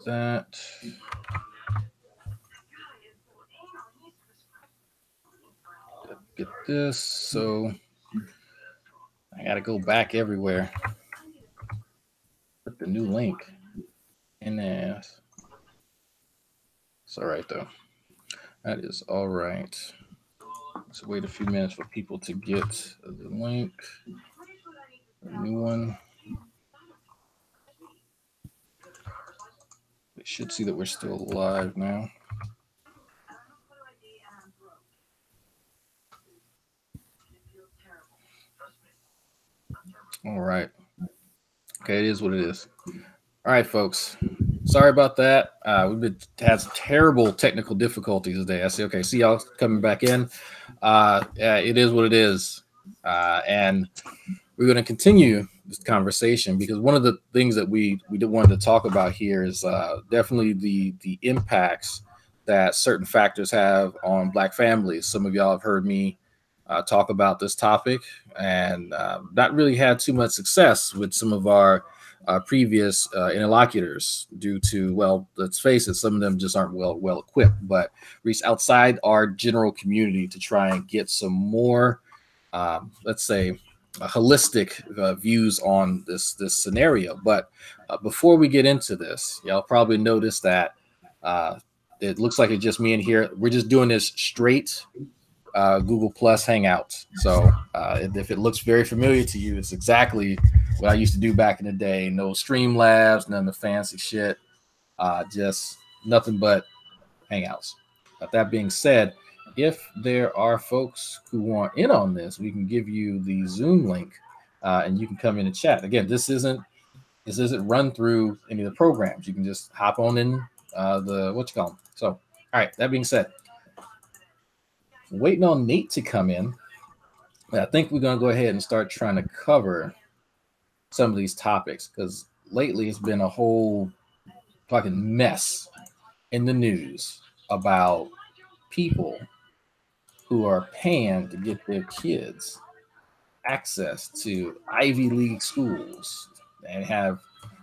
that. Get this. So I gotta go back everywhere. Put the new link in there. It's all right though. That is all right. Let's wait a few minutes for people to get the link. The new one. They should see that we're still live now. All right. Okay, it is what it is. All right, folks. Sorry about that. We've had some terrible technical difficulties today. I see. Okay, see y'all coming back in. Yeah, it is what it is, and we're going to continue this conversation because one of the things that we wanted to talk about here is definitely the impacts that certain factors have on Black families. Some of y'all have heard me talk about this topic, and not really had too much success with some of our previous interlocutors due to, well, let's face it, some of them just aren't well equipped. But reach outside our general community to try and get some more, let's say, holistic views on this scenario. But before we get into this, y'all probably noticed that it looks like it's just me in here. We're just doing this straight Google Plus Hangouts. So if it looks very familiar to you, it's exactly what I used to do back in the day. No Streamlabs, none of the fancy shit. Just nothing but Hangouts. But that being said, if there are folks who want in on this, we can give you the Zoom link, and you can come in and chat. Again, this isn't run through any of the programs. You can just hop on in the what you call them. So, all right. That being said, waiting on Nate to come in. I think we're gonna go ahead and start trying to cover some of these topics because lately it's been a whole fucking mess in the news about people who are paying to get their kids access to Ivy League schools and have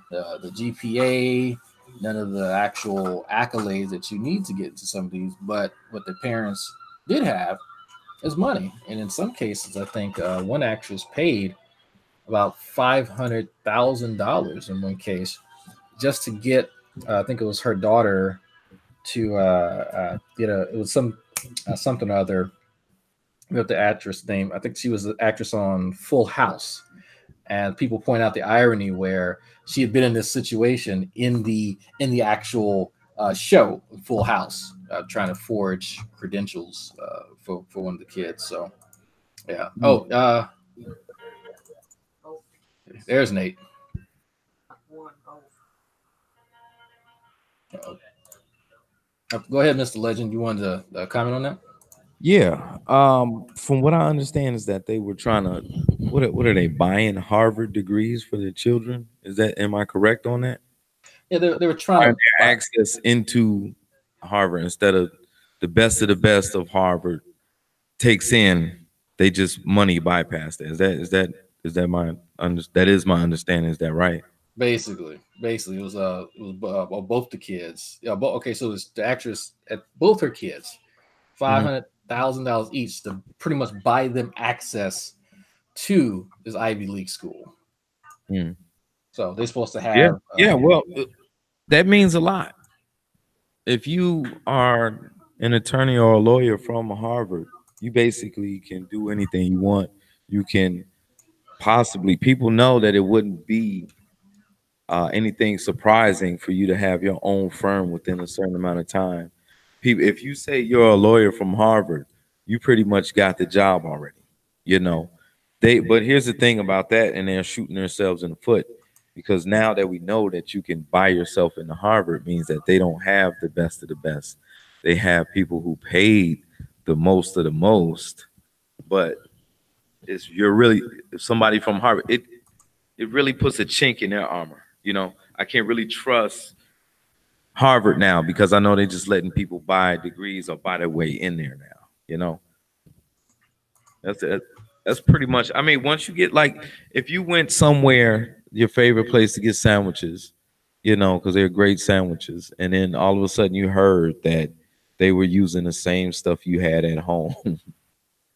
the GPA, none of the actual accolades that you need to get into some of these, but what the parents did have is money. And in some cases, I think one actress paid about $500,000 in one case just to get, I think it was her daughter to get it was something or other. We have the actress name. I think she was the actress on Full House. And people point out the irony where she had been in this situation in the actual show Full House, trying to forge credentials for one of the kids. So yeah. Oh, there's Nate. Go ahead, Mr. Legend. You wanted to comment on that? Yeah. From what I understand is that they were trying to what are they buying Harvard degrees for their children? Am I correct on that? Yeah, they were trying to access into Harvard instead of the best of Harvard takes in, they just money bypass that. Is my understanding? Is that right? Basically, it was both the kids. Yeah, okay. So it's the actress at both her kids, $500,000 each to pretty much buy them access to this Ivy League school. So they're supposed to have. Well, that means a lot. If you are an attorney or a lawyer from Harvard, you basically can do anything you want. You can possibly, people know that it wouldn't be anything surprising for you to have your own firm within a certain amount of time. People, if you say you're a lawyer from Harvard, you pretty much got the job already. But here's the thing about that, and they're shooting themselves in the foot because now that we know that you can buy yourself into Harvard means that they don't have the best of the best. They have people who paid the most of the most, but if somebody from Harvard, it really puts a chink in their armor. I can't really trust Harvard now because I know they're just letting people buy degrees or buy their way in there now. That's pretty much. I mean, once you get if you went somewhere, your favorite place to get sandwiches, you know, because they're great sandwiches. And then all of a sudden you heard that they were using the same stuff you had at home.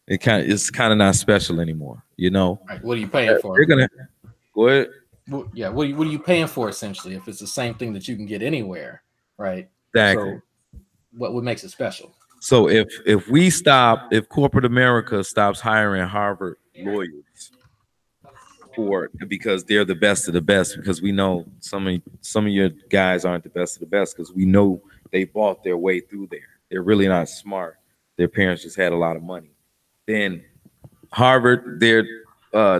It's kind of not special anymore, you know. Right. What are you paying for? They're gonna go ahead. Well, yeah. What are you paying for essentially? If it's the same thing that you can get anywhere, right? Exactly. So what makes it special? So if corporate America stops hiring Harvard lawyers because they're the best of the best, because we know some of your guys aren't the best of the best, because we know they bought their way through there. They're really not smart. Their parents just had a lot of money. Then Harvard, their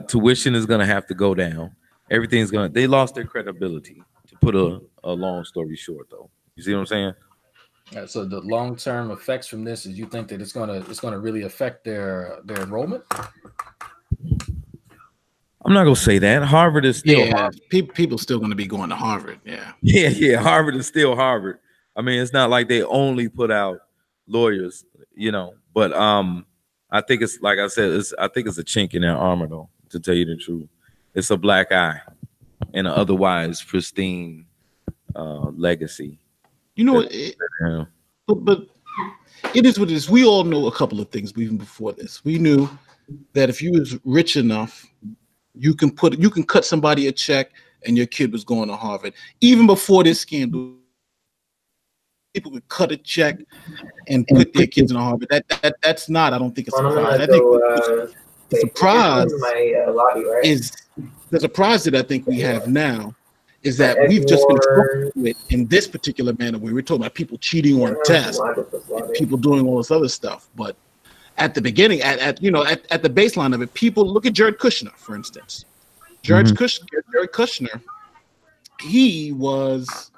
tuition is going to have to go down. They lost their credibility, to put a long story short, though. You see what I'm saying? So the long-term effects from this is, you think that it's gonna really affect their enrollment? I'm not gonna say that. Harvard is still Harvard. People still gonna be going to Harvard. Yeah. Harvard is still Harvard. I mean, it's not like they only put out lawyers, you know. But I think it's, like I said, I think it's a chink in their armor, though. To tell you the truth, it's a black eye and an otherwise pristine legacy. You know, but it is what it is. We all know a couple of things even before this. We knew that if you was rich enough, you can cut somebody a check and your kid was going to Harvard. Even before this scandal, people would cut a check and put their kids in Harvard. That's not, I don't think, a surprise. I think the surprise is the surprise that I think we have now is that we've just been talking with in this particular manner, where we're talking about people cheating on tests, and people doing all this other stuff. But at the beginning, at the baseline of it, people look at Jared Kushner, for instance. Jared Kushner, he was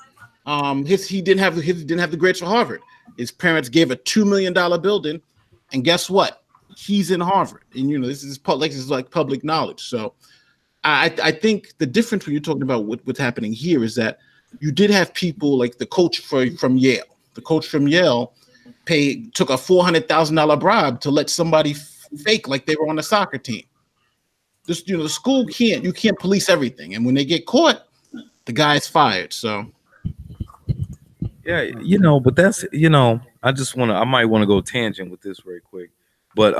he didn't have the grades for Harvard. His parents gave a $2 million building, and guess what? He's in Harvard, and this is like public knowledge. So I think the difference when you're talking about what's happening here is that you did have people like the coach from Yale. The coach from Yale took a $400,000 bribe to let somebody fake like they were on a soccer team. Just the school you can't police everything, and when they get caught, the guy's fired. So yeah, but that's I might want to go tangent with this very quick, but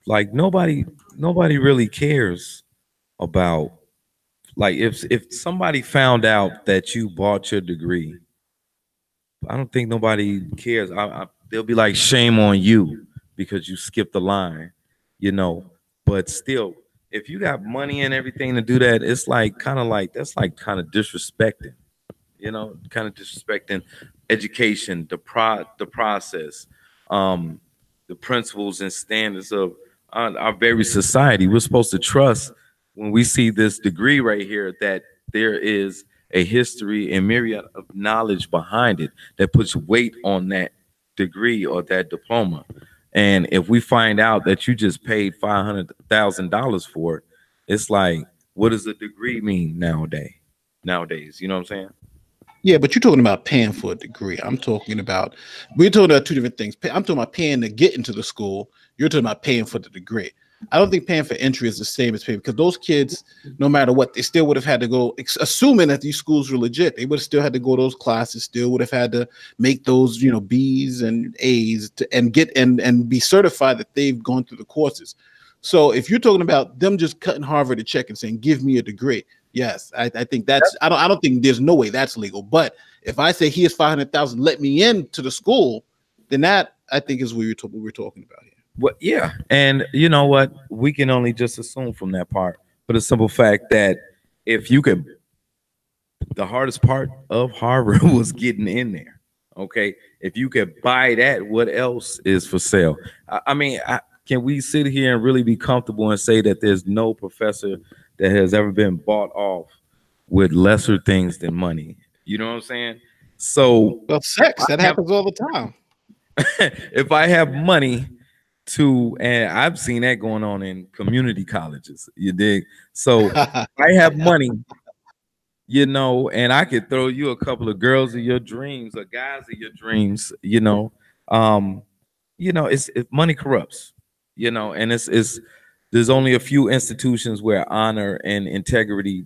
like nobody really cares about, like, if somebody found out that you bought your degree, I don't think nobody cares. They'll be like, shame on you because you skipped the line, but still, if you got money and everything to do that, it's like kind of disrespecting, kind of disrespecting education, the process, the principles and standards of our very society. We're supposed to trust, when we see this degree right here, that there is a history and myriad of knowledge behind it that puts weight on that degree or that diploma. And if we find out that you just paid $500,000 for it, it's like, what does a degree mean nowadays? You know what I'm saying? Yeah, but you're talking about paying for a degree. We're talking about two different things. I'm talking about paying to get into the school. You're talking about paying for the degree. I don't think paying for entry is the same as paying, because those kids, no matter what, they still would have had to go, assuming that these schools were legit, they would have still had to go to those classes, still would have had to make those, B's and A's and be certified that they've gone through the courses. So if you're talking about them just cutting Harvard a check and saying, give me a degree, yes, I think that's, I don't think there's no way that's legal. But if I say here's 500,000, let me into the school, then that I think is what we're talking about here. Well, yeah, and you know what? We can only just assume from that part, but the simple fact that the hardest part of Harvard was getting in there. Okay, if you could buy that, what else is for sale? Can we sit here and really be comfortable and say that there's no professor that has ever been bought off with lesser things than money? You know what I'm saying? So, well, sex, that happens all the time. If I have money and I've seen that going on in community colleges, you dig? So I have money, and I could throw you a couple of girls of your dreams or guys of your dreams, it's money corrupts, and it's there's only a few institutions where honor and integrity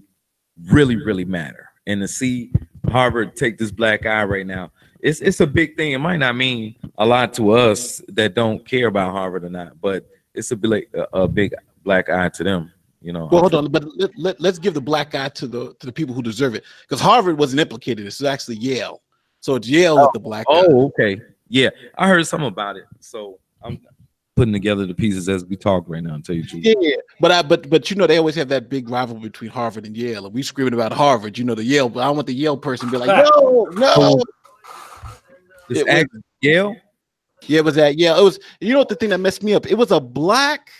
really, really matter. and to see Harvard take this black eye right now, it's a big thing. It might not mean a lot to us that don't care about Harvard or not, but it's a big black eye to them. You know. Well, hold on, but let's give the black eye to the people who deserve it, because Harvard wasn't implicated. This is actually Yale, so it's Yale with the black eye. Oh, okay, yeah, I heard something about it, so I'm putting together the pieces as we talk right now. And tell you the truth. Yeah, but you know they always have that big rivalry between Harvard and Yale, and we screaming about Harvard. You know the Yale, but I want the Yale person to be like, no. Yale. Yeah, it was at Yale. It was. You know what the thing that messed me up? It was a black.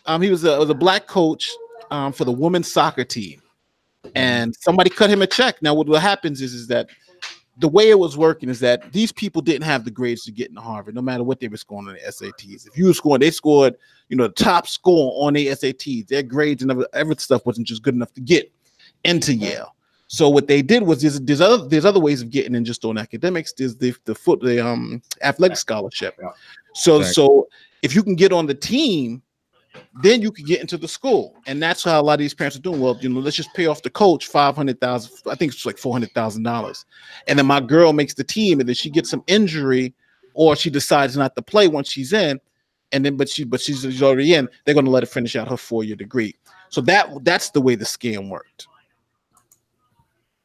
He was a black coach for the women's soccer team, and somebody cut him a check. Now, what happens is that the way it was working is that these people didn't have the grades to get into Harvard, no matter what they were scoring on the SATs. If you were scoring, they scored, the top score on the SATs. Their grades and every stuff wasn't just good enough to get into Yale. So what they did was there's other ways of getting in just on academics. There's the athletic scholarship. So if you can get on the team, then you can get into the school, and that's how a lot of these parents are doing. Well, let's just pay off the coach $500,000. I think it's like $400,000, and then my girl makes the team, and then she gets some injury, or she decides not to play once she's in, and then but she's already in. They're going to let her finish out her 4-year degree. So that's the way the scam worked.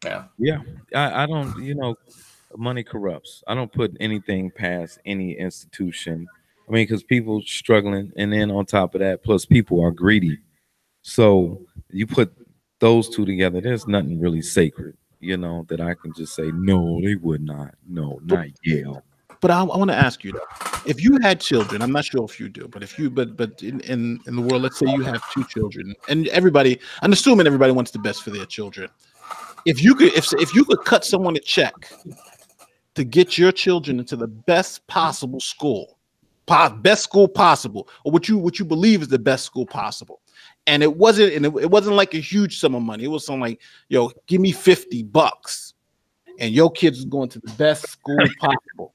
Yeah. I don't. Money corrupts. I don't put anything past any institution. I mean, because people struggling, and then on top of that, plus people are greedy. So you put those two together, there's nothing really sacred, that I can just say, no, they would not. No, not Yale. But I want to ask you, if you had children, I'm not sure if you do, but if you, but in the world, let's say you have 2 children, and I'm assuming everybody wants the best for their children. If you could cut someone a check to get your children into the best possible school, best school possible, or what you believe is the best school possible, and it wasn't like a huge sum of money. It was something like, give me $50, and your kids is going to the best school possible.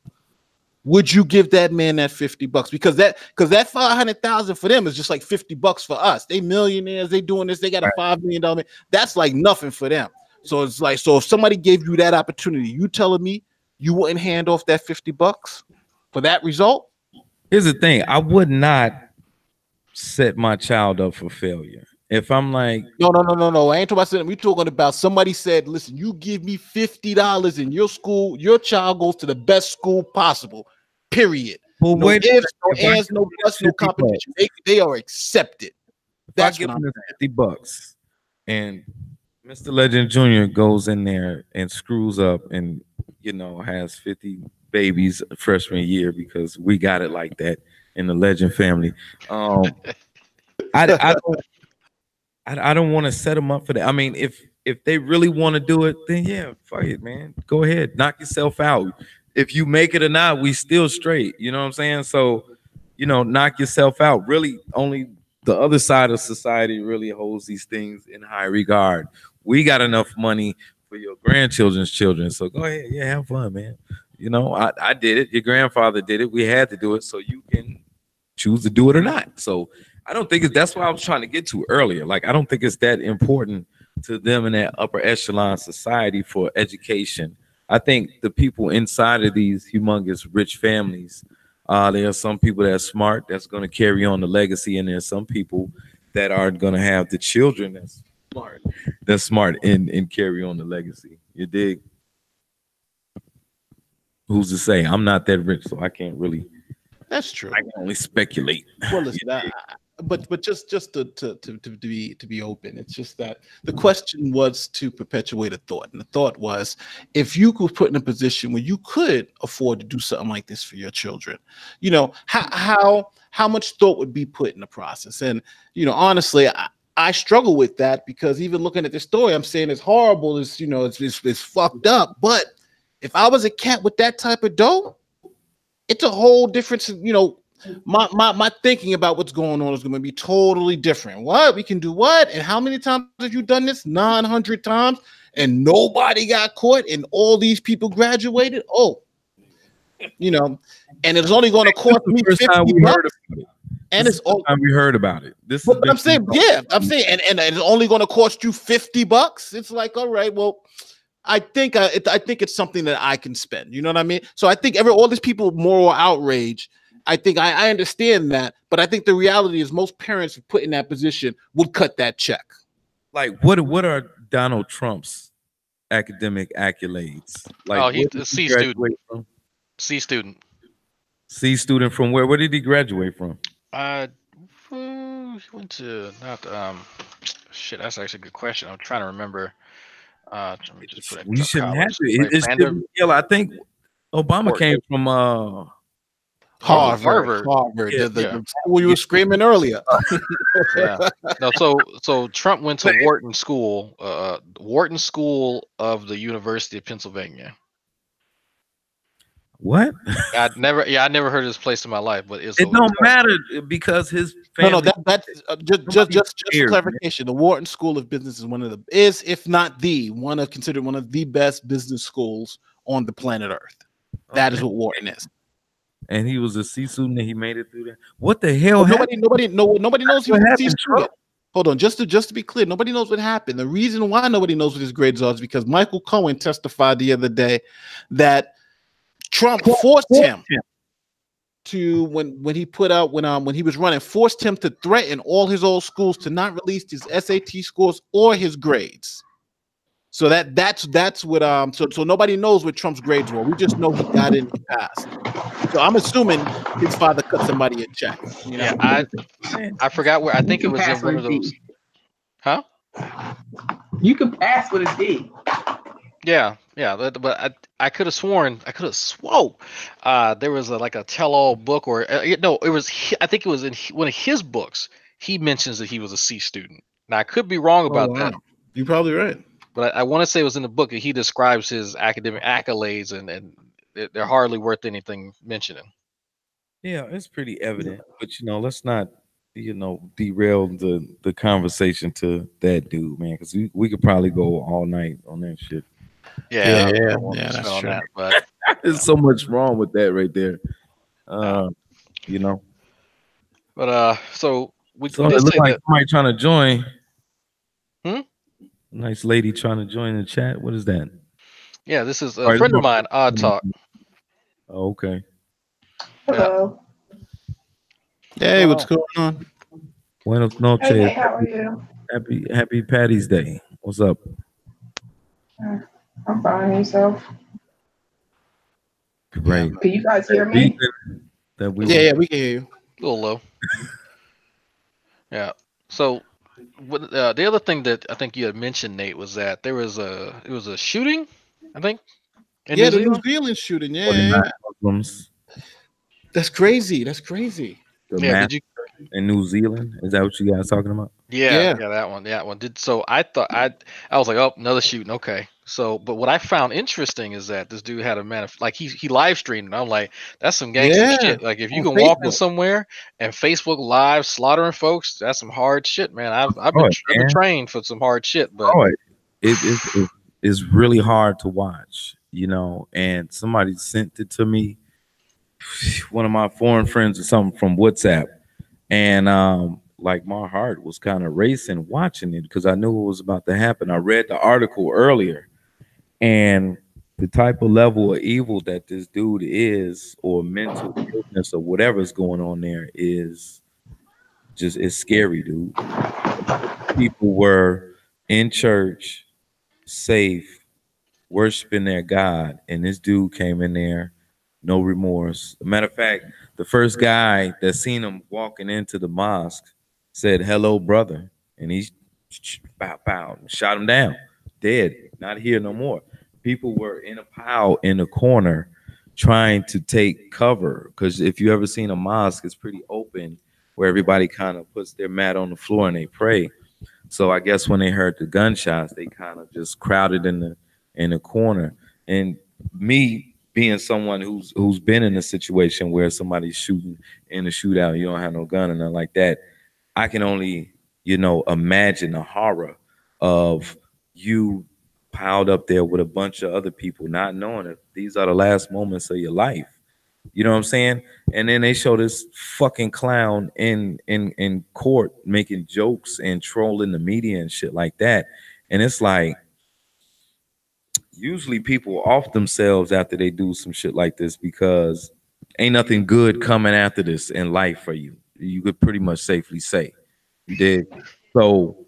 Would you give that man that $50? Because that $500,000 for them is just like $50 for us. They millionaires. They doing this. They got a $5 million. That's like nothing for them. So it's like, so if somebody gave you that opportunity, you telling me you wouldn't hand off that $50 for that result? Here's the thing. I would not set my child up for failure. If I'm like, no. I ain't talking about something. We're talking about somebody said, listen, you give me $50 in your school, your child goes to the best school possible. Period. Well, no ifs, no ands, no buts, no competition. They are accepted. That's what I'm saying. $50 and Mr. Legend Jr. goes in there and screws up and has 50 babies freshman year, because we got it like that in the Legend family. I don't want to set them up for that. I mean, if they really want to do it, then yeah, fuck it, man. Go ahead, knock yourself out. If you make it or not, we still straight. You know what I'm saying? So, knock yourself out. Really, only the other side of society really holds these things in high regard. We got enough money for your grandchildren's children. So go ahead. Yeah, have fun, man. I did it. Your grandfather did it. We had to do it. So you can choose to do it or not. So I don't think that's what I was trying to get to earlier. Like, I don't think it's that important to them in that upper echelon society for education. I think the people inside of these humongous rich families, there are some people that are smart, that's going to carry on the legacy. And there's some people that are going to have the children that's smart and carry on the legacy. You dig? Who's to say? I'm not that rich, so I can't really. That's true. I can only speculate. Well, listen, but just to be open, it's just that the question was to perpetuate a thought, and the thought was, if you could put in a position where you could afford to do something like this for your children, how much thought would be put in the process? And honestly, I struggle with that, because even looking at the story, I'm saying it's horrible, it's fucked up. But if I was a cat with that type of dough, it's a whole different, my thinking about what's going on is going to be totally different. What? We can do what? And how many times have you done this? 900 times, and nobody got caught, and all these people graduated? Oh, and it's only going to cost me $50. And it's all time we heard about it. But I'm saying, and it's only going to cost you $50. It's like, all right, well, I think it's something that I can spend. You know what I mean? So I think all these people moral outrage. I think I understand that, but I think the reality is most parents put in that position would cut that check. Like, what are Donald Trump's academic accolades? Like, he's a C student. From? C student. C student from where? Where did he graduate from? He went to shit. That's actually a good question. I'm trying to remember. Let me just put we shouldn't have to. I think Obama came from Harvard. Yeah, the school you were screaming earlier. Yeah. No, so Trump went to Wharton School of the University of Pennsylvania. What? I never heard of this place in my life, but it don't matter because his family. No, that's just for clarification. Man. The Wharton School of Business is if not considered one of the best business schools on the planet Earth. That is what Wharton is. And he was a C student and he made it through that. What the hell? Nobody knows he was a C student. Hold on, just to be clear, nobody knows what happened. The reason why nobody knows what his grades are is because Michael Cohen testified the other day that Trump forced him to when he was running, forced him to threaten all his old schools to not release his SAT scores or his grades. So that's what so nobody knows what Trump's grades were. We just know he got in the past. So I'm assuming his father cut somebody a check. You know? Yeah, I forgot where. I think it was in one of those. Huh? You could pass with a D. Yeah, but I could have sworn there was like a tell-all book or no, it was I think it was in one of his books. He mentions that he was a C student. Now I could be wrong about that. You're probably right. But I want to say it was in the book and he describes his academic accolades and they're hardly worth anything mentioning. Yeah, it's pretty evident. But let's not derail the conversation to that dude, man, because we could probably go all night on that shit. Yeah, that's true. But there's so much wrong with that right there. But so it looks like somebody trying to join. Nice lady trying to join the chat. What is that? Yeah, this is a friend of mine, Odd Talk. Oh, okay. Hello. Hey, what's going on? Buenos noches. Hey, how are you? Happy Patty's Day. What's up? I'm fine. Yourself? Great. Can you guys hear me? Yeah, we can hear you. A little low. Yeah. So the other thing that I think you had mentioned, Nate, was that it was a shooting, I think. The New Zealand shooting. Yeah. That's crazy. Did you? In New Zealand, is that what you guys talking about? Yeah, that one. I thought I was like, oh, another shooting. Okay. So, but what I found interesting is that this dude had he live streamed, and I'm like, that's some gangster shit. Like, if you can walk in somewhere and Facebook Live slaughtering folks, that's some hard shit, man. I've been trained for some hard shit, but it is really hard to watch, And somebody sent it to me, one of my foreign friends or something from WhatsApp, and my heart was kind of racing watching it because I knew what was about to happen. I read the article earlier. And the type of level of evil that this dude is, or mental illness, or whatever's going on there, it's scary, dude. People were in church, safe, worshiping their God, and this dude came in there, no remorse. Matter of fact, the first guy that seen him walking into the mosque said, "Hello, brother," and he shot him down, dead, not here no more. People were in a pile in the corner trying to take cover, because if you ever seen a mosque, it's pretty open where everybody kind of puts their mat on the floor and they pray. So I guess when they heard the gunshots, they kind of just crowded in the corner. And me being someone who's been in a situation where somebody's shooting in a shootout, you don't have no gun and nothing like that, I can only imagine the horror of you piled up there with a bunch of other people, not knowing if these are the last moments of your life. You know what I'm saying? And then they show this fucking clown in court making jokes and trolling the media and shit like that. And it's like, usually people off themselves after they do some shit like this because ain't nothing good coming after this in life for you. You could pretty much safely say. You did. So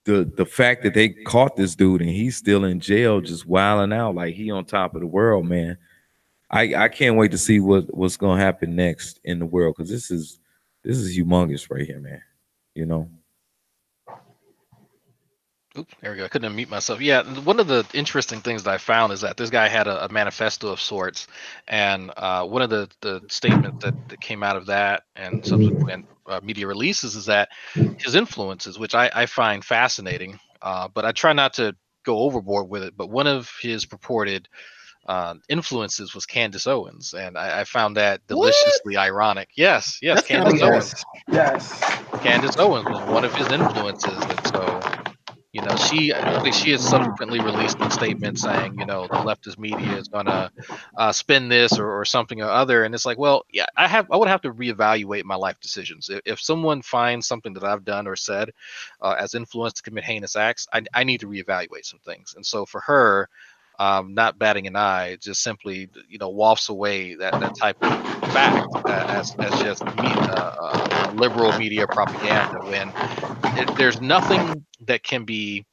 the fact that they caught this dude and he's still in jail just wilding out like he on top of the world, man. I can't wait to see what's gonna happen next in the world, because this is humongous right here, man. You know. Oops, there we go. I couldn't unmute myself. Yeah, one of the interesting things that I found is that this guy had a manifesto of sorts, and one of the statements that came out of that and subsequent media releases is that his influences, which I find fascinating, but I try not to go overboard with it. But one of his purported influences was Candace Owens, and I found that deliciously ironic. Yes, That's Candace Owens. Yes. Candace Owens was one of his influences, and so I think she has subsequently released a statement saying, the leftist media is gonna spin this or something or other, and it's like, well, yeah, I would have to reevaluate my life decisions. If someone finds something that I've done or said as influence to commit heinous acts, I need to reevaluate some things, and so for her. Not batting an eye, just simply, wafts away that type of fact as just liberal media propaganda. When there's nothing that can be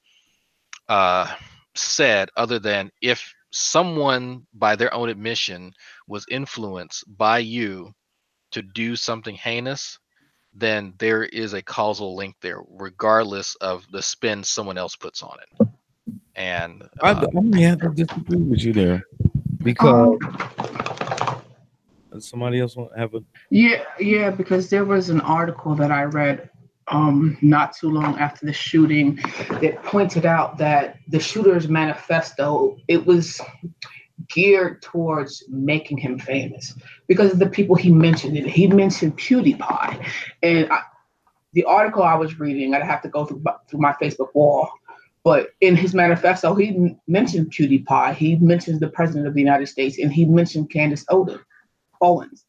said other than if someone, by their own admission, was influenced by you to do something heinous, then there is a causal link there, regardless of the spin someone else puts on it. And I may have to disagree with you there, because somebody else want to have a Yeah, because there was an article that I read not too long after the shooting that pointed out that the shooter's manifesto, it was geared towards making him famous because of the people he mentioned. He mentioned PewDiePie, and the article I was reading, I'd have to go through my Facebook wall. But in his manifesto, he mentioned PewDiePie, he mentioned the president of the United States, and he mentioned Candace Owens.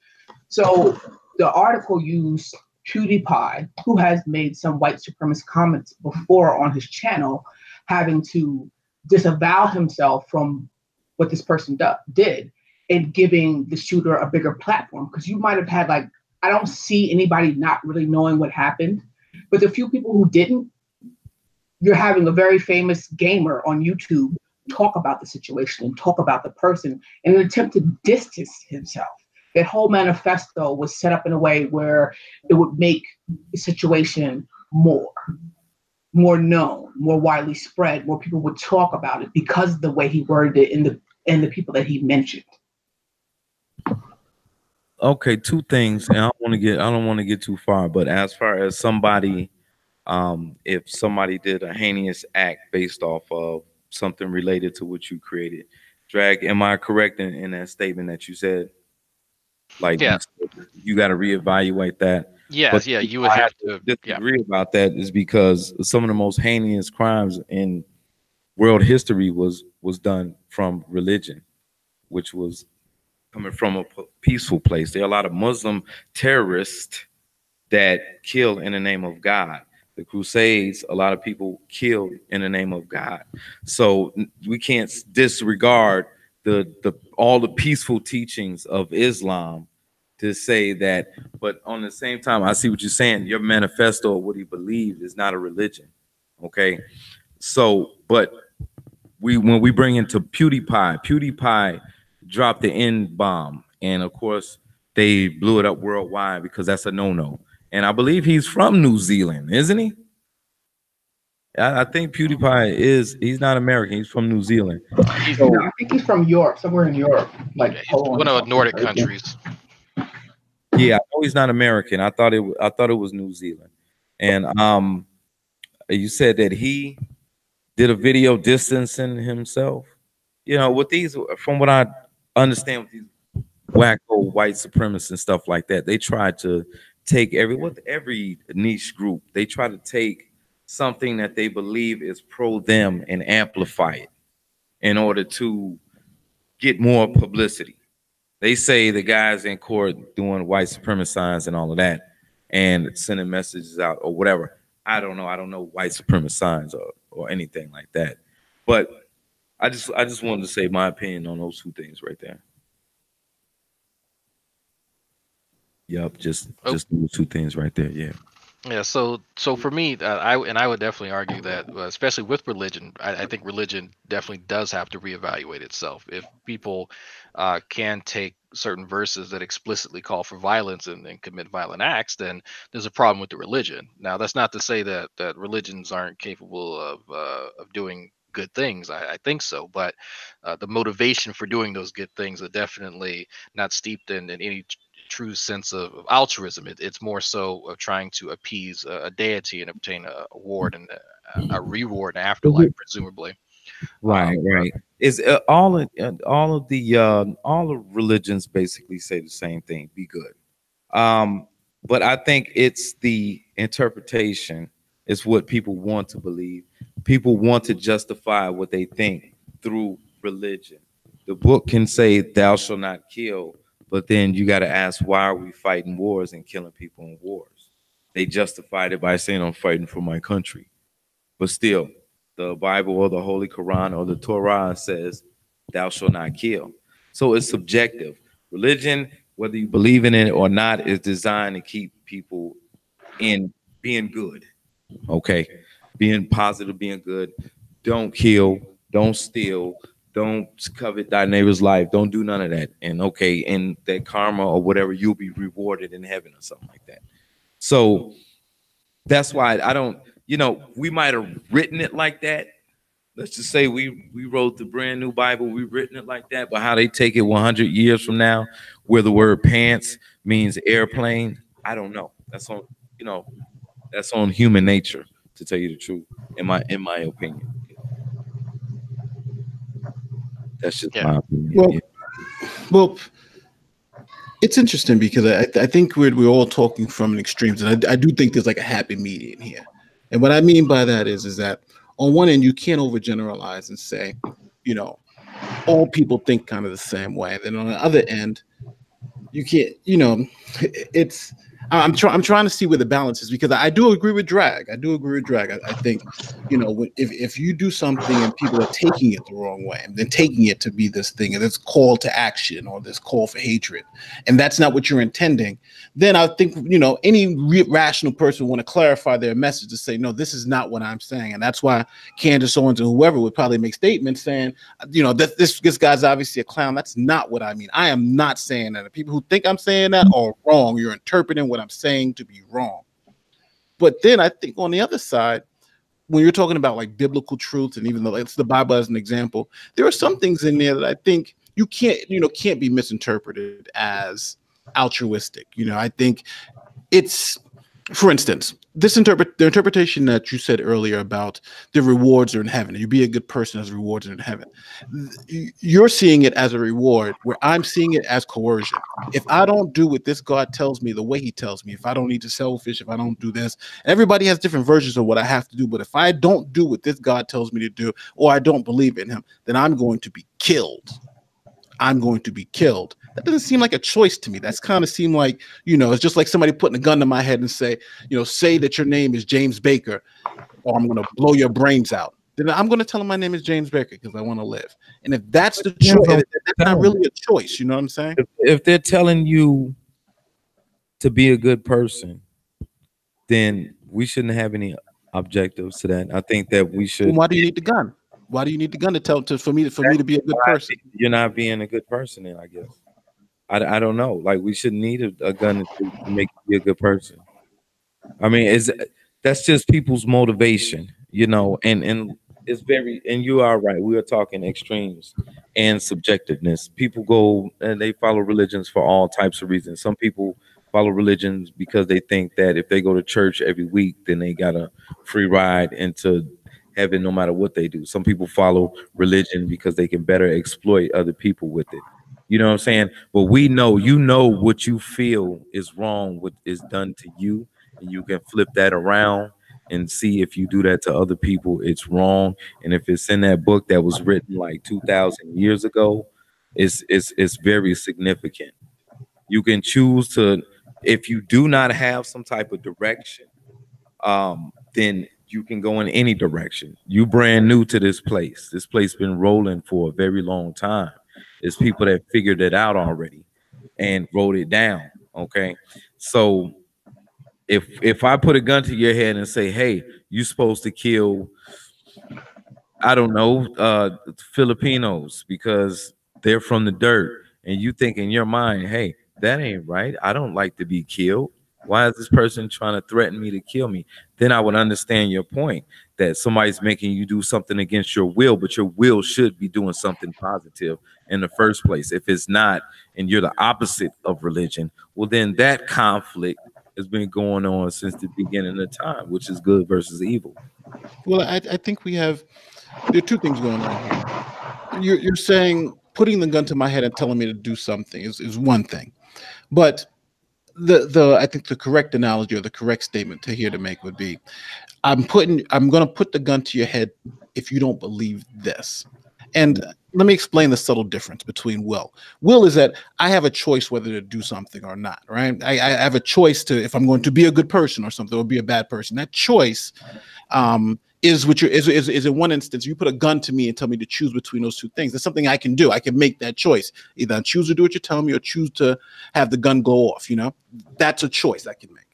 So the article used PewDiePie, who has made some white supremacist comments before on his channel, having to disavow himself from what this person did and giving the shooter a bigger platform. Because you might have had, I don't see anybody not really knowing what happened, but the few people who didn't, you're having a very famous gamer on YouTube talk about the situation and talk about the person in an attempt to distance himself. That whole manifesto was set up in a way where it would make the situation more known, more widely spread, more people would talk about it because of the way he worded it and the people that he mentioned. Okay, two things, and I don't want to get too far, but as far as somebody, if somebody did a heinous act based off of something related to what you created, Drag, am I correct in that statement that you said? Yeah. You got to reevaluate that. Yes, but you would have to disagree about that, is because some of the most heinous crimes in world history was done from religion, which was coming from a peaceful place. There are a lot of Muslim terrorists that kill in the name of God. The Crusades, a lot of people killed in the name of God. So we can't disregard all the peaceful teachings of Islam to say that. But on the same time, I see what you're saying. Your manifesto of what he believed is not a religion. Okay. So, but when we bring into PewDiePie dropped the N-bomb, and of course they blew it up worldwide because that's a no-no. And I believe he's from New Zealand, isn't he? I think PewDiePie he's not American. He's from New Zealand. I think he's from Europe, somewhere in Europe, like Poland. One of the Nordic countries. Yeah, I know he's not American. I thought it was New Zealand. And you said that he did a video distancing himself. With these, from what I understand, with these wacko white supremacists and stuff like that, they try to take every niche group, they try to take something that they believe is pro them and amplify it in order to get more publicity. They say the guys in court doing white supremacist signs and all of that and sending messages out or whatever. I don't know white supremacist signs or anything like that. But I just wanted to say my opinion on those two things right there. Yep, just those two things right there. Yeah. Yeah, so for me, I would definitely argue that, especially with religion, I think religion definitely does have to reevaluate itself. If people can take certain verses that explicitly call for violence and commit violent acts, then there's a problem with the religion. Now, that's not to say that religions aren't capable of doing good things. I think so, but the motivation for doing those good things are definitely not steeped in any true sense of altruism. It's more so of trying to appease a deity and obtain a award and a reward in afterlife, presumably. Right, right. Is all of religions basically say the same thing: be good. But I think it's the interpretation. It's what people want to believe. People want to justify what they think through religion. The book can say, "Thou shalt not kill," but then you got to ask, why are we fighting wars and killing people in wars? They justified it by saying, I'm fighting for my country. But still, the Bible or the Holy Quran or the Torah says, thou shalt not kill. So it's subjective. Religion, whether you believe in it or not, is designed to keep people in being good. Okay? Being positive, being good. Don't kill, don't steal, don't covet thy neighbor's life. Don't do none of that. And okay, and that karma or whatever, you'll be rewarded in heaven or something like that. So that's why I don't, we might have written it like that. Let's just say we wrote the brand new Bible, we've written it like that, but how they take it 100 years from now, where the word pants means airplane, I don't know. That's on, that's on human nature, to tell you the truth, in my opinion. That's just my opinion. Well, it's interesting because I think we're all talking from an extremes, and I do think there's like a happy median here. And what I mean by that is that on one end you can't overgeneralize and say, all people think kind of the same way. Then on the other end, you can't. It's. I'm trying to see where the balance is, because I do agree with Drag. I think, if you do something and people are taking it the wrong way, and then taking it to be this thing, and this call to action or this call for hatred, and that's not what you're intending, then I think, any rational person want to clarify their message to say, no, this is not what I'm saying. And that's why Candace Owens and whoever would probably make statements saying, that this guy's obviously a clown. That's not what I mean. I am not saying that. The people who think I'm saying that are wrong. You're interpreting what I'm saying to be wrong. But then I think on the other side, when you're talking about like biblical truths, and even though it's the Bible as an example, there are some things in there that I think you can't be misinterpreted as altruistic. I think it's, for instance, the interpretation that you said earlier about the rewards are in heaven. You be a good person as rewards are in heaven. You're seeing it as a reward, where I'm seeing it as coercion. If I don't do what this God tells me the way he tells me, if I don't eat the shellfish, if I don't do this, everybody has different versions of what I have to do. But if I don't do what this God tells me to do, or I don't believe in him, then I'm going to be killed. That doesn't seem like a choice to me. That's kind of seem like, it's just like somebody putting a gun to my head and say that your name is James Baker, or I'm going to blow your brains out. Then I'm going to tell him my name is James Baker because I want to live. And if that's the choice, that's not really a choice. You know what I'm saying? If they're telling you to be a good person, then we shouldn't have any objectives to that. I think that we should. Well, why do you need the gun? Why do you need the gun for me to be a good person? You're not being a good person, then, I guess. I don't know. Like, we shouldn't need a gun to make you be a good person. I mean, that's just people's motivation, and it's very, and you are right. We are talking extremes and subjectiveness. People go and they follow religions for all types of reasons. Some people follow religions because they think that if they go to church every week, then they got a free ride into heaven no matter what they do. Some people follow religion because they can better exploit other people with it. You know what I'm saying? But we know, what you feel is wrong, what is done to you, and you can flip that around and see if you do that to other people, it's wrong. And if it's in that book that was written like 2,000 years ago, it's very significant. You can choose to, if you do not have some type of direction, then you can go in any direction. You brand new to this place. This place been rolling for a very long time. There's people that figured it out already and wrote it down. Okay. So if I put a gun to your head and say, hey, you're supposed to kill, I don't know, Filipinos because they're from the dirt, and you think in your mind, hey, that ain't right. I don't like to be killed. Why is this person trying to threaten me to kill me? Then I would understand your point that somebody's making you do something against your will, but your will should be doing something positive in the first place. If it's not, and you're the opposite of religion, well, then that conflict has been going on since the beginning of time, which is good versus evil. Well, I think there are two things going on here. You're saying putting the gun to my head and telling me to do something is one thing, but I think the correct analogy or the correct statement to make would be, I'm going to put the gun to your head if you don't believe this. And let me explain the subtle difference between will. Will is that I have a choice whether to do something or not, right? I have a choice to, if I'm going to be a good person or something, or be a bad person. That choice is in one instance, you put a gun to me and tell me to choose between those two things. That's something I can do. I can make that choice. Either I choose to do what you're telling me or choose to have the gun go off, you know? That's a choice I can make.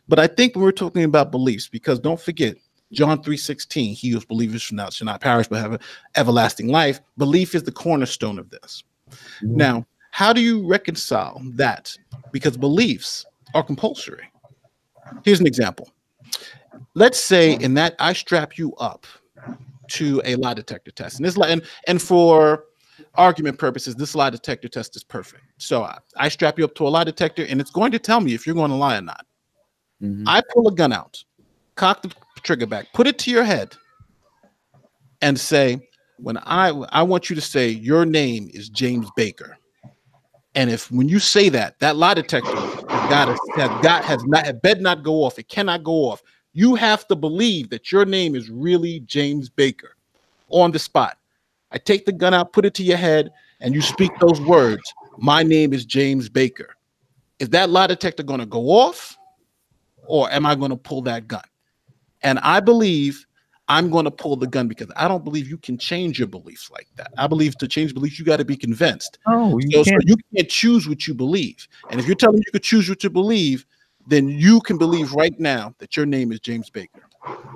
But I think when we're talking about beliefs, because don't forget, John 3:16, he who believes shall not perish but have everlasting life. Belief is the cornerstone of this. Mm-hmm. Now, how do you reconcile that? Because beliefs are compulsory. Here's an example. Let's say in that I strap you up to a lie detector test, and this and for argument purposes, this lie detector test is perfect. So I strap you up to a lie detector, and it's going to tell me if you're going to lie or not. Mm-hmm. I pull a gun out, cock the trigger back, put it to your head, and say, when I want you to say your name is James Baker, and when you say that lie detector better not go off. It cannot go off. You have to believe that your name is really James Baker on the spot. I take the gun out, put it to your head, and you speak those words. My name is James Baker. Is that lie detector going to go off, or am I going to pull that gun? And I believe I'm going to pull the gun because I don't believe you can change your beliefs like that. I believe to change beliefs, you got to be convinced. Oh, so you can't choose what you believe. And if you're telling me you could choose what you believe, then you can believe right now that your name is James Baker.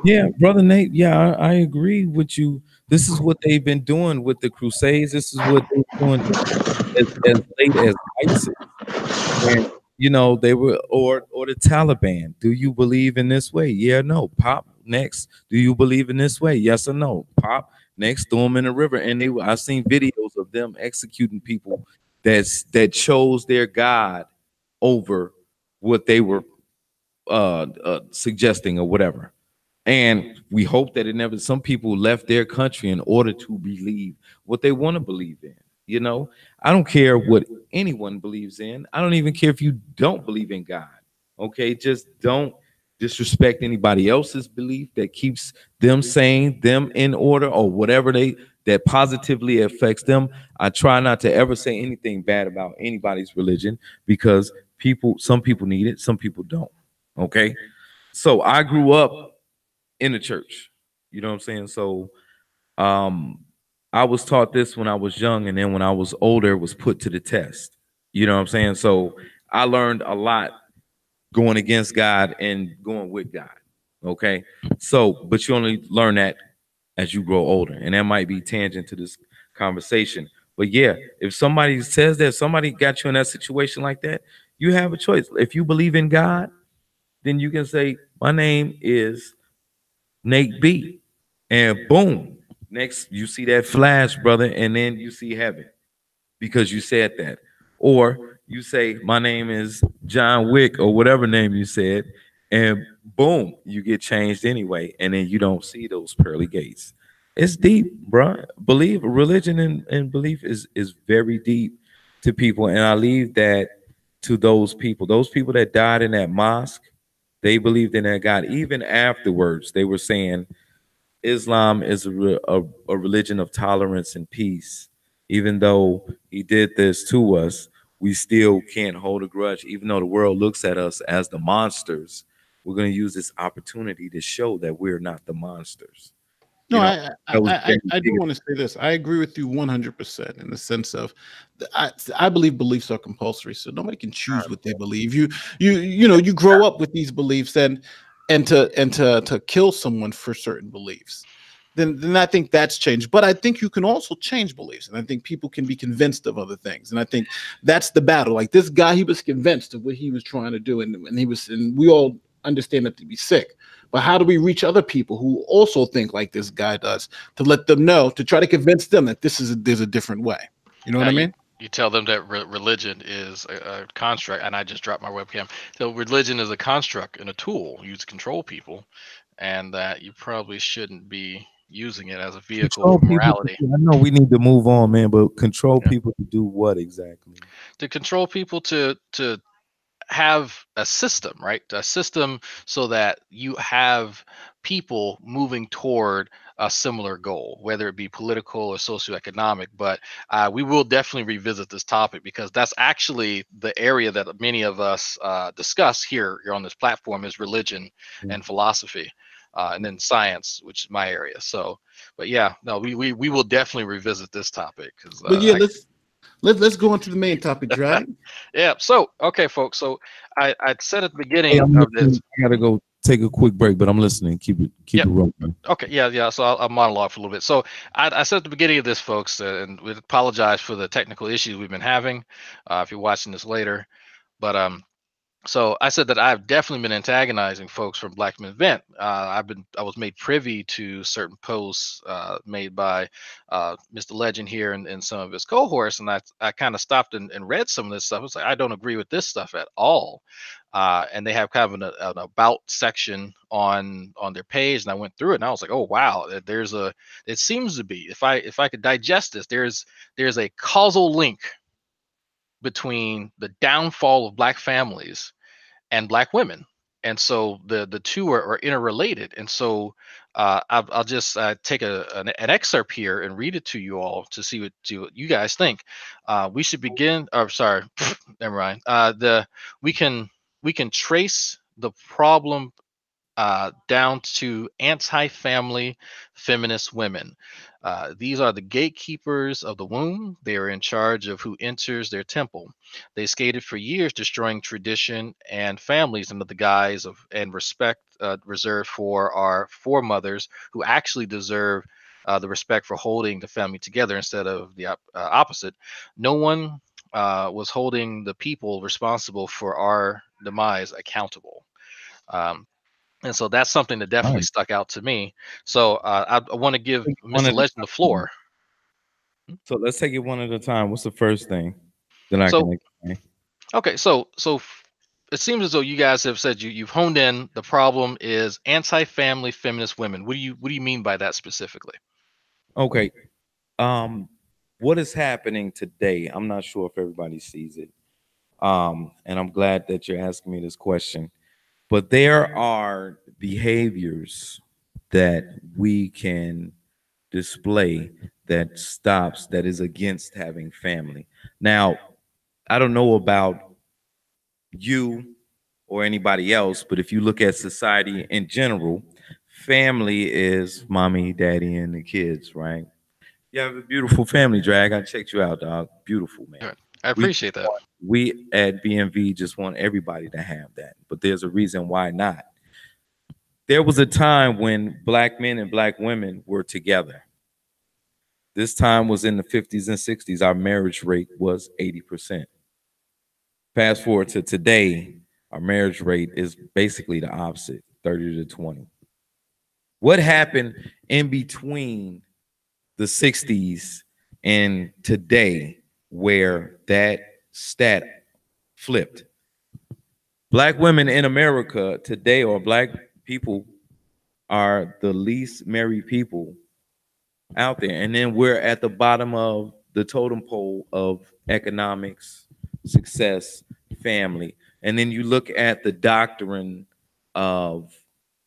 Yeah, Brother Nate. Yeah, I agree with you. This is what they've been doing with the Crusades. This is what they're doing as late as ISIS. And, you know, they were, or the Taliban. Do you believe in this way? Yeah, no. Pop. Next. Do you believe in this way? Yes or no. Pop. Next. Throw them in the river. And I've seen videos of them executing people that chose their God over what they were suggesting or whatever. And we hope that some people left their country in order to believe what they want to believe in. You know, I don't care what anyone believes in. I don't even care if you don't believe in God. Okay, just don't disrespect anybody else's belief that keeps them sane, them in order, or whatever that positively affects them. I try not to ever say anything bad about anybody's religion because some people need it, some people don't. Okay, so I grew up in the church, you know what I'm saying? So I was taught this when I was young, and then when I was older, it was put to the test. You know what I'm saying? So I learned a lot going against God and going with God. Okay. So, but you only learn that as you grow older, and that might be tangent to this conversation. But yeah, if somebody says that somebody got you in that situation like that, you have a choice. If you believe in God, then you can say, my name is Nate B. And boom, next you see that flash, brother, and then you see heaven because you said that. Or you say, my name is John Wick, or whatever name you said, and boom, you get changed anyway, and then you don't see those pearly gates. It's deep, bro. Religion and belief is very deep to people, and I leave that to those people that died in that mosque. They believed in that God. Even afterwards, they were saying Islam is a religion of tolerance and peace. Even though he did this to us, we still can't hold a grudge. Even though the world looks at us as the monsters, we're going to use this opportunity to show that we're not the monsters. No, I do want to say this. I agree with you 100% in the sense of, I believe beliefs are compulsory, so nobody can choose what they believe. You grow up with these beliefs, and to kill someone for certain beliefs, then I think that's changed. But I think you can also change beliefs, and I think people can be convinced of other things, and I think that's the battle. Like this guy, he was convinced of what he was trying to do, and we all understand that to be sick. But how do we reach other people who also think like this guy does, to let them know, to try to convince them that there's a different way? You know what I mean? You tell them that religion is a construct, and I just dropped my webcam. So religion is a construct and a tool used to control people, and that you probably shouldn't be using it as a vehicle of morality. I know we need to move on, man, but control people to do what exactly? To control people to have a system, right? A system so that you have people moving toward a similar goal, whether it be political or socioeconomic. But we will definitely revisit this topic, because that's actually the area that many of us discuss here on this platform, is religion and philosophy. And then science, which is my area. So, but yeah, no, we will definitely revisit this topic. But yeah, let's go on to the main topic, Drag. Yeah. So, okay, folks. So I said at the beginning of this, I gotta go take a quick break, but I'm listening. Keep it rolling. Okay. Yeah. So I'll monologue for a little bit. So I said at the beginning of this, folks, and we apologize for the technical issues we've been having. If you're watching this later, but so I said that I've definitely been antagonizing folks from Black Men Vent. I was made privy to certain posts made by Mr. Legend here and some of his cohorts, and I kind of stopped and read some of this stuff. I was like, I don't agree with this stuff at all. And they have kind of an about section on their page, and I went through it, and I was like, oh wow, it seems to be, if I could digest this, there's a causal link between the downfall of Black families and Black women, and so the two are interrelated. And so I'll just take an excerpt here and read it to you all to see what you guys think. We should begin. Oh, sorry, never mind. We can trace the problem down to anti-family feminist women. These are the gatekeepers of the womb. They are in charge of who enters their temple. They skated for years, destroying tradition and families under the guise of and respect reserved for our foremothers, who actually deserve the respect for holding the family together instead of the opposite. No one was holding the people responsible for our demise accountable. And so that's something that definitely stuck out to me. So I want to give Mr. Legend the floor. So let's take it one at a time. What's the first thing that I can explain? Okay, so it seems as though you guys have said you've honed in. The problem is anti-family feminist women. What do you mean by that specifically? Okay, what is happening today? I'm not sure if everybody sees it, and I'm glad that you're asking me this question. But there are behaviors that we can display that is against having family. Now, I don't know about you or anybody else, but if you look at society in general, family is mommy, daddy, and the kids, right? You have a beautiful family, Drag. I checked you out, dog. Beautiful, man. I appreciate that. We at BMV just want everybody to have that, but there's a reason why not. There was a time when Black men and Black women were together. This time was in the 50s and 60s. Our marriage rate was 80%. Fast forward to today, our marriage rate is basically the opposite, 30 to 20. What happened in between the 60s and today where that stat flipped? Black women in America today, or Black people, are the least married people out there. And then we're at the bottom of the totem pole of economics, success, family. And then you look at the doctrine of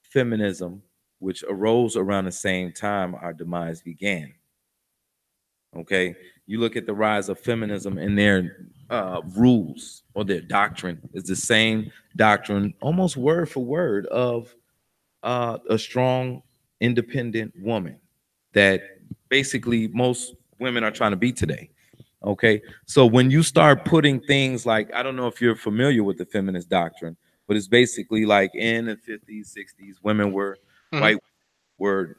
feminism, which arose around the same time our demise began. Okay, you look at the rise of feminism, and rules or their doctrine is the same doctrine, almost word for word, of a strong, independent woman that basically most women are trying to be today. Okay, so when you start putting things like, I don't know if you're familiar with the feminist doctrine, but it's basically like in the 50s, 60s, women were white were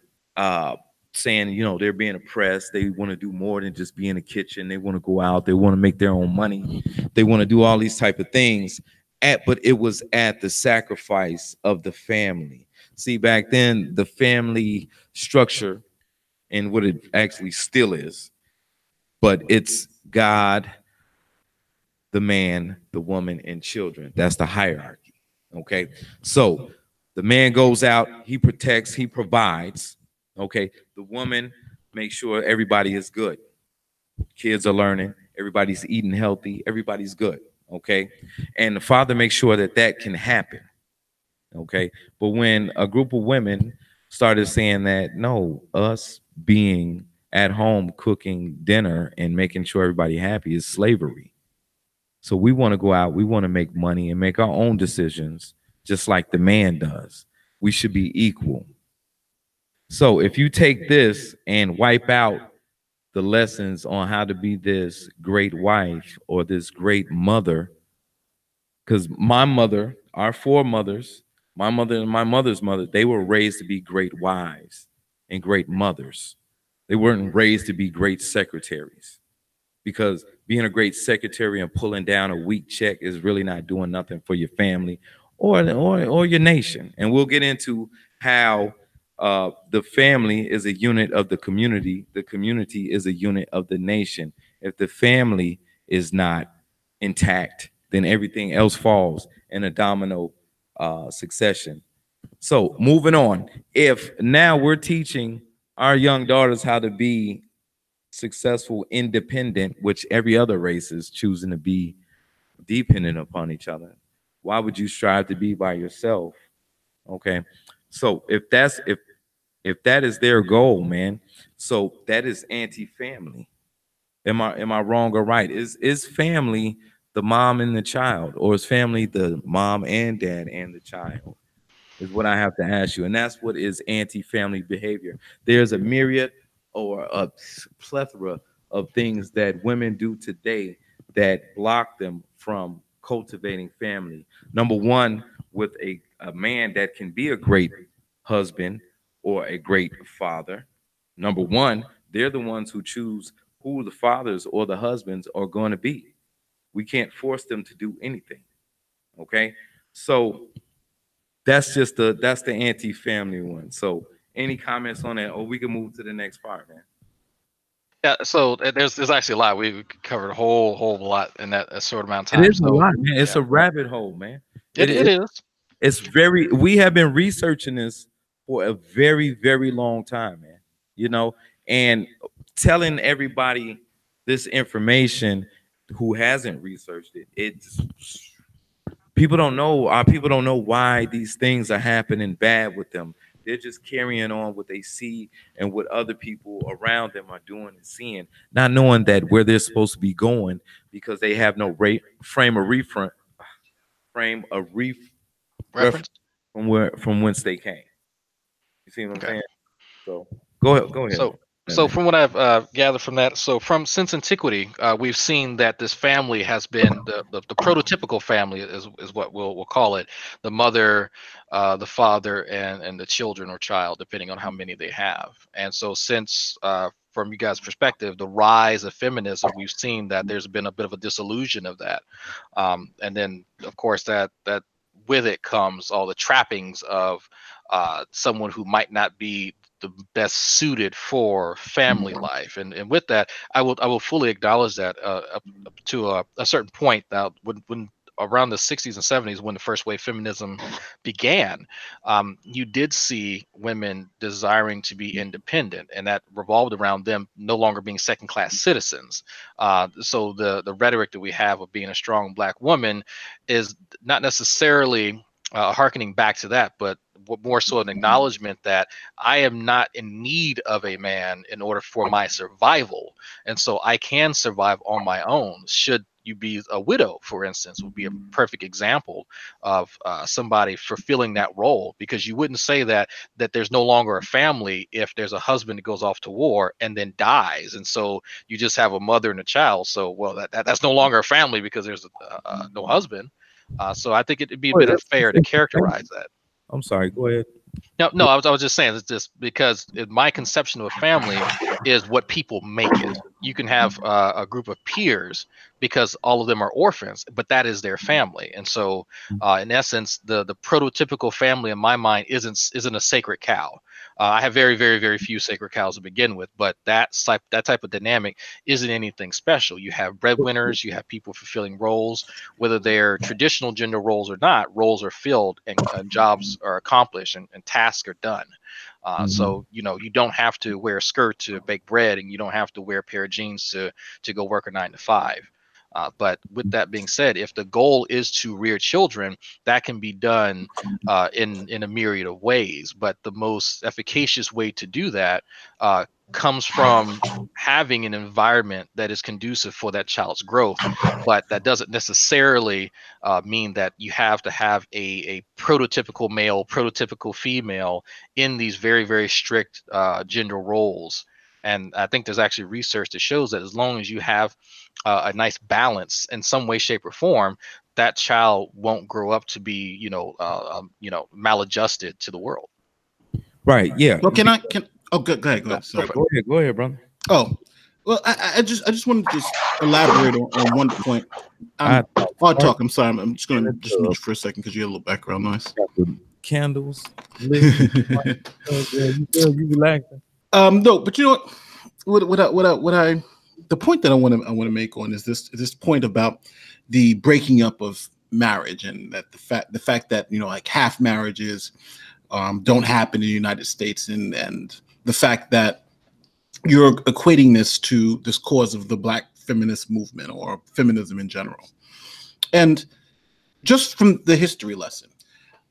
saying, you know, they're being oppressed. They want to do more than just be in the kitchen. They want to go out. They want to make their own money. They want to do all these type of things. But it was at the sacrifice of the family. See, back then, the family structure, and what it actually still is, but it's God, the man, the woman, and children. That's the hierarchy. Okay. So the man goes out, he protects, he provides. Okay. The woman makes sure everybody is good. Kids are learning, everybody's eating healthy, everybody's good. Okay. And the father makes sure that that can happen. Okay. But when a group of women started saying that, no, us being at home cooking dinner and making sure everybody happy is slavery. So we want to go out, we want to make money and make our own decisions, just like the man does. We should be equal. So if you take this and wipe out the lessons on how to be this great wife or this great mother, because my mother, our foremothers, my mother and my mother's mother, they were raised to be great wives and great mothers. They weren't raised to be great secretaries, because being a great secretary and pulling down a weak check is really not doing nothing for your family or your nation. And we'll get into how the family is a unit of the community. The community is a unit of the nation. If the family is not intact, then everything else falls in a domino succession. So moving on, if now we're teaching our young daughters how to be successful, independent, which every other race is choosing to be dependent upon each other, why would you strive to be by yourself? Okay, so if that is their goal, man, so that is anti-family. Am I wrong or right? Is family the mom and the child, or is family the mom and dad and the child? Is what I have to ask you. And that's what is anti-family behavior. There's a myriad or a plethora of things that women do today that block them from cultivating family. Number one, with a man that can be a great husband or a great father. Number one, they're the ones who choose who the fathers or the husbands are going to be. We can't force them to do anything. Okay. So that's the anti-family one. So any comments on that, or we can move to the next part, man. Yeah, so there's actually a lot. We covered a whole lot in that short amount of time. It is a lot, man. It's a rabbit hole, man. It is. It's very. We have been researching this for a very, very long time, man. You know, and telling everybody this information who hasn't researched it, it's people don't know. Our people don't know why these things are happening bad with them. They're just carrying on what they see and what other people around them are doing and seeing, not knowing that where they're supposed to be going, because they have no frame of reference from whence they came. You see what I'm saying? So go ahead. So from what I've gathered from that, so since antiquity, we've seen that this family has been the prototypical family is what we'll call it: the mother, the father, and the children or child, depending on how many they have. And so since from you guys' perspective, the rise of feminism, we've seen that there's been a bit of a disillusion of that, and then of course that with it comes all the trappings of someone who might not be the best suited for family life, and with that, I will fully acknowledge that up to a certain point. Now, when around the 60s and 70s, when the first wave feminism began, you did see women desiring to be independent, and that revolved around them no longer being second-class citizens. So the rhetoric that we have of being a strong Black woman is not necessarily hearkening back to that, but more so an acknowledgement that I am not in need of a man in order for my survival, and so I can survive on my own should you be a widow, for instance, would be a perfect example of somebody fulfilling that role, because you wouldn't say that there's no longer a family if there's a husband that goes off to war and then dies, and so you just have a mother and a child. So, well, that's no longer a family because there's no husband. So I think it'd be a bit unfair to characterize that. I'm sorry. Go ahead. No, I was just saying, it's just because my conception of a family is what people make it. You can have a group of peers because all of them are orphans, but that is their family. And so, in essence, the prototypical family in my mind isn't a sacred cow. I have very, very, very few sacred cows to begin with, but that type of dynamic isn't anything special. You have breadwinners, you have people fulfilling roles, whether they're traditional gender roles or not. Roles are filled and jobs are accomplished and tasks are done. So, you don't have to wear a skirt to bake bread, and you don't have to wear a pair of jeans to go work a 9 to 5. But with that being said, if the goal is to rear children, that can be done in a myriad of ways. But the most efficacious way to do that comes from having an environment that is conducive for that child's growth. But that doesn't necessarily mean that you have to have a prototypical male, prototypical female in these very, very strict gender roles. And I think there's actually research that shows that as long as you have a nice balance in some way, shape, or form, that child won't grow up to be, maladjusted to the world. Right. Yeah. Well, oh, go ahead. Sorry. Go ahead, brother. Oh, well, I just wanted to just elaborate on one point. I'm sorry. I'm just going to just mute you for a second because you have a little background noise. Candles. You relaxing. No, but you know what? The point that I want to make on is this point about the breaking up of marriage, and that the fact that like half marriages don't happen in the United States, and the fact that you're equating this to this cause of the Black feminist movement or feminism in general. And just from the history lesson,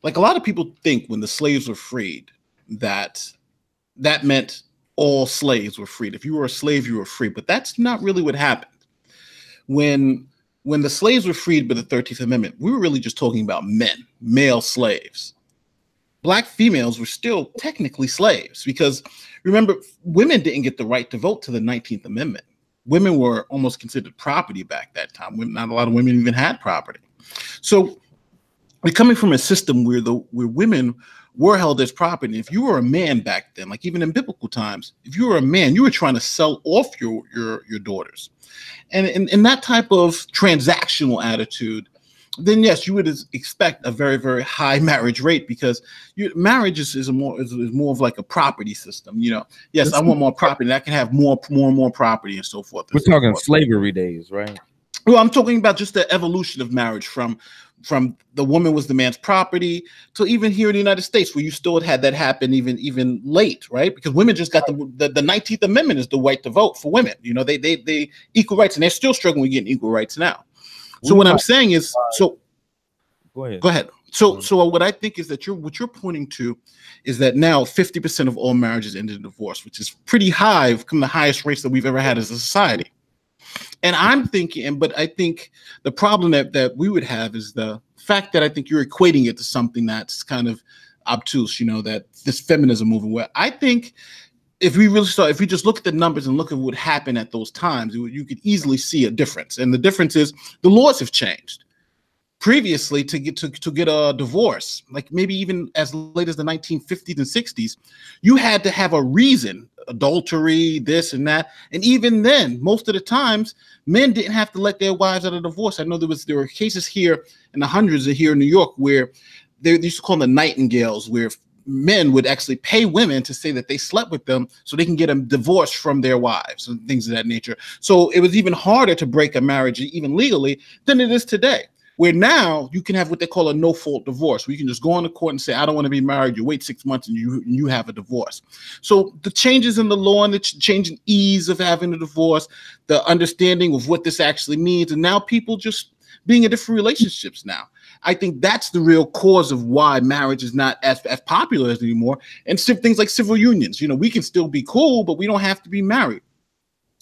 like a lot of people think when the slaves were freed that meant all slaves were freed. If you were a slave, you were free. But that's not really what happened. When the slaves were freed by the 13th Amendment, we were really just talking about men, male slaves. Black females were still technically slaves because, remember, women didn't get the right to vote to the 19th Amendment. Women were almost considered property back that time. Not a lot of women even had property. So we're coming from a system where women were held as property. If you were a man back then, like even in biblical times, if you were a man, you were trying to sell off your daughters. And in that type of transactional attitude, then yes, you would expect a very, very high marriage rate, because marriage is more of like a property system. Yes, I want more property, and I can have more and more property and so forth. We're talking slavery days, right? Well, I'm talking about just the evolution of marriage from the woman was the man's property to even here in the United States, where you still had that happen even late, right? Because women just got the 19th Amendment is the right to vote for women. They equal rights, and they're still struggling with getting equal rights now. So what I'm saying is, go ahead. So what I think is that what you're pointing to is that now 50% of all marriages end in divorce, which is pretty high, from the highest rates that we've ever had as a society. And I'm thinking, but I think the problem that we would have is the fact that I think you're equating it to something that's kind of obtuse, that this feminism movement, where I think if we just look at the numbers and look at what happened at those times, you could easily see a difference. And the difference is the laws have changed. Previously, to get a divorce, like maybe even as late as the 1950s and 60s, you had to have a reason, adultery, this and that. And even then, most of the times, men didn't have to let their wives out of divorce. I know there were cases here in the hundreds here in New York where they used to call them the nightingales, where men would actually pay women to say that they slept with them so they can get a divorce from their wives and things of that nature. So it was even harder to break a marriage, even legally, than it is today, where now you can have what they call a no-fault divorce, where you can just go on the court and say, I don't want to be married. You wait 6 months and you have a divorce. So the changes in the law and the change in ease of having a divorce, the understanding of what this actually means, and now people just being in different relationships now. I think that's the real cause of why marriage is not as popular as anymore. And things like civil unions, we can still be cool, but we don't have to be married.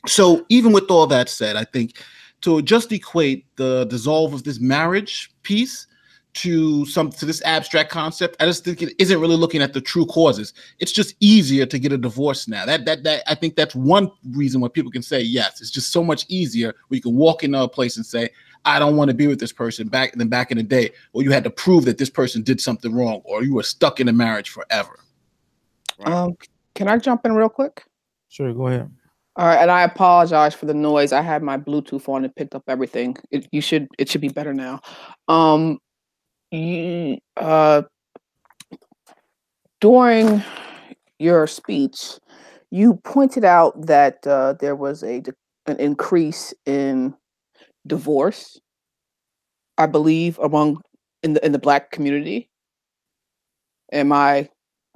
So even with all that said, I think to just equate the dissolve of this marriage piece to this abstract concept. I just think it isn't really looking at the true causes. It's just easier to get a divorce now. That I think that's one reason why people can say yes. It's just so much easier where you can walk into a place and say, I don't want to be with this person back in the day, or you had to prove that this person did something wrong, or you were stuck in a marriage forever. Right? Can I jump in real quick? Sure, go ahead. All right, and I apologize for the noise. I had my Bluetooth on and picked up everything. It should be better now. During your speech, you pointed out that there was an increase in divorce, I believe, in the Black community. Am I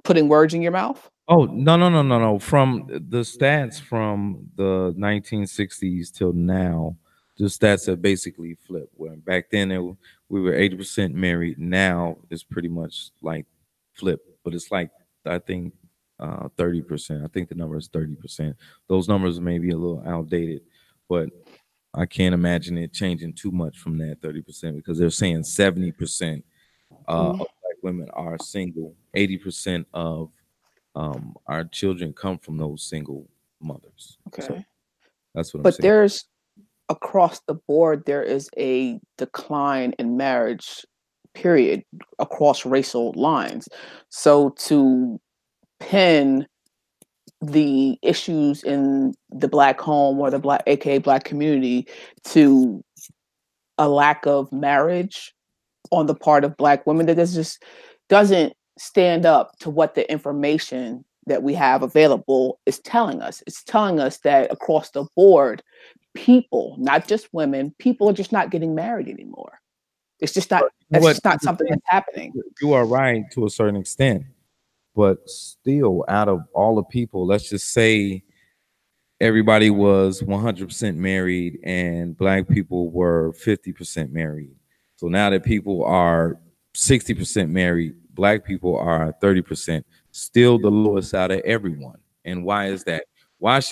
putting words in your mouth? Oh, no. From the stats from the 1960s till now, the stats have basically flipped. Where back then we were 80% married. Now it's pretty much like flipped, but it's like I think 30%. I think the number is 30%. Those numbers may be a little outdated, but I can't imagine it changing too much from that 30% because they're saying 70% of Black women are single. 80% of our children come from those single mothers. Okay. So that's what I'm saying. But there's across the board, there is a decline in marriage, period, across racial lines. So to pin the issues in the Black home or the Black, aka Black community, to a lack of marriage on the part of Black women, that just doesn't stand up to what the information that we have available is telling us. It's telling us that across the board, people, not just women, people are just not getting married anymore. It's just not. It's just not something that's happening. You are right to a certain extent, but still, out of all the people, let's just say everybody was 100% married and Black people were 50% married. So now that people are 60% married, Black people are 30%, still the lowest out of everyone. And why is that?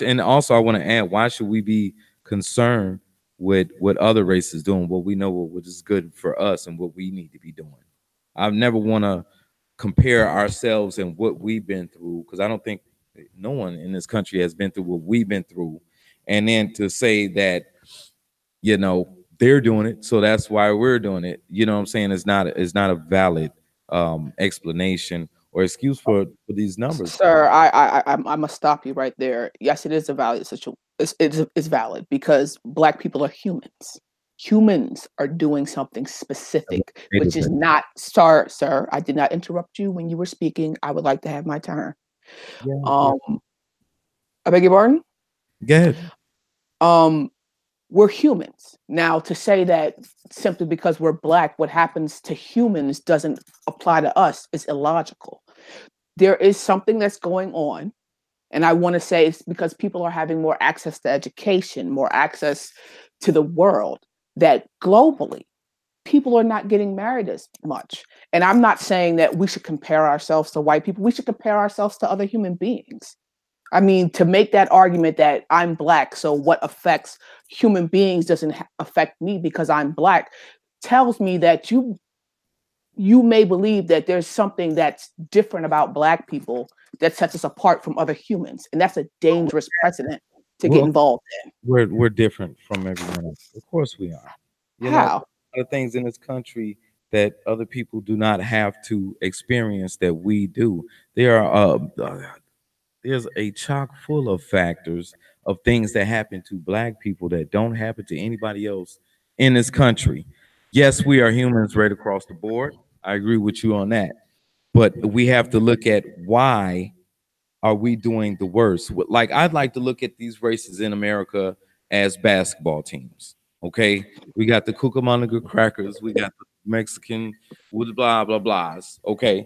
And also I want to add, why should we be concerned with what other races doing, what we know what is good for us and what we need to be doing? I never want to compare ourselves and what we've been through, because I don't think no one in this country has been through what we've been through. And then to say that, they're doing it, so that's why we're doing it. You know what I'm saying? It's not a valid explanation or excuse for these numbers. Sir, I must stop you right there. Yes, it is a valid situation. It's valid because Black people are humans. Humans are doing something specific, which is not, sir, I did not interrupt you when you were speaking. I would like to have my turn. Yeah. I beg your pardon? Go ahead. We're humans. Now, to say that simply because we're Black, what happens to humans doesn't apply to us is illogical. There is something that's going on, and I want to say it's because people are having more access to education, more access to the world, that globally, people are not getting married as much. And I'm not saying that we should compare ourselves to white people. We should compare ourselves to other human beings. I mean, to make that argument that I'm Black, so what affects human beings doesn't affect me because I'm Black, tells me that you may believe that there's something that's different about Black people that sets us apart from other humans. And that's a dangerous precedent to get involved in. We're different from everyone else. Of course we are. How? There are things in this country that other people do not have to experience that we do. There's a chock full of factors of things that happen to Black people that don't happen to anybody else in this country. Yes, we are humans right across the board. I agree with you on that. But we have to look at why are we doing the worst. Like, I'd like to look at these races in America as basketball teams. Okay, we got the Cucamonga Crackers, we got the Mexican with blah blah blahs. Okay,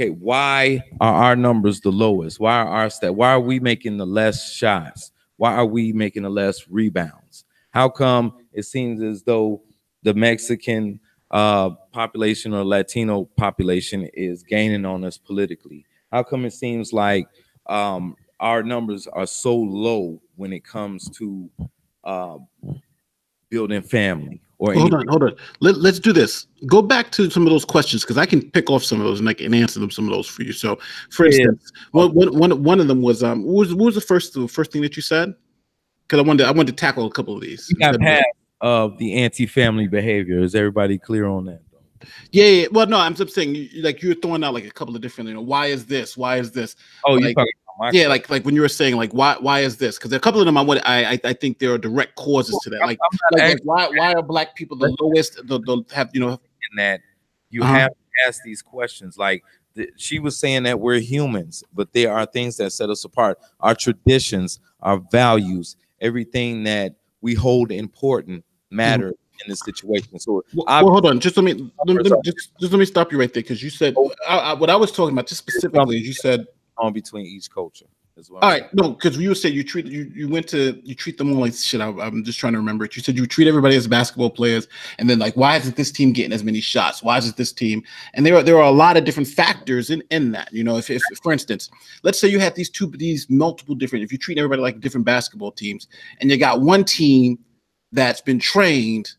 why are our numbers the lowest? Why are we making the less shots? Why are we making the less rebounds? How come it seems as though the Mexican population or Latino population is gaining on us politically? How come it seems like our numbers are so low when it comes to building family or hold on. Let's do this. Go back to some of those questions because I can pick off some of those and I can answer some of those for you. So, for instance, one of them was what was the first thing that you said? Because I wanted to tackle a couple of these. You got past of the anti-family behavior. Is everybody clear on that? Yeah. Well, no, I'm just saying, you're throwing out like a couple of different, why is this? Why is this? Oh, like, you're talking about like when you were saying, like, why is this? Because a couple of them, I think there are direct causes to that. Like why are black people the lowest? In that you have to ask these questions. Like she was saying that we're humans, but there are things that set us apart. Our traditions, our values, everything that we hold important matter in this situation. So hold on, just let me stop you right there because you said what I was talking about just specifically is you said on between each culture as well. All right, no, because you said you treat them all like shit. I'm just trying to remember it. You said you treat everybody as basketball players, and then like, why isn't this team getting as many shots? Why isn't this team? And there are a lot of different factors in that. If for instance, let's say you have these multiple different. If you treat everybody like different basketball teams, and you got one team that's been trained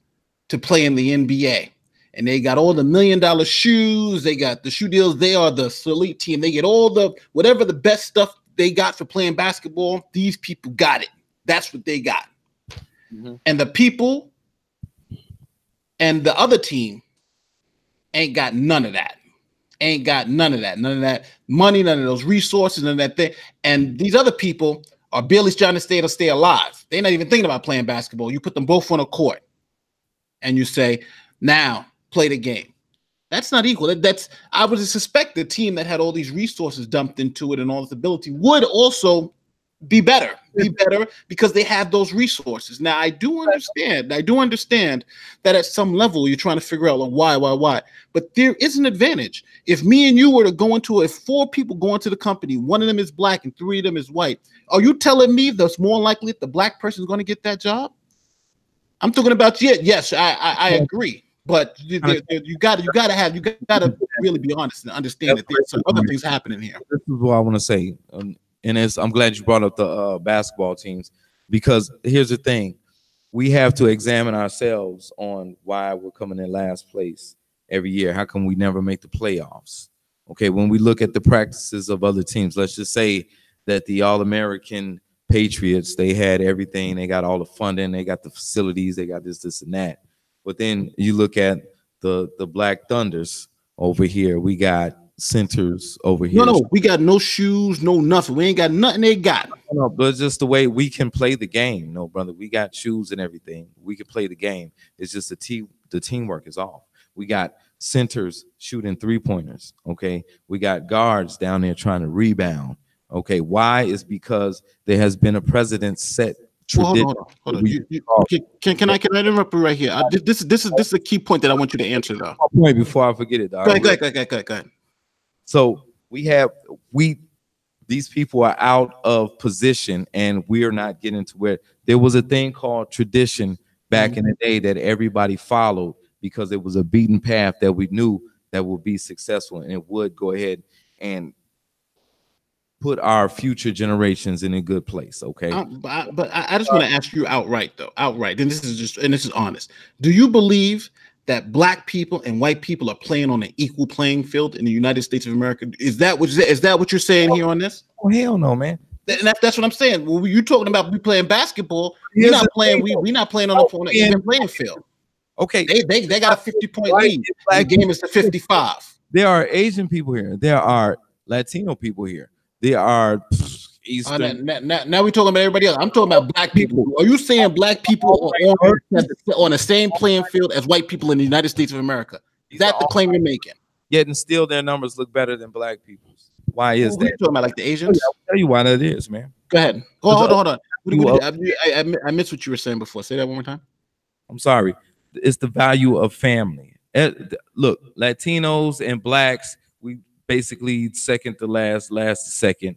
to play in the NBA. And they got all the $1 million shoes. They got the shoe deals. They are the elite team. They get all the whatever the best stuff they got for playing basketball. These people got it. That's what they got. And the people and the other team ain't got none of that. Ain't got none of that. None of that money, none of those resources, none of that thing. And these other people are barely trying to stay alive. They're not even thinking about playing basketball. You put them both on a court and you say, now play the game. That's not equal. I would suspect the team that had all these resources dumped into it and all this ability would also be better because they have those resources. Now, I do understand that at some level you're trying to figure out like why. But there is an advantage. If me and you were to if 4 people go into the company, one of them is black and 3 of them is white, are you telling me that's more likely that the black person is going to get that job? I'm talking about yes, I agree. But you gotta really be honest and understand that there's some other things happening here. This is what I want to say, and I'm glad you brought up the basketball teams, because here's the thing: we have to examine ourselves on why we're coming in last place every year. How come we never make the playoffs? Okay, when we look at the practices of other teams, let's just say that the All-American Patriots, they had everything, they got all the funding, they got the facilities, they got this and that. But then you look at the Black Thunders over here. We got centers over here. No, we got no shoes, no nothing. We ain't got nothing they got. No, but it's just the way we can play the game. No, brother, we got shoes and everything. We can play the game. It's just the teamwork is off. We got centers shooting 3-pointers. Okay, we got guards down there trying to rebound. Okay, why? Is because there has been a precedent set. Hold on. Can I interrupt you right here? This is a key point that I want you to answer though. Point before I forget it. Go ahead. So these people are out of position, and we are not getting to where there was a thing called tradition back in the day that everybody followed because it was a beaten path that we knew that would be successful, and it would go ahead and put our future generations in a good place. Okay. But I just want to ask you outright, and this is honest. Do you believe that black people and white people are playing on an equal playing field in the United States of America? Is that what you're saying here on this? Oh, hell no, man. And that's what I'm saying. When you're talking about we playing basketball, we're not playing on an even playing field. Okay. They got a 50-point lead. The game is to 55. There are Asian people here. There are Latino people here. There are Eastern. Now we're talking about everybody else. I'm talking about black people. Are you saying black people are on the same playing field as white people in the United States of America? Is that the claim you're making? Yet and still their numbers look better than black people's. Why is that? You talking about like the Asians? I'll tell you why that is, man. Go ahead. Hold on. I missed what you were saying before. Say that one more time. I'm sorry. It's the value of family. Look, Latinos and blacks, we basically second to last to second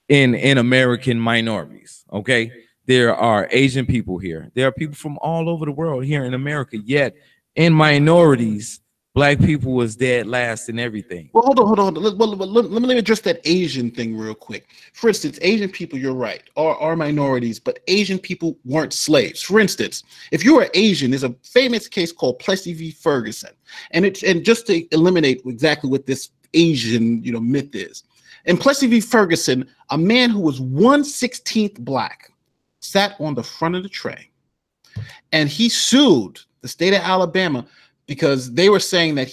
in American minorities. Okay, there are Asian people here. There are people from all over the world here in America. Yet in minorities, Black people was dead last in everything. Well, hold on. Let me address that Asian thing real quick. For instance, Asian people, you're right, are minorities, but Asian people weren't slaves. For instance, if you are Asian, there's a famous case called Plessy v. Ferguson, and just to eliminate exactly what this Asian myth is. In Plessy v. Ferguson, a man who was 1/16 black sat on the front of the train, and he sued the state of Alabama because they were saying that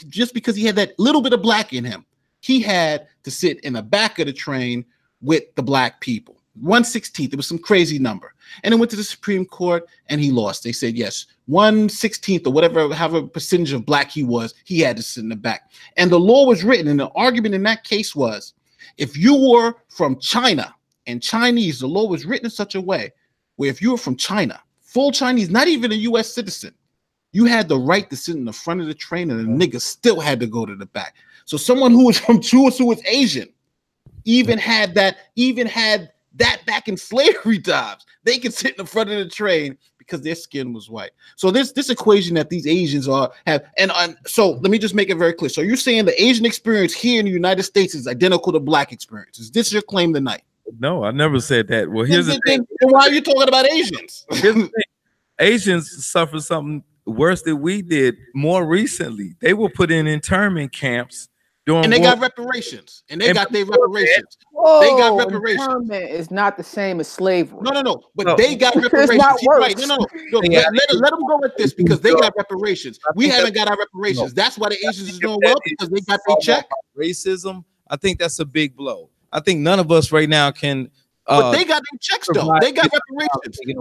just because he had that little bit of black in him, he had to sit in the back of the train with the black people. 1/16, it was some crazy number. And it went to the Supreme Court and he lost. They said, yes, 1/16 or whatever, however percentage of black he was, he had to sit in the back. And the law was written, and the argument in that case was, if you were from China and Chinese, the law was written in such a way where if you were from China, full Chinese, not even a U.S. citizen, you had the right to sit in the front of the train, and the nigga still had to go to the back. So someone who was from Jewish, who was Asian, even had that back in slavery times. They could sit in the front of the train because their skin was white. So this equation that these Asians have, so let me just make it very clear. So you're saying the Asian experience here in the United States is identical to black experience. Is this your claim tonight? No, I never said that. Well, here's the thing. Then why are you talking about Asians? Here's the thing. Asians suffer something worse than we did more recently. They were put in internment camps and they got reparations. And they got their reparations. Whoa, they got reparations. Internment is not the same as slavery. No. But they got reparations. Right. No. Let them go with this because they got reparations. We haven't got our reparations. That's why the Asians is doing well, because they got their check. Racism, I think that's a big blow. I think none of us right now can. But they got their checks though. They got reparations. Did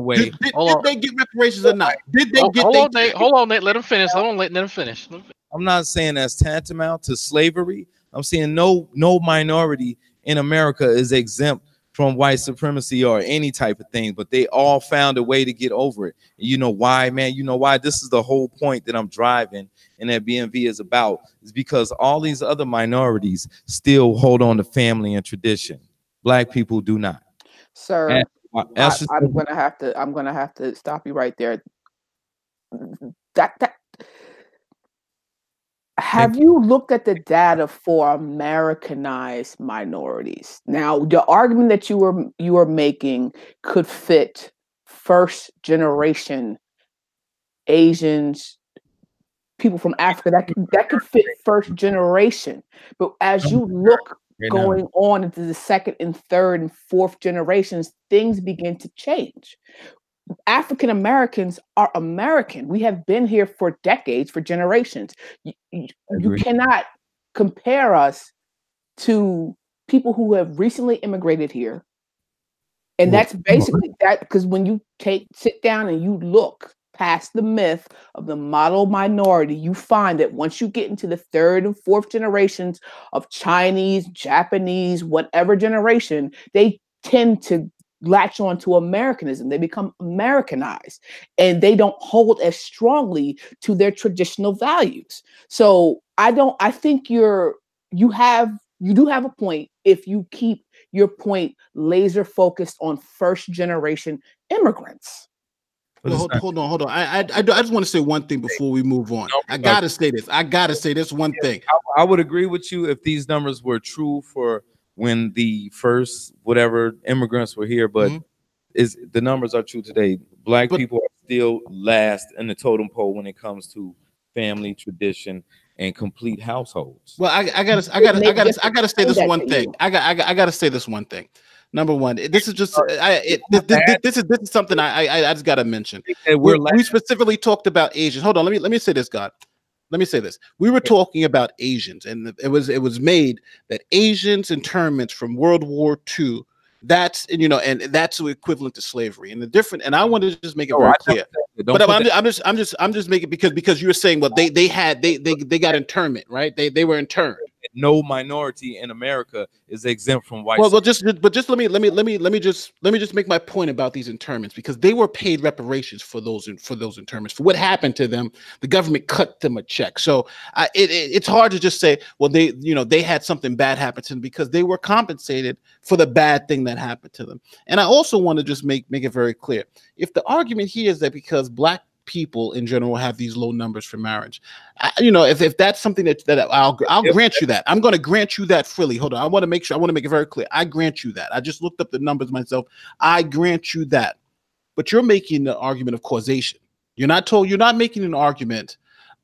they get reparations or not? Did they get? Hold on, Nate. Let him finish. Let him finish. I'm not saying that's tantamount to slavery. I'm saying no minority in America is exempt from white supremacy or any type of thing, but they all found a way to get over it. And you know why, man? You know why? This is the whole point that I'm driving and that BMV is about, is because all these other minorities still hold on to family and tradition. Black people do not. Sir, I'm gonna have to stop you right there. Have you looked at the data for Americanized minorities? Now, the argument that you were making could fit first generation Asians, people from Africa. That could fit first generation. But as you look going on into the second and third and fourth generations, things begin to change. African Americans are American. We have been here for decades, for generations. You cannot compare us to people who have recently immigrated here. And that's basically that, because when you sit down and you look past the myth of the model minority, you find that once you get into the third and fourth generations of Chinese, Japanese, whatever generation, they tend to latch on to Americanism. They become Americanized and they don't hold as strongly to their traditional values. So I think you do have a point if you keep your point laser focused on first generation immigrants. Well, hold on. I just want to say one thing before we move on. I gotta say this one thing. I would agree with you if these numbers were true for when the first whatever immigrants were here, but the numbers are true today. Black people are still last in the totem pole when it comes to family, tradition, and complete households. Well, I gotta say this one thing. I gotta say this one thing. Number one, this is just this is something I just gotta mention. We specifically talked about Asians. Hold on, let me say this, God. Let me say this. We were talking about Asians, and it was made that Asians internments from World War II, that's that's equivalent to slavery. And the different, and I want to just make it very clear. But I'm just making because you were saying, well, they got internment, right? They were interned. No minority in America is exempt from white. Well, let me just make my point about these internments, because they were paid reparations for those internments. For what happened to them, the government cut them a check. So it's hard to just say, well, they had something bad happen to them, because they were compensated for the bad thing that happened to them. And I also want to just make it very clear, if the argument here is that because black people in general have these low numbers for marriage. You know, if that's something that I'll grant you that. I'm going to grant you that freely. Hold on. I want to make sure. I want to make it very clear. I grant you that. I just looked up the numbers myself. I grant you that. But you're making the argument of causation. You're not making an argument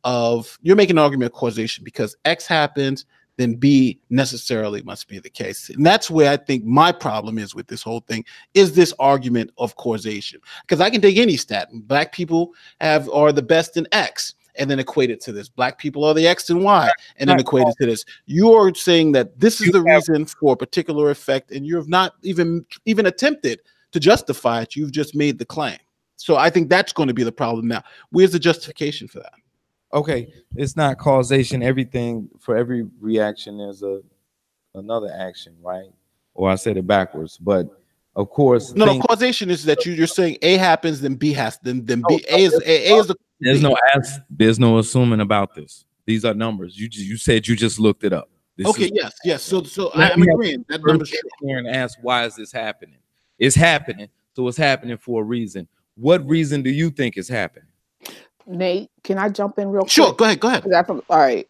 of, you're making an argument of causation because X happens, then B necessarily must be the case. And that's where I think my problem is with this whole thing, is this argument of causation. Because I can take any stat. Black people are the best in X and then equate it to this. Black people are the X and Y and then equate it to this. You're saying that this is the reason for a particular effect, and you have not even attempted to justify it. You've just made the claim. So I think that's going to be the problem now. Where's the justification for that? Okay, it's not causation. Everything, for every reaction, there's another action, right? Or I said it backwards, but of course, no, causation is that you're saying A happens, then B has, then B. A is the. There's no assuming about this. These are numbers. You said you just looked it up. Yes. So I'm agreeing. That number's true. Here and ask, why is this happening? It's happening, so it's happening for a reason. What reason do you think is happening? Nate, can I jump in real quick? Sure, go ahead. All right.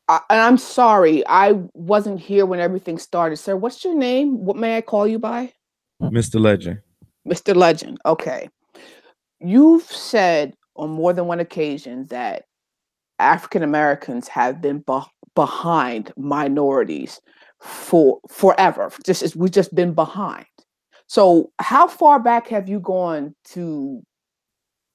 And I'm sorry, I wasn't here when everything started. Sir, what's your name? What may I call you by? Mr. Legend. Mr. Legend, okay. You've said on more than one occasion that African Americans have been behind minorities for forever. We've just been behind. So how far back have you gone to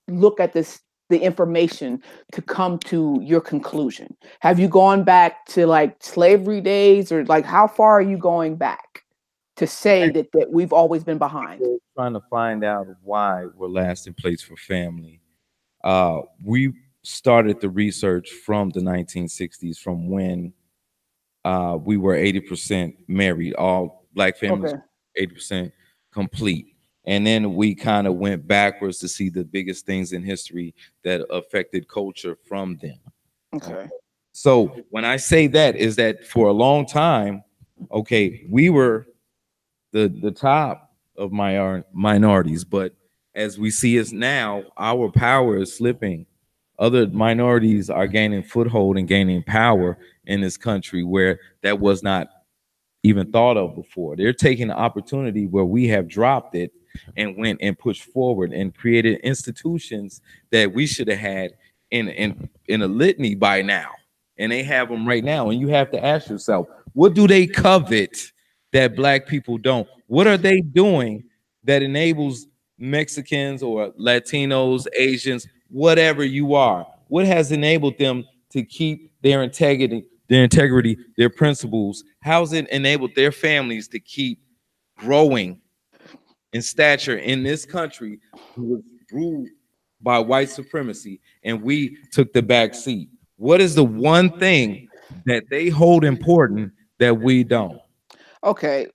look at the information to come to your conclusion? Have you gone back to like slavery days, or like how far are you going back to say that we've always been behind? We're trying to find out why we're last in place for family. We started the research from the 1960s, from when we were 80% married, all Black families, 80% complete. And then we kind of went backwards to see the biggest things in history that affected culture from them. Okay. So when I say that, is that for a long time, okay, we were the top of minorities, but as we see us now, our power is slipping. Other minorities are gaining foothold and gaining power in this country where that was not even thought of before. They're taking the opportunity where we have dropped it and went and pushed forward and created institutions that we should have had in a litany by now. And they have them right now. And you have to ask yourself, what do they covet that Black people don't? What are they doing that enables Mexicans or Latinos, Asians, whatever you are? What has enabled them to keep their integrity, their principles? How's it enabled their families to keep growing in stature in this country who was ruled by white supremacy, and we took the back seat? What is the one thing that they hold important that we don't? Okay.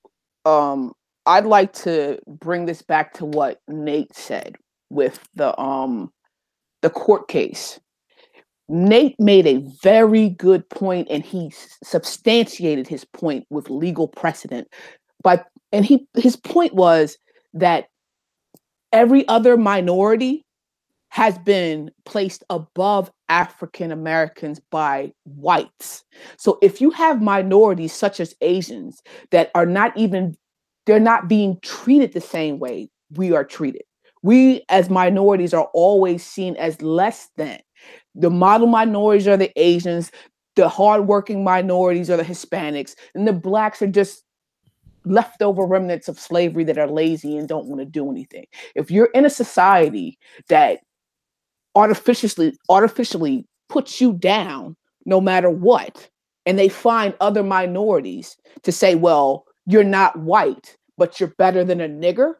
I'd like to bring this back to what Nate said with the court case. Nate made a very good point, and he substantiated his point with legal precedent. His point was that every other minority has been placed above African Americans by whites. So if you have minorities such as Asians that are they're not being treated the same way we are treated. We as minorities are always seen as less than. The model minorities are the Asians, the hardworking minorities are the Hispanics, and the Blacks are just leftover remnants of slavery that are lazy and don't want to do anything. If you're in a society that artificially puts you down no matter what, and they find other minorities to say, well, you're not white, but you're better than a nigger,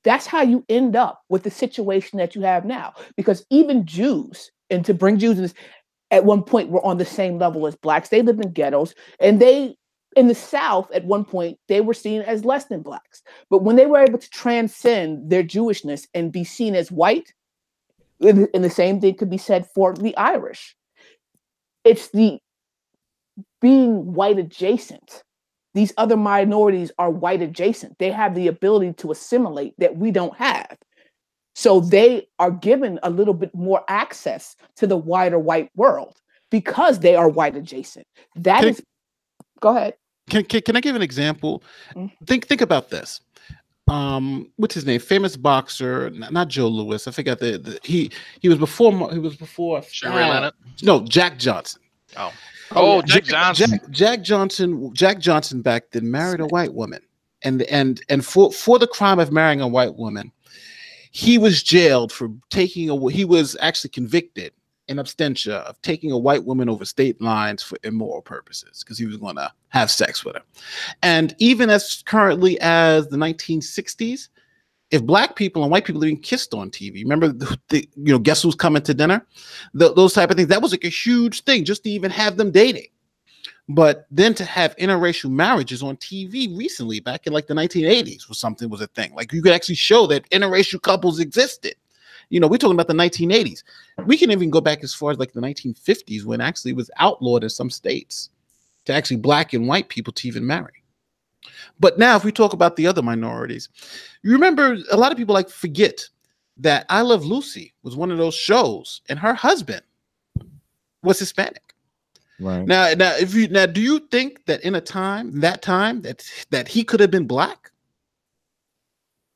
that's how you end up with the situation that you have now. Because even Jews, and to bring Jews in this, at one point were on the same level as Blacks. They lived in ghettos, and in the South, at one point, they were seen as less than Blacks. But when they were able to transcend their Jewishness and be seen as white, and the same thing could be said for the Irish. It's the being white adjacent. These other minorities are white adjacent. They have the ability to assimilate that we don't have. So they are given a little bit more access to the wider white world because they are white adjacent. Go ahead. Can I give an example? Think about this. What's his name? Famous boxer, not Joe Louis. I forgot he was before no, Jack Johnson. Jack Johnson. Jack Johnson back then married a white woman, and for the crime of marrying a white woman, he was jailed for he was actually convicted in absentia of taking a white woman over state lines for immoral purposes because he was going to have sex with her. And even as currently as the 1960s, if black people and white people even kissed on TV, remember Guess Who's Coming to Dinner? Those type of things. That was like a huge thing just to even have them dating. But then to have interracial marriages on TV recently, back in like the 1980s, was a thing. Like you could actually show that interracial couples existed. We're talking about the 1980s. We can even go back as far as like the 1950s when actually it was outlawed in some states to actually black and white people to even marry. But now if we talk about the other minorities, you remember a lot of people forget that I Love Lucy was one of those shows and her husband was Hispanic. Right. Now, do you think that in that time that he could have been black?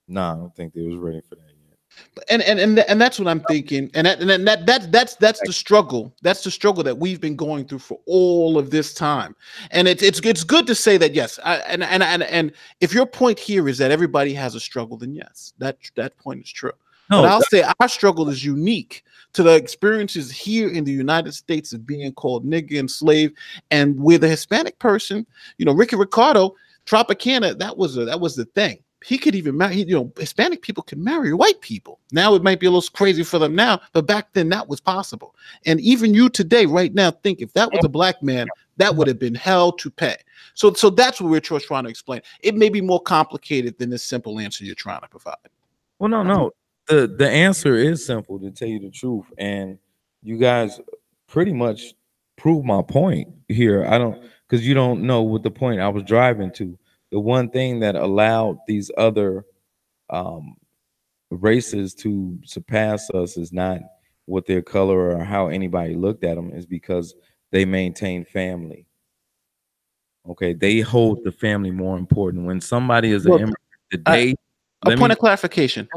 No, I don't think they was ready for that yet. And that's what I'm thinking. And that's the struggle. That's the struggle that we've been going through for all of this time. And it's good to say that yes. And if your point here is that everybody has a struggle, then yes, that point is true. No, but I'll say our struggle is unique to the experiences here in the United States of being called nigger and slave, and with a Hispanic person, Ricky Ricardo, Tropicana, that was the thing. He could even marry, Hispanic people can marry white people. Now it might be a little crazy for them now, but back then that was possible. And even you today, right now, think if that was a black man, that would have been hell to pay. So that's what we're trying to explain. It may be more complicated than this simple answer you're trying to provide. Well, no. The answer is simple, to tell you the truth. And you guys pretty much prove my point here. Because you don't know what the point I was driving to. The one thing that allowed these other races to surpass us is not what their color or how anybody looked at them, is because they maintain family. Okay, they hold the family more important. When somebody is an immigrant today, a point of clarification.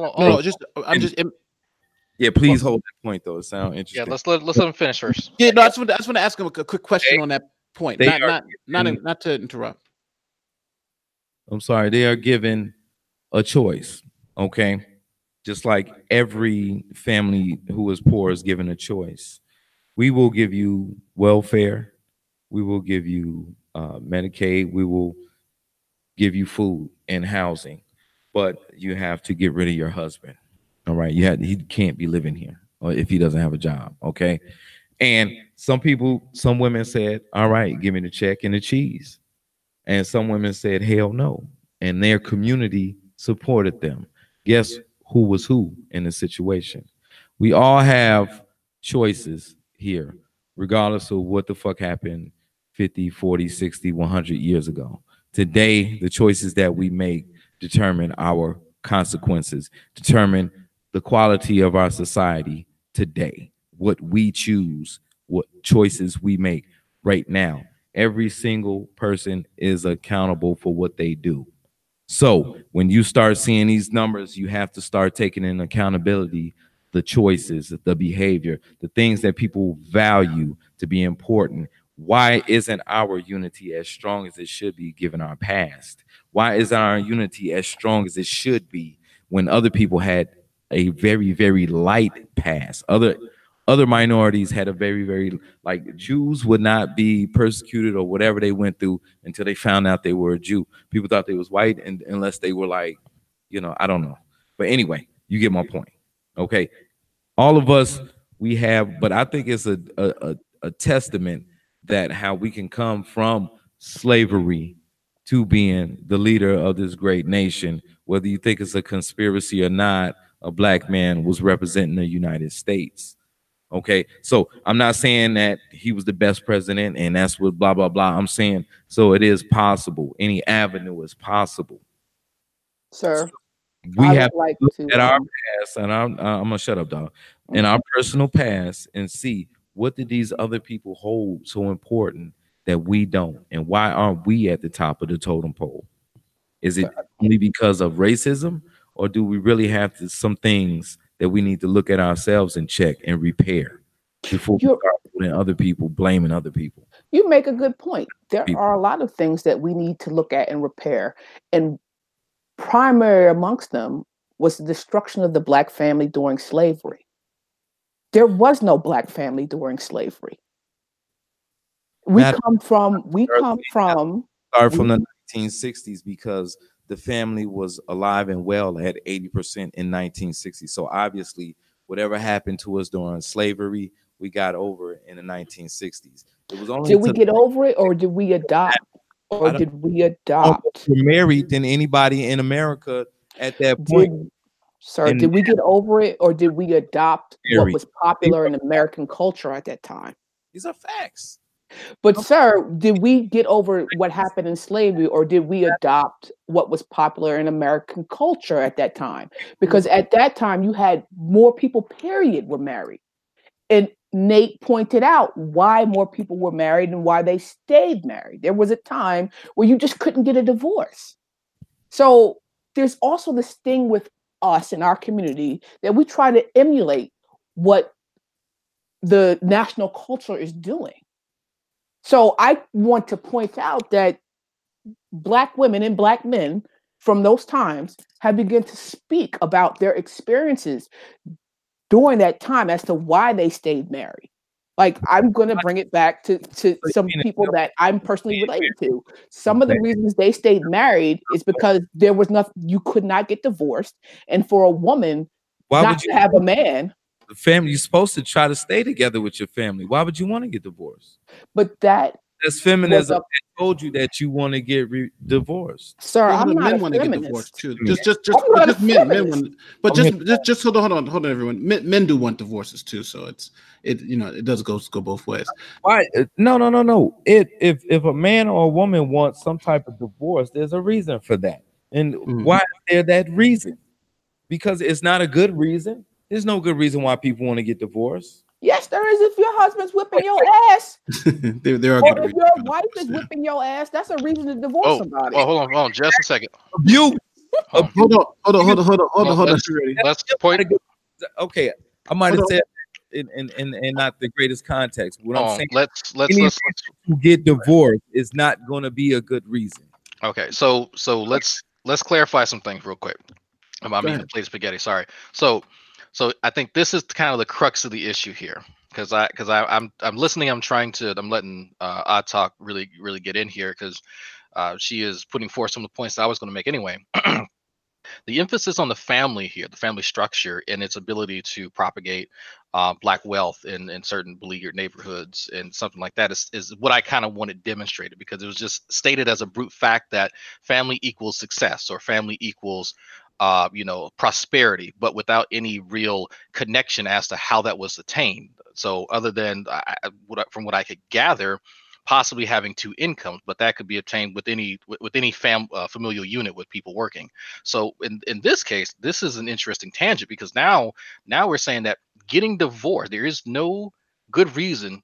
Yeah, please hold that point though. It sounds interesting. Yeah, let's let him finish first. Yeah, no, I just want to ask him a quick question on that point. Not to interrupt. I'm sorry, they are given a choice, okay? Just like every family who is poor is given a choice. We will give you welfare. We will give you Medicaid. We will give you food and housing. But you have to get rid of your husband, all right? He can't be living here or if he doesn't have a job, okay? And some women said, all right, give me the check and the cheese. And some women said, hell no. And their community supported them. Guess who was who in the situation? We all have choices here, regardless of what the fuck happened 50, 40, 60, 100 years ago. Today, the choices that we make determine our consequences, determine the quality of our society today, what we choose, what choices we make right now. Every single person is accountable for what they do. So when you start seeing these numbers, you have to start taking in accountability, the choices, the behavior, the things that people value to be important. Why isn't our unity as strong as it should be given our past? Why isn't our unity as strong as it should be when other people had a very, very light past? Other minorities had a very, very, like Jews would not be persecuted or whatever they went through until they found out they were a Jew. People thought they was white, and unless they were like, I don't know. But anyway, you get my point. Okay. All of us, we have, but I think it's a testament that how we can come from slavery to being the leader of this great nation, whether you think it's a conspiracy or not, a black man was representing the United States. Okay, so I'm not saying that he was the best president and that's what blah, blah, blah. I'm saying, so it is possible. Any avenue is possible. Sir. We I have would like to look to, at our past, and I'm gonna shut up, dog. In our personal past, and see what did these other people hold so important that we don't, and why aren't we at the top of the totem pole? Is it only because of racism, or do we really have some things that we need to look at ourselves and check and repair before we start putting other people, blaming other people? You make a good point. There are a lot of things that we need to look at and repair, and primary amongst them was the destruction of the Black family during slavery. There was no Black family during slavery. We come from the 1960s, because the family was alive and well at 80% in 1960. So obviously, whatever happened to us during slavery, we got over it in the 1960s. It was only did we get over it, or did we adopt? Or did we adopt? More married than anybody in America at that point. Did we get over it, or did we adopt what was popular in American culture at that time? These are facts. But sir, did we get over what happened in slavery, or did we adopt what was popular in American culture at that time? Because at that time you had more people, period, were married. And Nate pointed out why more people were married and why they stayed married. There was a time where you just couldn't get a divorce. So there's also this thing with us in our community that we try to emulate what the national culture is doing. So I want to point out that Black women and Black men from those times have begun to speak about their experiences during that time as to why they stayed married. Like, I'm going to bring it back to some people that I'm personally related to. Some of the reasons they stayed married is because there was nothing, you could not get divorced. And for a woman not to have a man. The family, you're supposed to try to stay together with your family. Why would you want to get divorced? But that's feminism. I told you that you want to get divorced. Sir, I'm not men want to get divorced too. Just men want, but just hold on, everyone. Men do want divorces too, so it does go both ways. Why? No. If a man or a woman wants some type of divorce, there's a reason for that. And why is there that reason? Because it's not a good reason. There's no good reason why people want to get divorced. Yes, there is. If your husband's whipping your ass, there are. Or if your wife is whipping your ass, that's a reason to divorce somebody. Oh, hold on, just a second. You hold on. Let's point. Okay, I might have said in not the greatest context. What I'm saying, let's get divorced is not going to be a good reason. Okay, so let's clarify some things real quick. I mean, plate spaghetti. Sorry. So I think this is kind of the crux of the issue here, because I'm listening. I'm letting Talk really get in here, because she is putting forth some of the points that I was going to make anyway. The emphasis on the family here, the family structure, and its ability to propagate Black wealth in certain beleaguered neighborhoods and something like that is what I kind of wanted demonstrated, because it was just stated as a brute fact that family equals success, or family equals prosperity, but without any real connection as to how that was attained. So other than from what I could gather, possibly having two incomes, but that could be obtained with any familial unit with people working. So in this case, this is an interesting tangent, because now we're saying that getting divorced, there is no good reason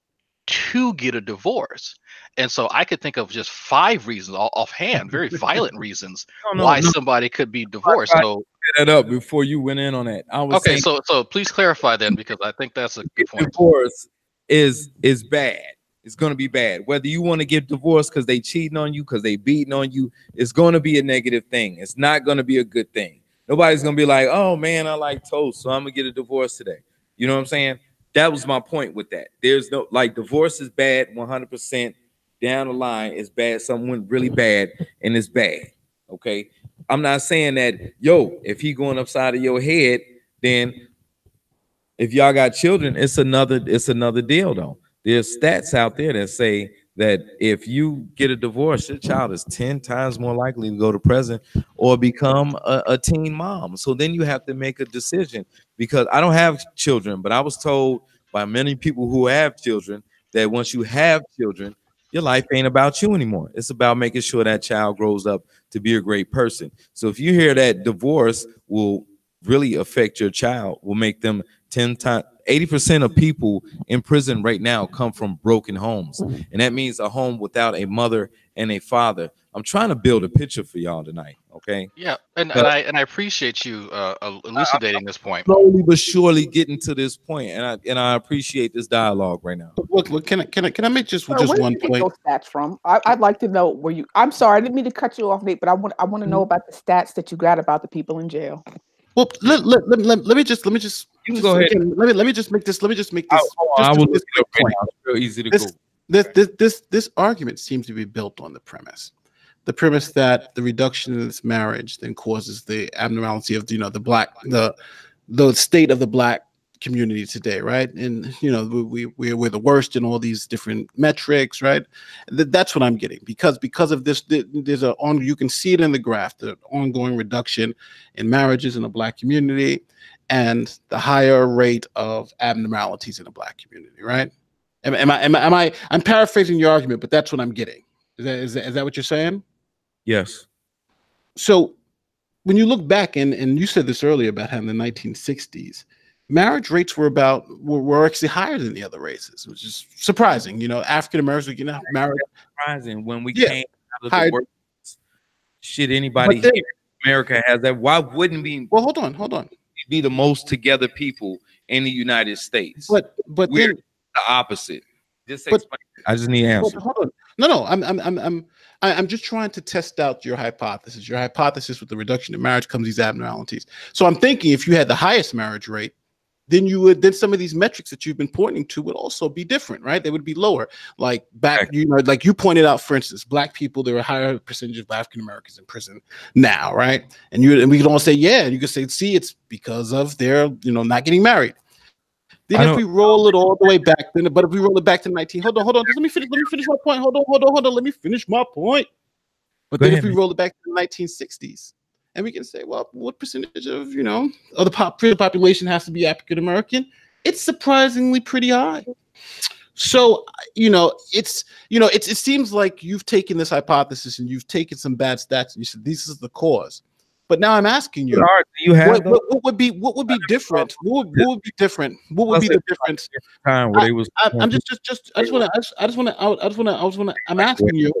to get a divorce. And so I could think of just 5 reasons offhand, very violent reasons why somebody could be divorced. So that up before you went in on that. I was okay. So please clarify then, because I think that's a good point. Divorce is bad. It's going to be bad. Whether you want to get divorced because they cheating on you, because they beating on you, it's going to be a negative thing. It's not going to be a good thing. Nobody's going to be like, oh man, I like toast, so I'm going to get a divorce today. You know what I'm saying? That was my point with that. There's no, divorce is bad 100%. Down the line is bad. Something went really bad and it's bad. Okay. I'm not saying that, if he going upside of your head, then if y'all got children, it's another deal though. There's stats out there that say that if you get a divorce, your child is 10 times more likely to go to prison or become a teen mom. So then you have to make a decision, because I don't have children, but I was told by many people who have children that once you have children, your life ain't about you anymore. It's about making sure that child grows up to be a great person. So if you hear that divorce will really affect your child, will make them 10 times. 80% of people in prison right now come from broken homes, and that means a home without a mother and a father. I'm trying to build a picture for y'all tonight, okay? Yeah, and I appreciate you elucidating this point. Slowly but surely getting to this point, and I appreciate this dialogue right now. Look, can I make just one point? Those stats from? I'd like to know where you. I'm sorry, I didn't mean to cut you off, Nate, but I want to know about the stats that you got about the people in jail. Well, let me just. You can go ahead. Again, let me just make this. I will look it up right now. It's real easy to go. This argument seems to be built on the premise that the reduction in this marriage then causes the abnormality of the state of the black community today, right? And we're the worst in all these different metrics, right? That's what I'm getting because of this. There's you can see it in the graph, the ongoing reduction in marriages in the black community and the higher rate of abnormalities in the black community, right? I'm paraphrasing your argument, but that's what I'm getting. Is that what you're saying? Yes. So when you look back, and you said this earlier about how in the 1960s, marriage rates were actually higher than the other races, which is surprising. African Americans were married. Surprising when we came out of the work. Shit, anybody here in America has that. Why wouldn't we? Well, hold on. Be the most together people in the United States. But we're the opposite. Just explain. I just need answers. Hold on. No. I'm just trying to test out your hypothesis. Your hypothesis with the reduction in marriage comes these abnormalities. So I'm thinking if you had the highest marriage rate, then some of these metrics that you've been pointing to would also be different, right? They would be lower. Like like you pointed out, for instance, black people, there are a higher percentage of African Americans in prison now, right? And we can all say, yeah, and you can say, see, it's because of their, not getting married. Then if we roll it all the way back, but if we roll it back to 19, hold on, just let me finish my point. Hold on, let me finish my point. But then if we roll it back to the 1960s, and we can say, well, what percentage of the population has to be African American? It's surprisingly pretty high. So it seems like you've taken this hypothesis and you've taken some bad stats and you said this is the cause. But now I'm asking you, what would be different? What would be different? What would be the difference? I'm asking you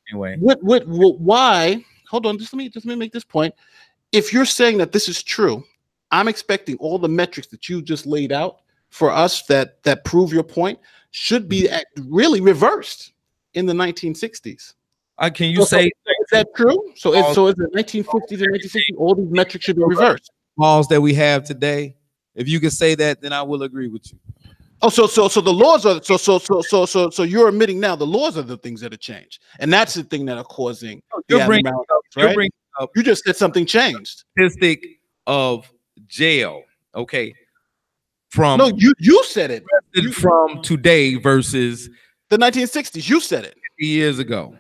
anyway. Why? Hold on, just let me make this point. If you're saying that this is true, I'm expecting all the metrics that you just laid out for us that prove your point should be really reversed in the 1960s. Can you say is that true? So is the 1950s and 1960s, all these metrics should be reversed. Laws that we have today. If you can say that, then I will agree with you. Oh, so the laws are so you're admitting now the laws are the things that have changed, and that's the thing that are causing the abnormalities, right? You just said something changed. Statistic of jail. Okay. You said it. From today versus the 1960s. You said it 50 years ago.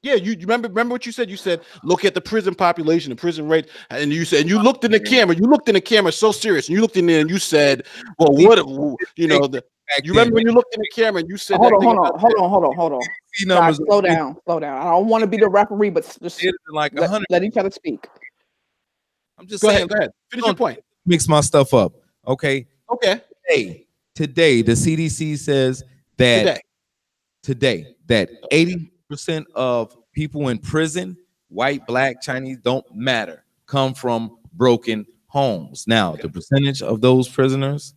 Yeah, you remember what you said? You said, look at the prison population, the prison rate, and you said, and you looked in the camera. You looked in the camera so serious, and you looked in there and you said, well, you remember when you looked in the camera and you said, hold on. Guys, slow down. I don't want to be the referee, but just let each other speak. I'm just saying. Go ahead. Finish your point. Mix my stuff up. Okay. Today, the CDC says that today 80% of people in prison, white, black, Chinese, don't matter, come from broken homes. Now, the percentage of those prisoners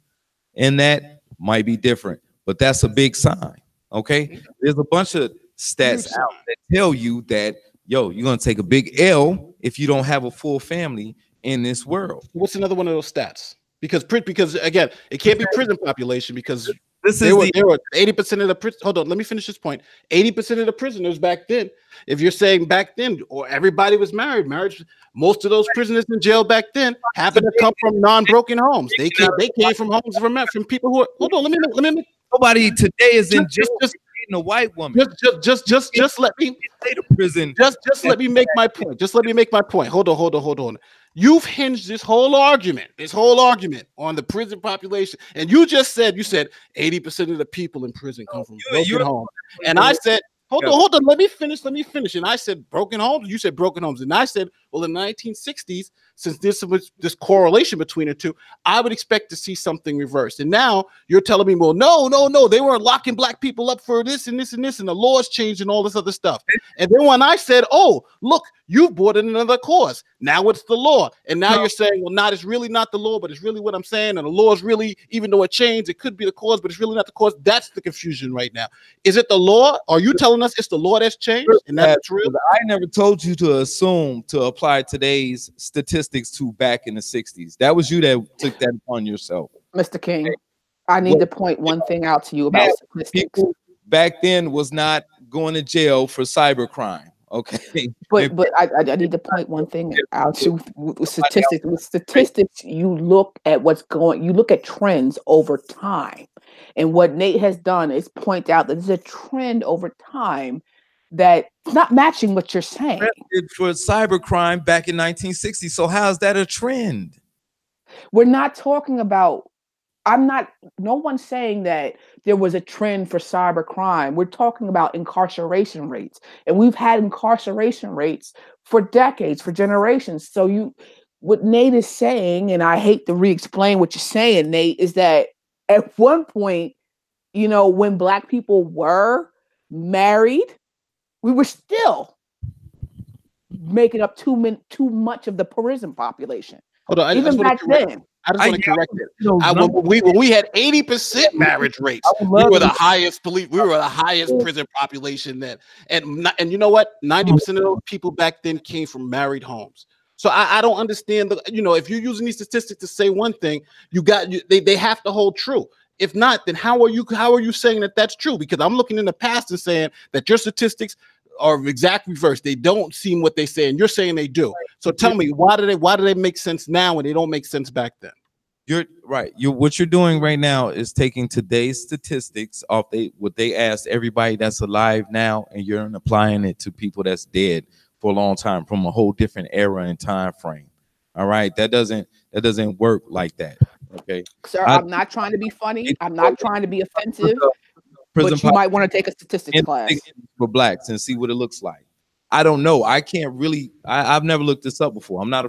in that might be different, but that's a big sign. Okay, there's a bunch of stats out that tell you that you're gonna take a big L if you don't have a full family in this world. What's another one of those stats? Because again, it can't be prison population because there were 80% of the prison. Hold on, let me finish this point. 80% of the prisoners back then, if you're saying back then, or everybody was married, most of those prisoners in jail back then happened to come from non-broken homes. They came from homes from people who are. Hold on, let me. Nobody today is in jail. Just a white woman. Just let me. Prison. Just let me make my point. Just let me make my point. Hold on. You've hinged this whole argument on the prison population, and you said 80% of the people in prison come from broken homes, and I said Hold on. Let me finish. And I said broken homes. You said broken homes. And I said, well, in the 1960s, since this was this correlation between the two, I would expect to see something reversed. And now you're telling me, well, no, they weren't locking black people up for this and this and this, and the laws changed and all this other stuff. And then when I said, oh, look, you've brought in another cause. Now it's the law. And now you're saying, well, it's really not the law, but it's really what I'm saying. And the law is really, even though it changed, it could be the cause, but it's really not the cause. That's the confusion right now. Is it the law? Are you telling us it's the law that's changed? And that's real? I never told you to assume to apply today's statistics to back in the 60s. That was you that took that upon yourself. Mr. King, I need to point one thing out to you about statistics. People back then was not going to jail for cybercrime. Okay, but I need to point one thing out to with statistics. With statistics, you look at you look at trends over time, and what Nate has done is point out that there's a trend over time that's not matching what you're saying. For cybercrime back in 1960. So how is that a trend? We're not talking about. No one's saying that there was a trend for cybercrime. We're talking about incarceration rates. And we've had incarceration rates for decades, for generations. So what Nate is saying, and I hate to re-explain what you're saying, Nate, is that at one point, when black people were married, we were still making up too much of the prison population. Hold on, even back then. I just want to correct it. When we had 80% marriage rates, we were the highest prison population then. And you know what? 90% of those people back then came from married homes. So I don't understand if you're using these statistics to say one thing, they have to hold true. If not, then how are you saying that that's true? Because I'm looking in the past and saying that your statistics are exact reverse. They don't seem what they say, and you're saying they do. So tell me, why do they make sense now when they don't make sense back then? You're right. What you're doing right now is taking today's statistics off what they asked everybody that's alive now, and you're applying it to people that's dead for a long time from a whole different era and time frame. All right, that doesn't work like that. Okay, sir, I'm not trying to be funny. I'm not trying to be offensive. But you might want to take a statistics class for blacks and see what it looks like. I don't know. I can't really. I've never looked this up before. I'm not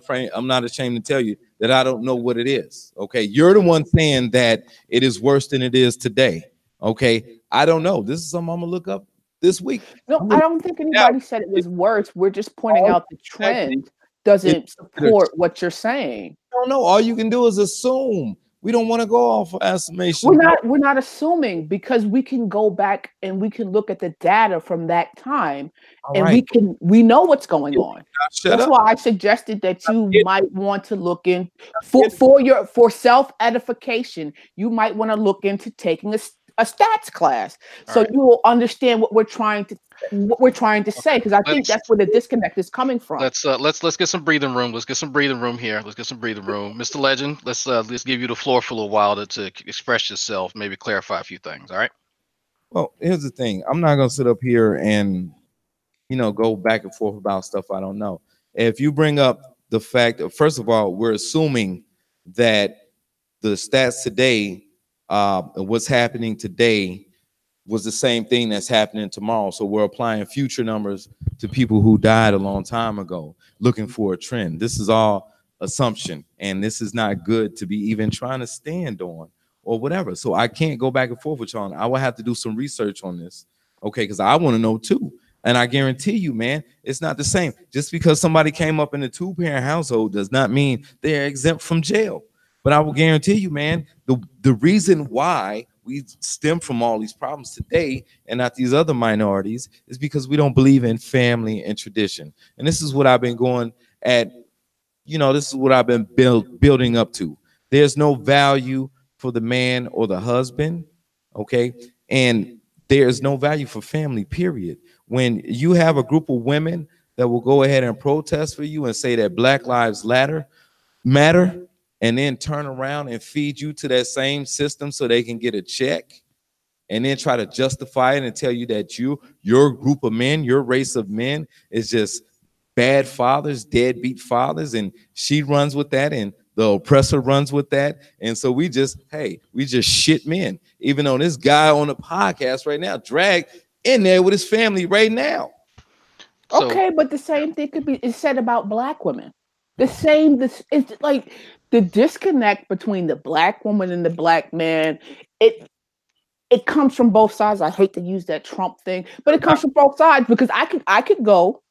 ashamed to tell you that I don't know what it is. Okay, you're the one saying that it is worse than it is today. Okay, I don't know. This is something I'm gonna look up this week. No, I don't think anybody said it was worse. We're just pointing out the trend doesn't support what you're saying. I don't know. All you can do is assume. We don't want to go off of estimation. We're not assuming, because we can go back and we can look at the data from that time, and we know what's going on. That's why I suggested that you might want to look in for self-edification. You might want to look into taking a stats class, so you will understand what we're trying to say, because I think that's where the disconnect is coming from. Let's get some breathing room. Let's get some breathing room here. Mr. Legend, let's give you the floor for a little while to express yourself, maybe clarify a few things. All right. Well, here's the thing. I'm not gonna sit up here and go back and forth about stuff I don't know. If you bring up the fact that, first of all, we're assuming that the stats today and what's happening today was the same thing that's happening tomorrow. So we're applying future numbers to people who died a long time ago, looking for a trend. This is all assumption, and this is not good to be even trying to stand on or whatever. So I can't go back and forth with y'all. I will have to do some research on this, okay, because I want to know too. And I guarantee you, man, it's not the same. Just because somebody came up in a 2-parent household does not mean they're exempt from jail. But I will guarantee you, man, the reason why we stem from all these problems today and not these other minorities is because we don't believe in family and tradition. And this is what I've been going at, this is what I've been building up to. There's no value for the man or the husband, okay? And there's no value for family, period. When you have a group of women that will go ahead and protest for you and say that Black Lives matter, and then turn around and feed you to that same system so they can get a check, and then try to justify it and tell you that your group of men, your race of men is just bad fathers, deadbeat fathers, and she runs with that, and the oppressor runs with that. And so we just shit men. Even though this guy on the podcast right now, Drag, in there with his family right now. So- Okay, but the same thing could be is said about black women. This it's like the disconnect between the black woman and the black man. It comes from both sides. I hate to use that Trump thing, but it comes from both sides because I could go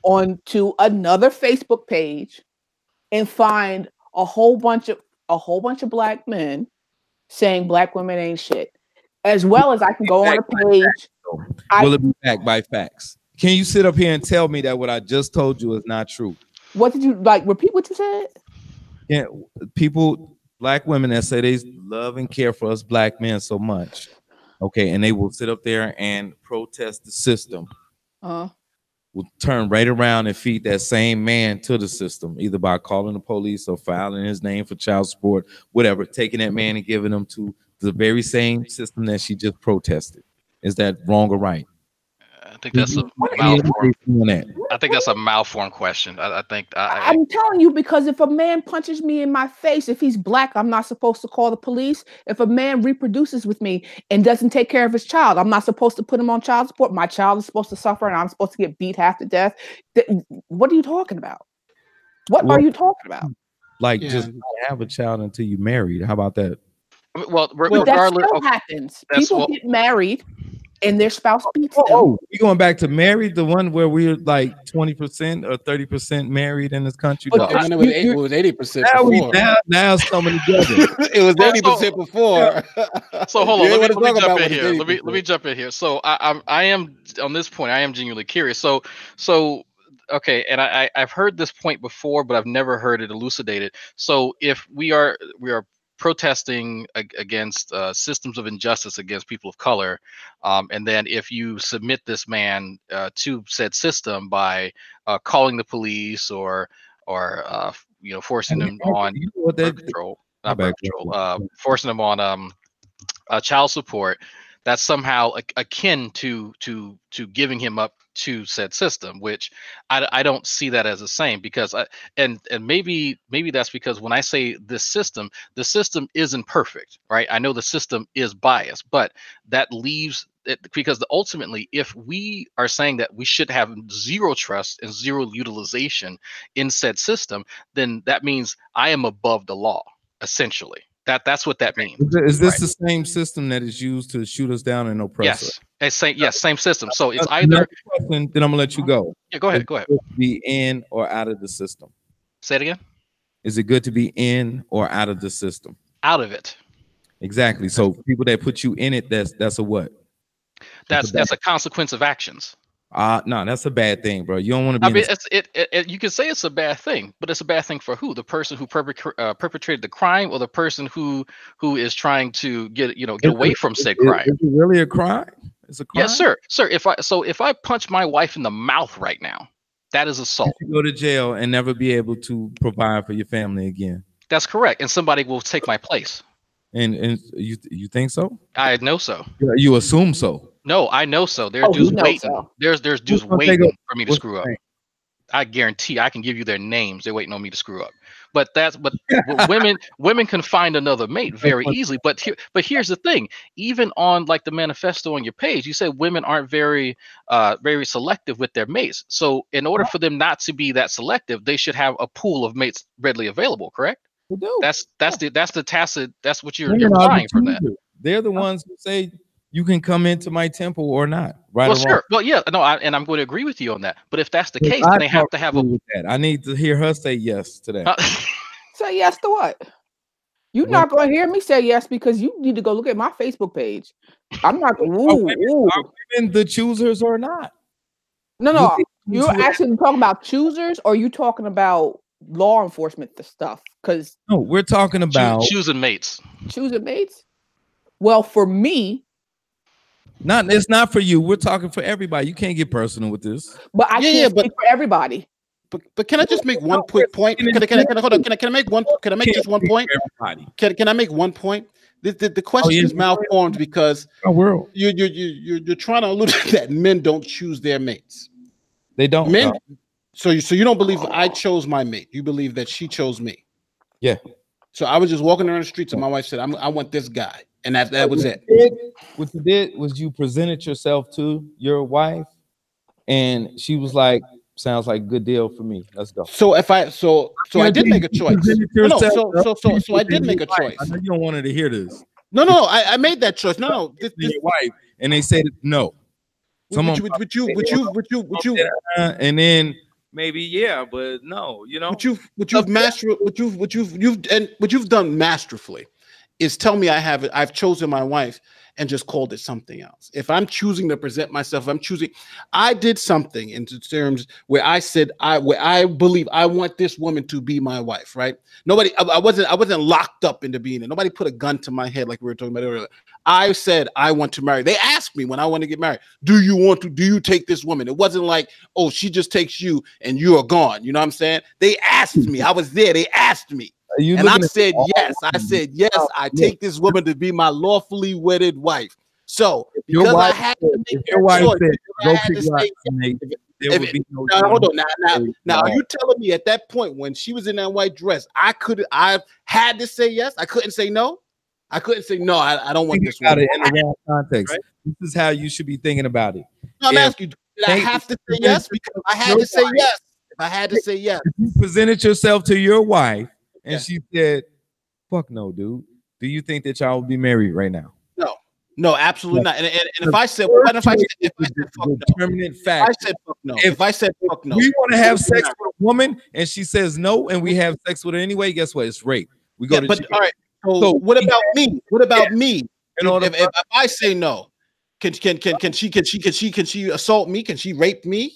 on to another Facebook page and find a whole bunch of black men saying black women ain't shit, as well as I can go on a page. Will it be backed by facts? Can you sit up here and tell me that what I just told you is not true? What did you like? Repeat what you said. Yeah, people, black women that say they love and care for us black men so much, okay, and they will sit up there and protest the system. Will turn right around and feed that same man to the system, either by calling the police or filing his name for child support, whatever, taking that man and giving him to the very same system that she just protested. Is that wrong or right? I think that's a malformed. I think that's a malformed question. I'm telling you, because if a man punches me in my face, if he's black, I'm not supposed to call the police. If a man reproduces with me and doesn't take care of his child, I'm not supposed to put him on child support. My child is supposed to suffer, and I'm supposed to get beat half to death. What are you talking about? What are you talking about? Like, just not have a child until you're married. How about that? Well, that still happens. People get married and their spouse beats them. Oh, we going back to married, the one where we're like 20% or 30% married in this country. But it was 80% now it's coming together. It was 80% before. So hold on, let me jump in here. Let me jump in here. So I am on this point. I am genuinely curious. So okay, and I've heard this point before, but I've never heard it elucidated. So if we are protesting against systems of injustice against people of color, and then if you submit this man to said system by calling the police or forcing them on birth control, forcing them on child support, that's somehow akin to giving him up to said system, which I don't see that as the same, because and maybe that's because when I say this system, the system isn't perfect, right? I know the system is biased, but that leaves it, because ultimately, if we are saying that we should have zero trust and zero utilization in said system, then that means I am above the law, essentially. That's what that means. Is this the same system that is used to shoot us down and oppress us? Yes, same system. So it's either. Then I'm gonna let you go. Yeah, go ahead. Be in or out of the system. Say it again. Is it good to be in or out of the system? Out of it. Exactly. So people that put you in it, that's a what? That's a consequence of actions. No, that's a bad thing, bro. You don't want to be. You can say it's a bad thing, but it's a bad thing for who? The person who perpetrated the crime, or the person who is trying to get away from said crime? Is it really a crime? It's a crime. Yes, sir. If I punch my wife in the mouth right now, that is assault. You go to jail and never be able to provide for your family again. That's correct, and somebody will take my place. And you think so? I know so. You assume so. No, I know so. There are dudes waiting. So. There's dudes waiting for me to screw up. I guarantee I can give you their names. They're waiting on me to screw up. But women can find another mate very easily. But here's the thing. Even on like the manifesto on your page, you said women aren't very selective with their mates. So in order for them not to be that selective, they should have a pool of mates readily available. Correct? They do. That's the tacit. That's what you're implying from that. They're the ones who say you can come into my temple or not. Right? Well, sure. Well, yeah. No, and I'm going to agree with you on that. But if that's the case, then they have to have that. I need to hear her say yes to that. Say yes to what? You're not going to hear me say yes, because you need to go look at my Facebook page. I'm not going to. Are women the choosers or not? No. You're actually talking about choosers, or you talking about law enforcement stuff? Because no, we're talking about choosing mates. Choosing mates. Well, for me. It's not for you. We're talking for everybody. You can't get personal with this. But I can't speak for everybody. But can I just make one quick point? Can I make one? Can I make just one point? Can I make one point? The question is malformed because you're trying to allude to that men don't choose their mates. They don't. Men. So you don't believe I chose my mate. You believe that she chose me. Yeah. So I was just walking around the streets and my wife said, I want this guy. and that was it. What you did was you presented yourself to your wife, and she was like, "Sounds like a good deal for me. Let's go." So if I I did make a choice. No, so I did make a choice. I know you don't want her to hear this. No, I made that choice. No, this your wife, and they said no. Would you, and then maybe yeah, but no, you know. What you've done masterfully is tell me I've chosen my wife and just called it something else. If I'm choosing to present myself, I did something in terms where I said where I believe I want this woman to be my wife, right? I wasn't locked up into being it. Nobody put a gun to my head like we were talking about earlier. I said I want to marry. They asked me when I want to get married, do you take this woman? It wasn't like, oh, she just takes you and you are gone. You know what I'm saying? They asked me. I was there. They asked me. And I said yes. I said yes. I take this woman to be my lawfully wedded wife. So because I had to make hold on now. Are you telling me at that point when she was in that white dress, I had to say yes? I couldn't say no. I couldn't say no. I don't want this woman. In the wrong context. Right? This is how you should be thinking about it. No, I'm asking you. Did I have to say yes because I had to say yes? If I had to say yes, if you presented yourself to your wife. And she said, "Fuck no, dude. Do you think that y'all will be married right now?" No, absolutely not. And if I said, what if I said fuck no? Permanent fact. I said fuck no. If I said fuck no, we want to have sex with a woman and she says no, and we have sex with her anyway. Guess what? It's rape. We go to. But all right. So what about me? What about me? If I say no, can she assault me? Can she rape me?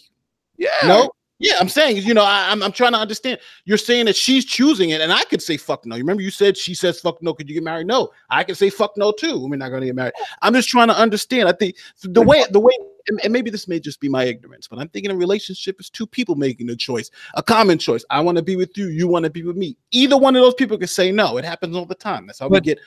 Yeah. No. Yeah, I'm saying, I'm trying to understand. You're saying that she's choosing it, and I could say fuck no. You remember you said she says fuck no. Could you get married? No, I can say fuck no too. We're not going to get married. I'm just trying to understand. I think the way, and maybe this may just be my ignorance, but I'm thinking a relationship is two people making a choice, a common choice. I want to be with you. You want to be with me. Either one of those people can say no. It happens all the time. That's how we get.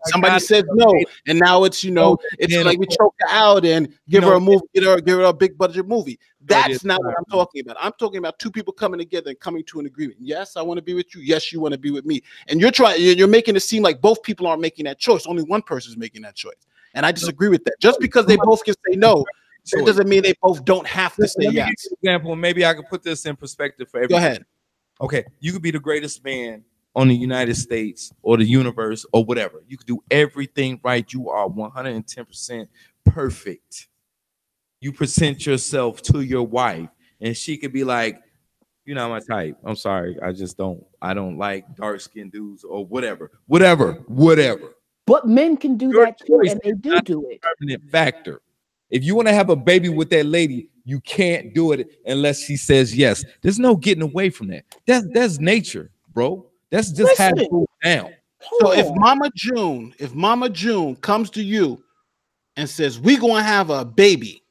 Somebody says no, and now it's it's like we choke her out and give her a movie, give her a big budget movie. That's not what I'm talking about. I'm talking about two people coming together and coming to an agreement. Yes, I want to be with you. Yes, you want to be with me. And you're making it seem like both people aren't making that choice. Only one person is making that choice. And I disagree with that. Just because they both can say no, that doesn't mean they both don't have to say yes. For example, maybe I could put this in perspective for everyone. Go ahead. Okay, you could be the greatest man on the United States or the universe or whatever. You could do everything right. You are 110% perfect. You present yourself to your wife, and she could be like, "You're not my type. I'm sorry. I don't like dark-skinned dudes or whatever. But men can do that too, and they do it. Permanent factor. If you want to have a baby with that lady, you can't do it unless she says yes. There's no getting away from that. That's nature, bro. That's just how it goes down. So if Mama June comes to you and says, "We're gonna have a baby,"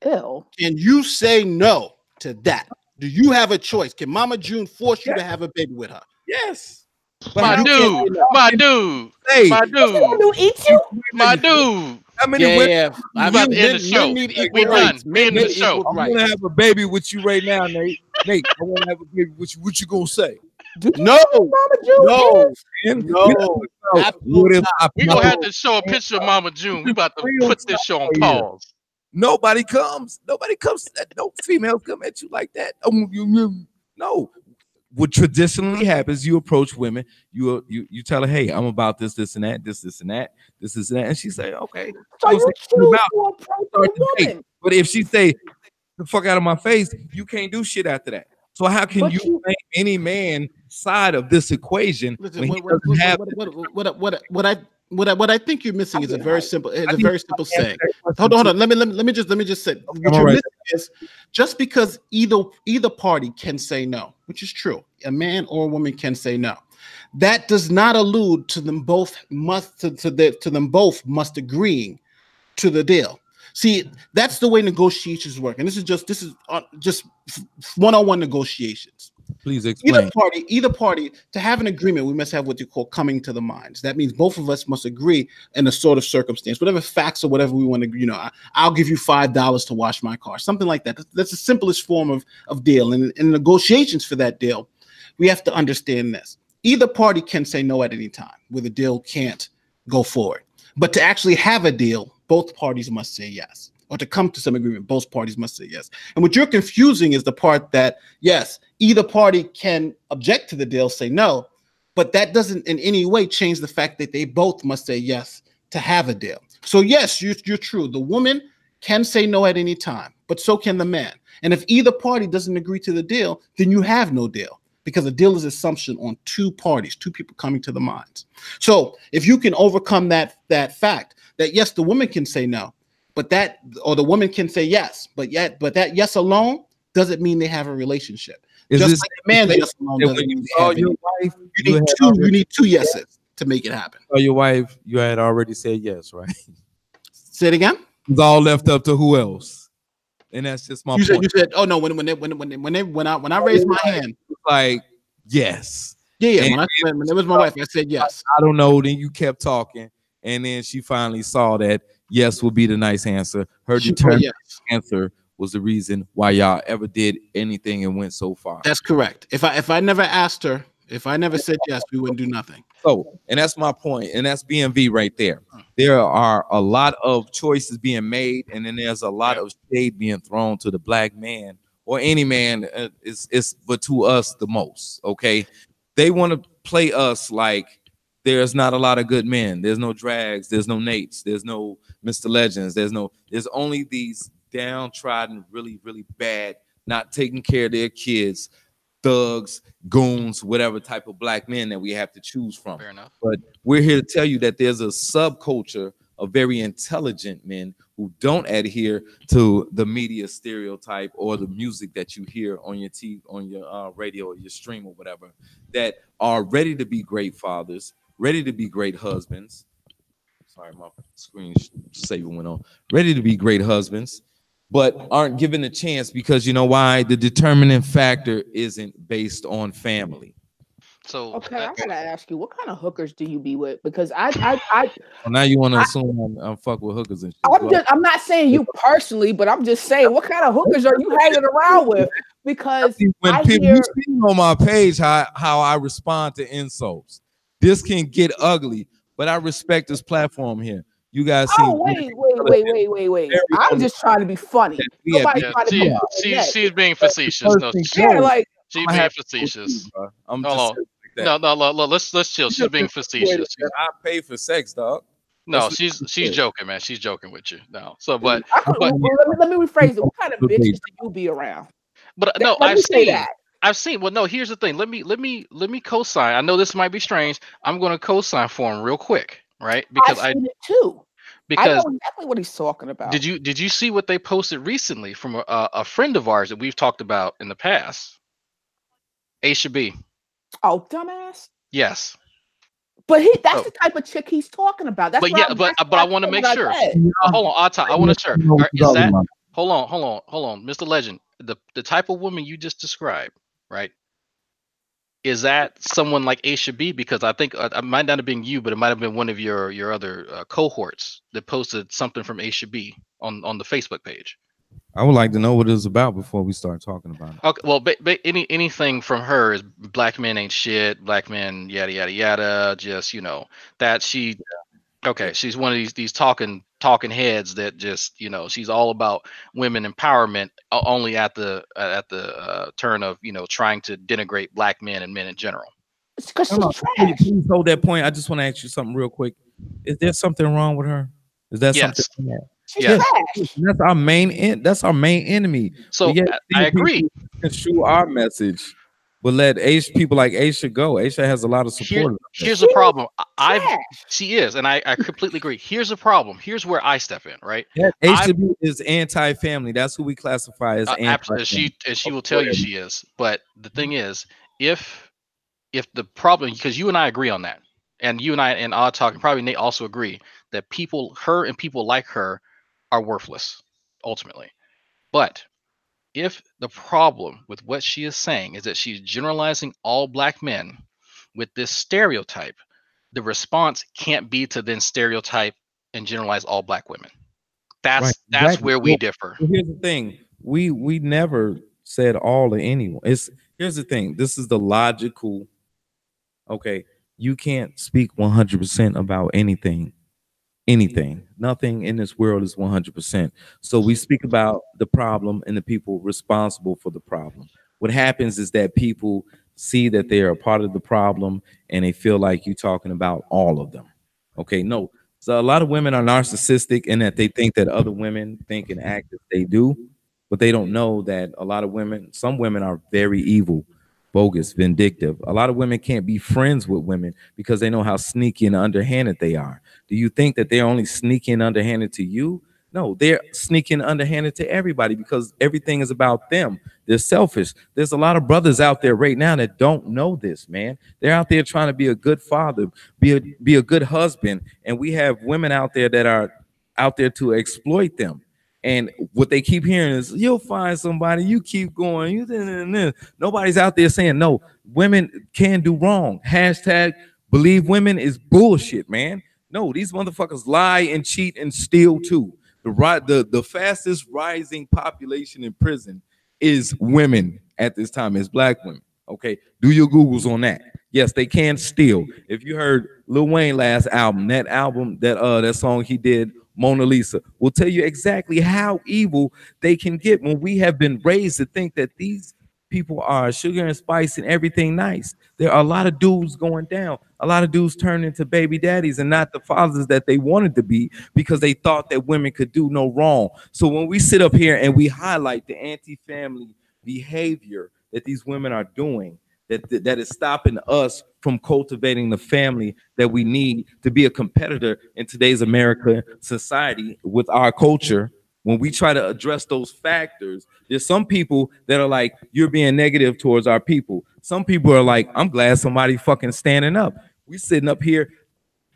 ew, and you say no to that, do you have a choice? Can Mama June force you to have a baby with her? Yes. My dude. How many women? I'm about to end the show. We done. We end the show. I'm gonna have a baby with you right now, Nate. I want to have a baby with you. What you gonna say? No. We gonna have to show a picture of Mama June. We about to put this show on pause. Nobody comes. No females come at you like that. No. What traditionally happens, you approach women, you tell her, "Hey, I'm about this and that, this and that, and she say, "Okay." So you choose to approach a woman. But if she say, "The fuck out of my face," you can't do shit after that. So how can you blame any man side of this equation? Listen, what I think you're missing is a very simple saying. Hold on. Let me just say what you're missing is just because either party can say no, which is true. A man or a woman can say no. That does not allude to them both must agreeing to the deal. See, that's the way negotiations work, and this is just one-on-one negotiations. Please explain. Either party, to have an agreement, we must have what you call coming to the minds. That means both of us must agree in a sort of circumstance, whatever facts or whatever we want to, I'll give you $5 to wash my car, something like that. That's the simplest form of deal. And in negotiations for that deal, we have to understand this. Either party can say no at any time, where the deal can't go forward. But to actually have a deal, both parties must say yes. Or to come to some agreement, both parties must say yes. And what you're confusing is the part that, yes, either party can object to the deal, say no, but that doesn't in any way change the fact that they both must say yes to have a deal. So yes, you're true. The woman can say no at any time, but so can the man. And if either party doesn't agree to the deal, then you have no deal, because a deal is assumption on two parties, two people coming to the minds. So if you can overcome that fact that yes, the woman can say no, but that, or the woman can say yes, but that yes alone doesn't mean they have a relationship. Is just this like the man yes alone doesn't mean they have your wife, you need two yeses to make it happen. Oh, your wife, you had already said yes, right? Say it again. It's all left up to who else, and that's just my point. You said, oh no, when I raised my hand, like yes, yeah. When it was my wife, I said yes. I don't know. Then you kept talking, and then she finally saw that yes would be the nice answer. Her determined answer was the reason why y'all ever did anything and went so far. That's correct. If I never asked her, if I never said yes, we wouldn't do nothing. So, and that's my point, and that's BMV right there. There are a lot of choices being made, and then there's a lot of shade being thrown to the black man or any man. But to us the most. Okay, they want to play us like there's not a lot of good men. There's no Drags. There's no Nates. There's no Mr. Legends. There's only these downtrodden, really, really bad, not taking care of their kids, thugs, goons, whatever type of black men that we have to choose from. Fair enough. But we're here to tell you that there's a subculture of very intelligent men who don't adhere to the media stereotype or the music that you hear on your TV, on your radio, or your stream or whatever, that are ready to be great fathers, ready to be great husbands. Sorry, my screen saver went on. Ready to be great husbands, but aren't given a chance because you know why? The determining factor isn't based on family. So okay, I gotta ask you, what kind of hookers do you be with? Because I well, now you want to assume I'm fuck with hookers and shit. I'm not saying you personally, but I'm just saying, what kind of hookers are you hanging around with? Because when people you see on my page how I respond to insults, this can get ugly, but I respect this platform here. You guys see? Oh wait! I'm just trying to be funny. She's being facetious. No, she's being facetious. I'm just no. Let's chill. She's being facetious. I pay for sex, dog. No, she's joking, man. She's joking with you. No, so but let me rephrase it. What kind of bitches do you be around? But no, I've seen. Well, no. Here's the thing. Let me co-sign. I know this might be strange. I'm going to co-sign for him real quick, right? Because I've seen it too. Because I know exactly what he's talking about. Did you see what they posted recently from a friend of ours that we've talked about in the past? Aisha B. Oh, dumbass. Yes. But that's the type of chick he's talking about. That's but I want to make sure. Hold on, I want to sure. Is that? Hold on, Mr. Legend. The type of woman you just described, right? Is that someone like Aisha B? Because I think it might not have been you, but it might have been one of your other cohorts that posted something from Aisha B on the Facebook page. I would like to know what it was about before we start talking about it. Okay, well, anything from her is black men ain't shit, black men yada yada yada. Just that she, okay, she's one of these talking heads that just she's all about women empowerment, only at the turn of trying to denigrate black men and men in general. It's because she's trash. Please hold that point. I just want to ask you something real quick. Is there something wrong with her? Is that something? She's trash. That's our main. That's our main enemy. So I agree. Construe our message, but let people like Aisha go. Aisha has a lot of support. Here's the problem. She is, and I completely agree. Here's the problem. Here's where I step in. Right. Yeah, Aisha is anti-family. That's who we classify as anti-family. She will tell you she is. But the thing is, if the problem, because you and I agree on that, and you and I and Odd Talk, and probably Nate also agree that her and people like her are worthless ultimately. But if the problem with what she is saying is that she's generalizing all black men with this stereotype, the response can't be to then stereotype and generalize all black women. That's where we differ. Here's the thing. We never said all to anyone. Here's the thing. This is the logical. Okay. you can't speak 100% about anything. Nothing in this world is 100%. So we speak about the problem and the people responsible for the problem. What happens is that people see that they are a part of the problem and they feel like you're talking about all of them. Okay, no. So a lot of women are narcissistic in that they think that other women think and act as they do, but they don't know that a lot of women, some women are very evil, bogus, vindictive. A lot of women can't be friends with women because they know how sneaky and underhanded they are. Do you think that they're only sneaky and underhanded to you? No, they're sneaky and underhanded to everybody because everything is about them. They're selfish. There's a lot of brothers out there right now that don't know this, man. They're out there trying to be a good father, be a good husband, and we have women out there that are out there to exploit them. And what they keep hearing is, you'll find somebody, you keep going. Nobody's out there saying, no, women can do wrong. Hashtag believe women is bullshit, man. No, these motherfuckers lie and cheat and steal too. The fastest rising population in prison is women at this time, is black women. Okay, do your Googles on that. Yes, they can steal. If you heard Lil Wayne last album, that song he did, Mona Lisa, will tell you exactly how evil they can get when we have been raised to think that these people are sugar and spice and everything nice. There are a lot of dudes going down. A lot of dudes turn into baby daddies and not the fathers that they wanted to be because they thought that women could do no wrong. So when we sit up here and we highlight the anti-family behavior that these women are doing, that is stopping us from cultivating the family that we need to be a competitor in today's American society with our culture. When we try to address those factors, there's some people that are like, you're being negative towards our people. Some people are like, I'm glad somebody fucking standing up. We sitting up here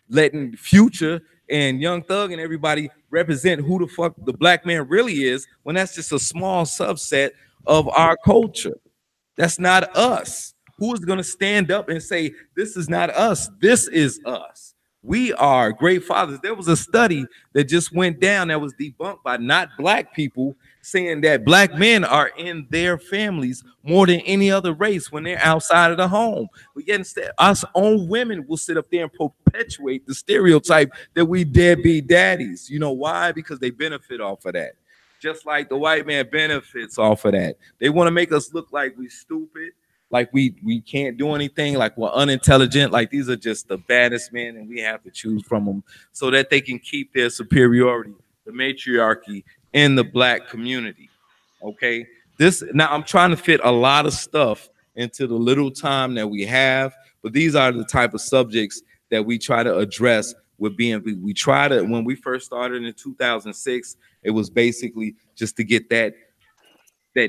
letting Future and Young Thug and everybody represent who the fuck the black man really is, when that's just a small subset of our culture. That's not us. Who is going to stand up and say, this is not us, this is us? We are great fathers. There was a study that just went down that was debunked by not black people, saying that black men are in their families more than any other race when they're outside of the home. But yet instead, us own women will sit up there and perpetuate the stereotype that we deadbeat daddies. You know why? Because they benefit off of that. Just like the white man benefits off of that. They want to make us look like we stupid, like we can't do anything, like we're unintelligent, like these are just the baddest men and we have to choose from them so that they can keep their superiority, the matriarchy in the black community. Okay, now I'm trying to fit a lot of stuff into the little time that we have, but these are the type of subjects that we try to address with BNV. We try to, when we first started in 2006, it was basically just to get that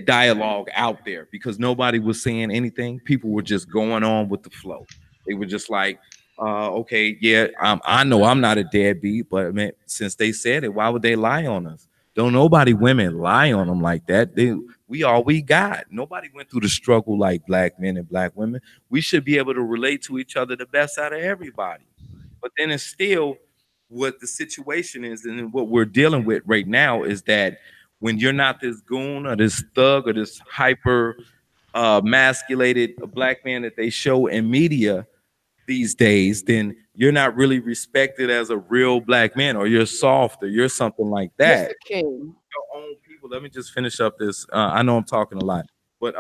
dialogue out there because nobody was saying anything. People were just going on with the flow. They were just like, okay, yeah, I know I'm not a deadbeat, but man, since they said it, why would they lie on us? Don't nobody women lie on them like that. We all we got. Nobody went through the struggle like black men and black women. We should be able to relate to each other the best out of everybody. But then it's still what the situation is, and what we're dealing with right now is that when you're not this goon or this thug or this hyper masculated black man that they show in media these days, then you're not really respected as a real black man, or you're soft, or you're something like that. Mr. King. Your own people. Let me just finish up this. I know I'm talking a lot, but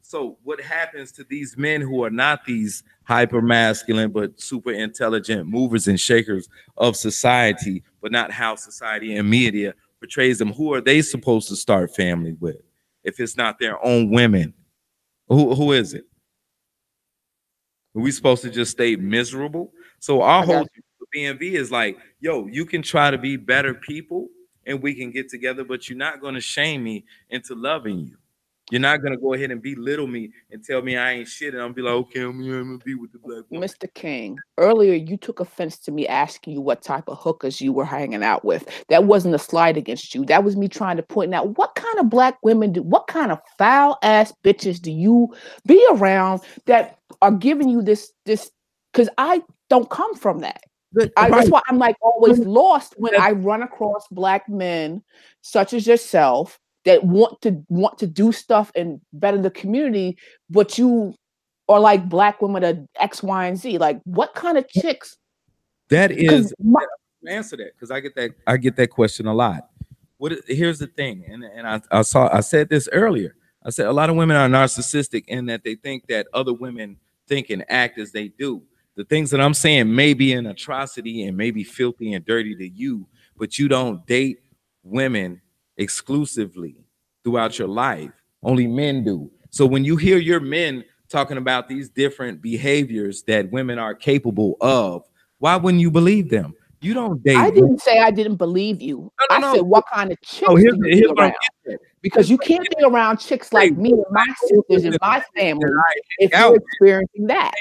so what happens to these men who are not these hyper masculine but super intelligent movers and shakers of society, but not how society and media portrays them? Who are they supposed to start family with if it's not their own women? Who is it? Are we supposed to just stay miserable? So our whole BNV is like, yo, you can try to be better people and we can get together, but you're not going to shame me into loving you. You're not going to go ahead and belittle me and tell me I ain't shit, and I'm be like, okay, I'm going to be with the black woman. Mr. King, earlier you took offense to me asking you what type of hookers you were hanging out with. That wasn't a slight against you. That was me trying to point out what kind of black women what kind of foul ass bitches do you be around that are giving you this, because I don't come from that. That's why I'm like always lost when I run across black men such as yourself that want to do stuff and better the community, but you or like black women are X, Y, and Z. Like, what kind of chicks? That is answer that because I get that question a lot. Here's the thing, and I said this earlier. I said a lot of women are narcissistic in that they think that other women think and act as they do. The things that I'm saying may be an atrocity and may be filthy and dirty to you, but you don't date women exclusively throughout your life. Only men do. So when you hear your men talking about these different behaviors that women are capable of, why wouldn't you believe them? You don't date. I didn't say I didn't believe you. I said, what kind of chicks do you be around? Because you can't be around chicks like me and my sisters and my family if you're experiencing that.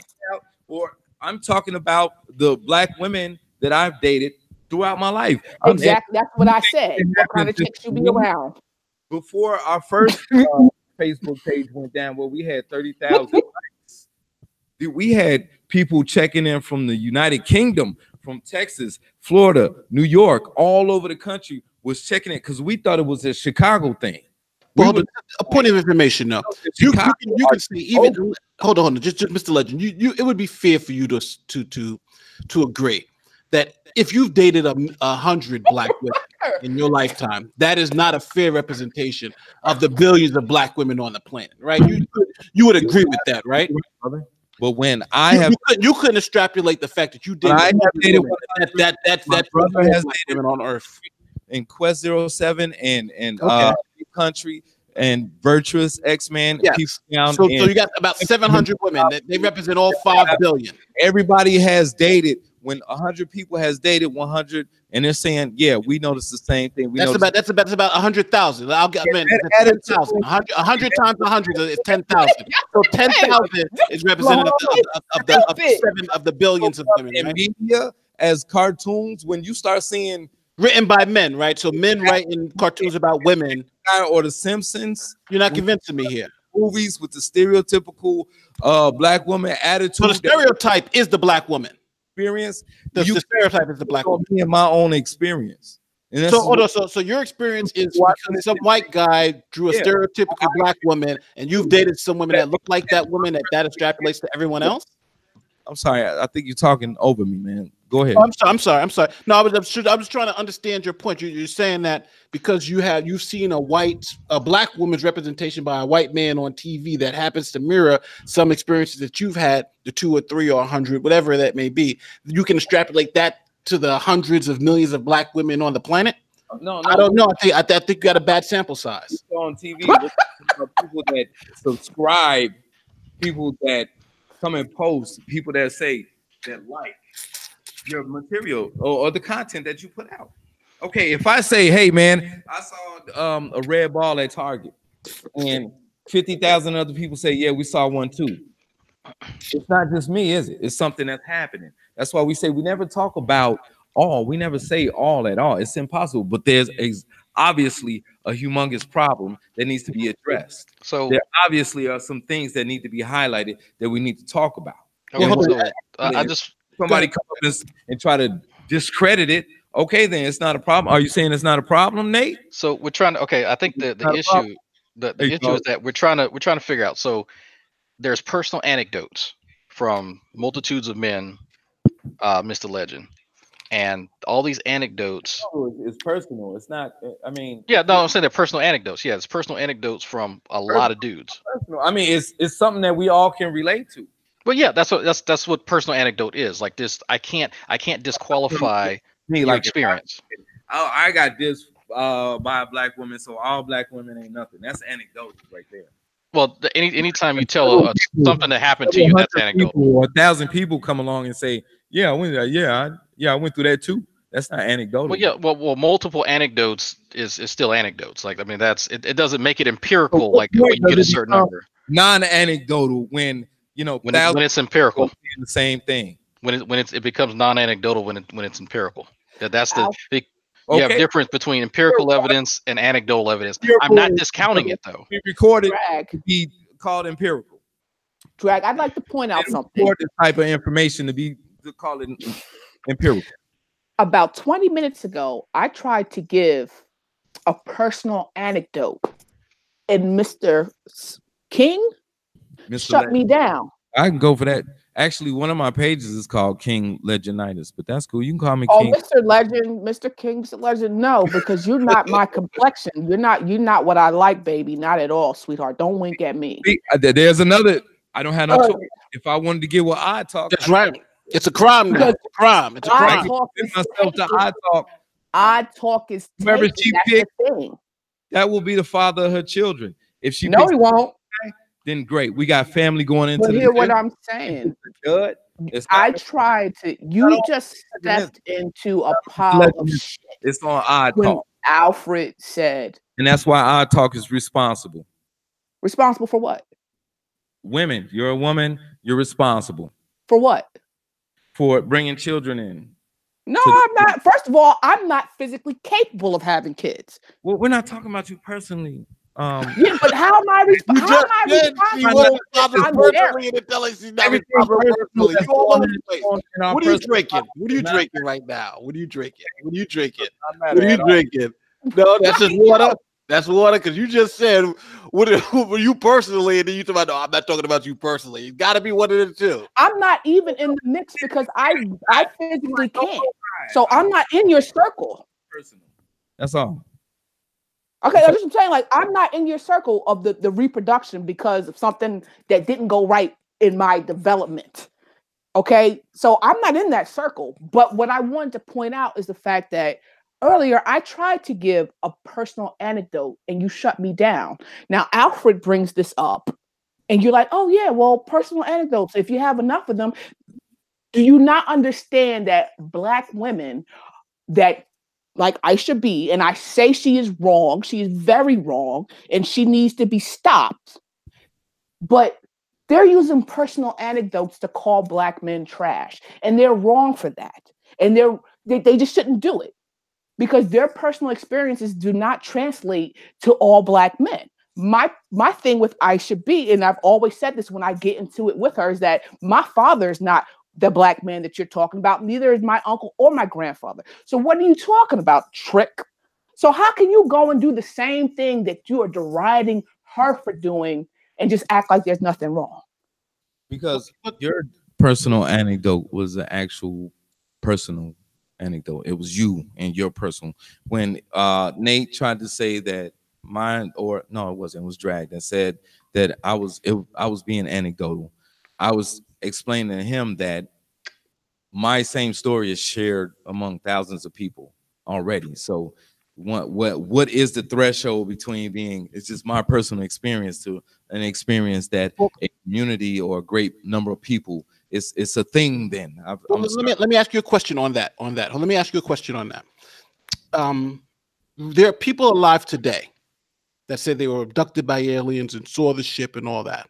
Or I'm talking about the black women that I've dated throughout my life. Exactly. That's what I said. What kind of chicks you be around? Before our first Facebook page went down, where we had 30,000 likes, we had people checking in from the United Kingdom, from Texas, Florida, New York, all over the country was checking it because we thought it was a Chicago thing. Well, a point of information now. You can see even hold on, just Mr. Legend. It would be fair for you to agree that if you've dated 100 black women in your lifetime, that is not a fair representation of the billions of black women on the planet, right? You would agree with that, right? But when you couldn't extrapolate the fact that you did that brother has dated on Earth in Quest 07 and Country and Virtuous X-Man. Yes. So you got about 700 women. They represent all 5 billion. Everybody has dated. When 100 people has dated 100, and they're saying, "Yeah, we noticed the same thing." That's about 100,000. I'll get 10,000. 100 times 100 is 10,000. So 10,000 is representative of the billions of women. In media, as cartoons, when you start seeing written by men, right? So men writing cartoons about women, or The Simpsons. You're not convincing me here. Movies with the stereotypical black woman attitude. So the stereotype is the black woman. Experience. The stereotype is the black woman. In my own experience. So your experience is because some white guy drew a stereotypical black woman, and you've dated some women that look like that woman. That extrapolates to everyone else. I'm sorry. I think you're talking over me, man. Go ahead. Oh, I'm sorry. No, I was trying to understand your point. You're saying that because you've seen a black woman's representation by a white man on TV that happens to mirror some experiences that you've had, the 2 or 3 or 100, whatever that may be. You can extrapolate that to the hundreds of millions of black women on the planet. No, I don't know. I think you got a bad sample size. On TV, people that subscribe, people that come and post, people that say that like your material or the content that you put out. Okay, if I say, hey man, I saw a red ball at Target, and 50,000 other people say, yeah, we saw one too. It's not just me, is it? It's something that's happening. That's why we say we never talk about all. We never say all at all. It's impossible. But there's obviously a humongous problem that needs to be addressed. So there obviously are some things that need to be highlighted that we need to talk about. Somebody come up and try to discredit it. Okay, then it's not a problem. Are you saying it's not a problem, Nate? So we're trying to. Okay, I think the issue is that we're trying to figure out. So there's personal anecdotes from multitudes of men, Mr. Legend, and all these anecdotes. It's personal. It's not. I mean. Yeah, no, I'm saying they're personal anecdotes. Yeah, it's personal anecdotes from a lot of dudes. Personal. I mean, it's something that we all can relate to. But yeah, that's what personal anecdote is. Like this, I can't disqualify your experience. I got this by a black woman, so all black women ain't nothing. That's anecdotal right there. Well, anytime you tell something that happened to you, that's anecdotal. 1,000 people come along and say, "Yeah, I went through that too." That's not anecdotal. Well, yeah, well, multiple anecdotes is still anecdotes. Like, I mean, it doesn't make it empirical. Like when you get a certain number. Non-anecdotal when when it's empirical. The same thing. When it becomes non-anecdotal when it's empirical. That's you have difference between empirical evidence and anecdotal evidence. I'm not discounting it though. Be recorded to be called empirical. Drag, I'd like to point out something. This type of information to call it empirical. About 20 minutes ago, I tried to give a personal anecdote, and Mr. King shut me down. I can go for that. Actually, one of my pages is called King Legenitis, but that's cool. You can call me Oh, King. Mr. Legend, Mr. King, Mr. Legend. No, because you're not my complexion. You're not what I like, baby. Not at all, sweetheart. Don't wink at me. There's another. I don't have no choice. If I wanted to get what I talk, that's right. It's a crime now. It's a crime. It's a crime. I talk is whoever she picked, that will be the father of her children. If she no, he won't. Then great. We got family going into. But hear what I'm saying. Good. I tried to. You just stepped into a pile of shit. It's on Odd Talk. Alfred said, and that's why Odd Talk is responsible. Responsible for what? Women. You're a woman. You're responsible for what? For bringing children in. No, I'm not. First of all, I'm not physically capable of having kids. Well, we're not talking about you personally. Yeah, but how am I responsible? What are you drinking? What are you drinking right now? What are you drinking? What are you drinking? What are you drinking? No, that's just water. That's water, because you just said, what were you personally? And then you talk about, no, I'm not talking about you personally. It's got to be one of the two. I'm not even in the mix because I physically can't. So I'm not in your circle. Personal. That's all. Okay, that's what I'm saying. Like, I'm not in your circle of the reproduction because of something that didn't go right in my development. Okay, so I'm not in that circle. But what I wanted to point out is the fact that earlier, I tried to give a personal anecdote and you shut me down. Now, Alfred brings this up and you're like, oh, yeah, well, personal anecdotes, if you have enough of them, do you not understand that Black women that like Aisha B, and I say she is wrong, she is very wrong, and she needs to be stopped, but they're using personal anecdotes to call Black men trash, and they're wrong for that. And they just shouldn't do it. Because their personal experiences do not translate to all Black men. My thing with Aisha B, and I've always said this when I get into it with her, is that my father is not the Black man that you're talking about. Neither is my uncle or my grandfather. So what are you talking about, Trick? So how can you go and do the same thing that you are deriding her for doing and just act like there's nothing wrong? Because your personal anecdote was an actual personal anecdote. It was you and your personal. When Nate tried to say that mine, or no, it wasn't. It was Drag that said that I was being anecdotal. I was explaining to him that my same story is shared among thousands of people already. So what is the threshold between being, it's just my personal experience to an experience that a community or a great number of people, it's a thing then. Let me ask you a question on that. Let me ask you a question on that. There are people alive today that said they were abducted by aliens and saw the ship and all that.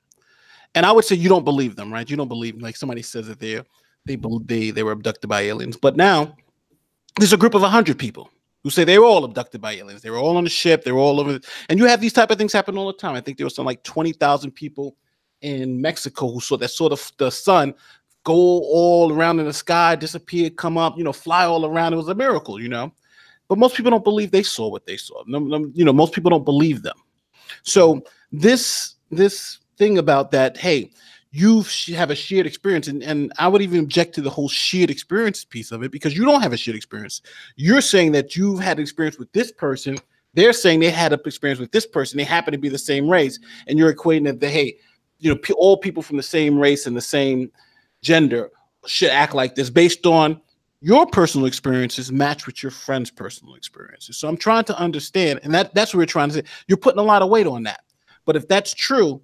And I would say you don't believe them, right? You don't believe them. Like somebody says that they were abducted by aliens. But now there's a group of 100 people who say they were all abducted by aliens. They were all on the ship. They were all over. And you have these type of things happen all the time. I think there was something like 20,000 people in Mexico who saw the sun go all around in the sky, disappear, come up, fly all around. It was a miracle, But most people don't believe they saw what they saw. Most people don't believe them. So this thing about that, hey, you have a shared experience, and I would even object to the whole shared experience piece of it, because you don't have a shared experience. You're saying that you've had experience with this person. They're saying they had an experience with this person. They happen to be the same race, and you're equating that, hey, all people from the same race and the same gender should act like this based on your personal experiences match with your friend's personal experiences. So I'm trying to understand, and that's what we're trying to say. You're putting a lot of weight on that. But if that's true,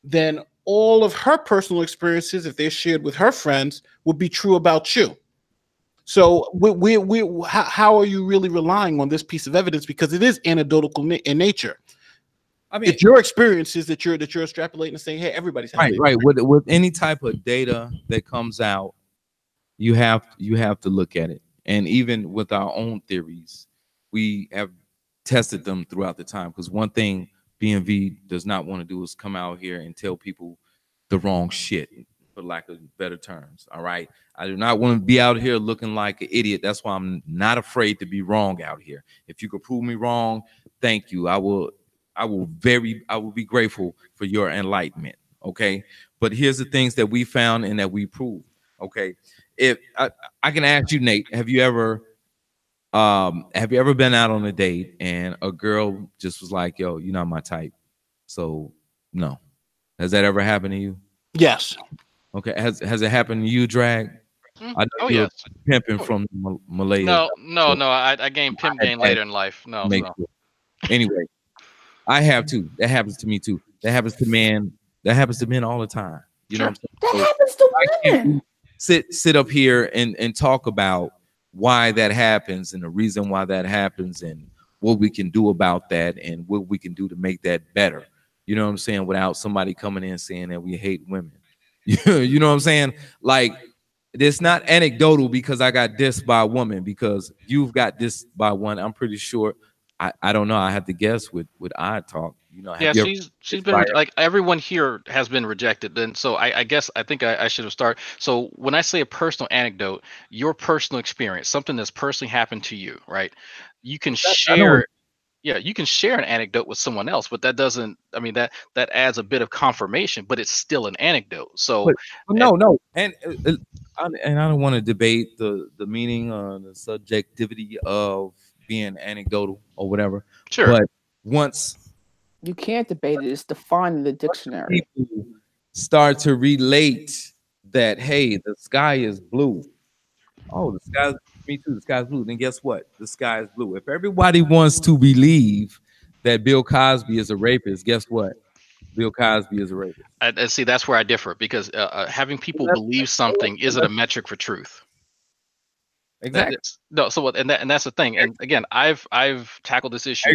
then all of her personal experiences, if they're shared with her friends, would be true about you. So how are you really relying on this piece of evidence? Because it is anecdotal in nature. I mean, it's your experiences that you're extrapolating and saying, hey, everybody's right. With any type of data that comes out, you have to look at it. And even with our own theories, we have tested them throughout the time. Because one thing BMV does not want to do is come out here and tell people the wrong shit, for lack of better terms. All right. I do not want to be out here looking like an idiot. That's why I'm not afraid to be wrong out here. If you could prove me wrong, thank you. I will be grateful for your enlightenment. Okay, but here's the things that we found and that we proved. Okay, if I can ask you, Nate, have you ever been out on a date and a girl just was like, yo, you're not my type? So no. Has that ever happened to you? Yes. Okay. Has it happened to you, Drag? I know you're pimping from Malaysia. No. I gained pimp game later in life. No. Anyway, I have too. That happens to me too. That happens to men. That happens to men all the time. You know what I'm saying? That happens to women. Sit up here and talk about why that happens and the reason why that happens and what we can do about that and what we can do to make that better. You know what I'm saying? Without somebody coming in saying that we hate women. You know what I'm saying? Like, it's not anecdotal because I got dissed by a woman, because you've got dissed by one. I'm pretty sure. I don't know. I have to guess with I talk. You know, yeah, she's been like everyone here has been rejected. And so I guess I think I should have started. So when I say a personal anecdote, your personal experience, something that's personally happened to you, right? You can share. Yeah, you can share an anecdote with someone else, but that doesn't. I mean, that adds a bit of confirmation, but it's still an anecdote. So no, and I don't want to debate the meaning, the subjectivity of being anecdotal or whatever. Sure, but once you can't debate it, it's defined in the dictionary. People start to relate that, hey, the sky is blue. Oh, the sky. Me too. The sky's blue. Then guess what? The sky is blue. If everybody wants to believe that Bill Cosby is a rapist, guess what? Bill Cosby is a rapist. I see. That's where I differ, because having people believe something isn't a metric for truth. Exactly. No. So and that's the thing. And again, I've tackled this issue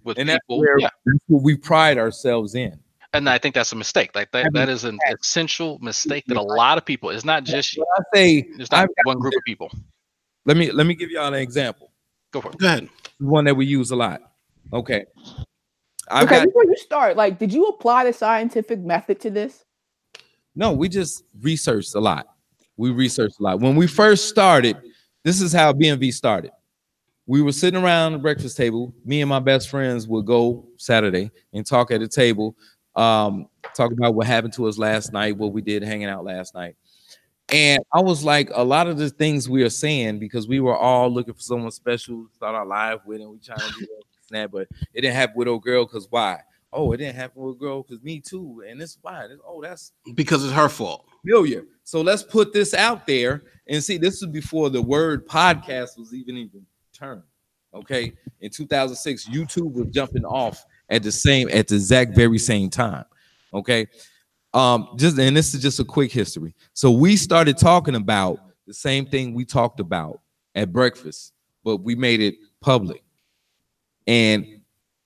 with and people. That's what we pride ourselves in. And I think that's a mistake. Like that is an essential mistake that a lot of people. It's not just it's not one group of people. Let me give y'all an example. Go for it. Go ahead. One that we use a lot. Okay. Before you start, like, did you apply the scientific method to this? No, we just researched a lot. When we first started, this is how BMV started. We were sitting around the breakfast table. Me and my best friends would go Saturday and talk at the table, talk about what happened to us last night, what we did hanging out last night. And I was like, a lot of the things we are saying, because we were all looking for someone special to start our life with, and we trying to do that, but it didn't happen with old girl because why? Oh, it didn't happen with a girl because me too. And it's why? That's because it's her fault. Familiar. So let's put this out there and see. This was before the word podcast was even termed. Okay. In 2006, YouTube was jumping off at the exact very same time. Okay. And this is just a quick history. So we started talking about the same thing we talked about at breakfast, but we made it public. And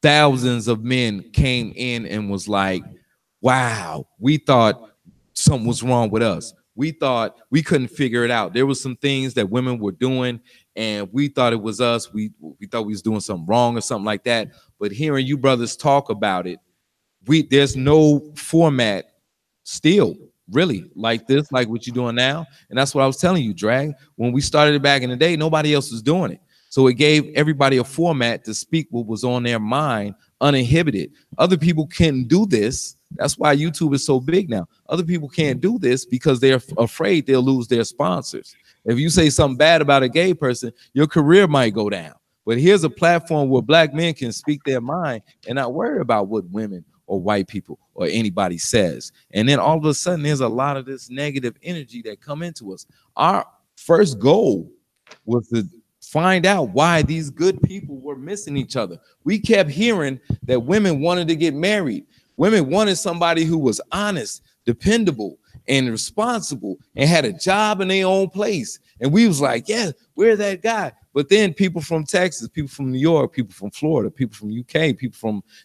thousands of men came in and was like, wow, we thought something was wrong with us. We thought we couldn't figure it out. There was some things that women were doing, and we thought it was us. We thought we was doing something wrong or something like that. But hearing you brothers talk about it, there's no format still really like this, like what you're doing now. And that's what I was telling you, Drag. When we started it back in the day, nobody else was doing it. So it gave everybody a format to speak what was on their mind uninhibited. Other people can't do this. That's why YouTube is so big now. Other people can't do this because they're afraid they'll lose their sponsors. If you say something bad about a gay person, your career might go down. But here's a platform where black men can speak their mind and not worry about what women or white people or anybody says. And then all of a sudden, there's a lot of this negative energy that come into us. Our first goal was to find out why these good people were missing each other. We kept hearing that women wanted to get married. Women wanted somebody who was honest, dependable, and responsible, and had a job in their own place. And we was like, yeah, we're that guy. But then people from Texas, people from New York, people from Florida, people from UK,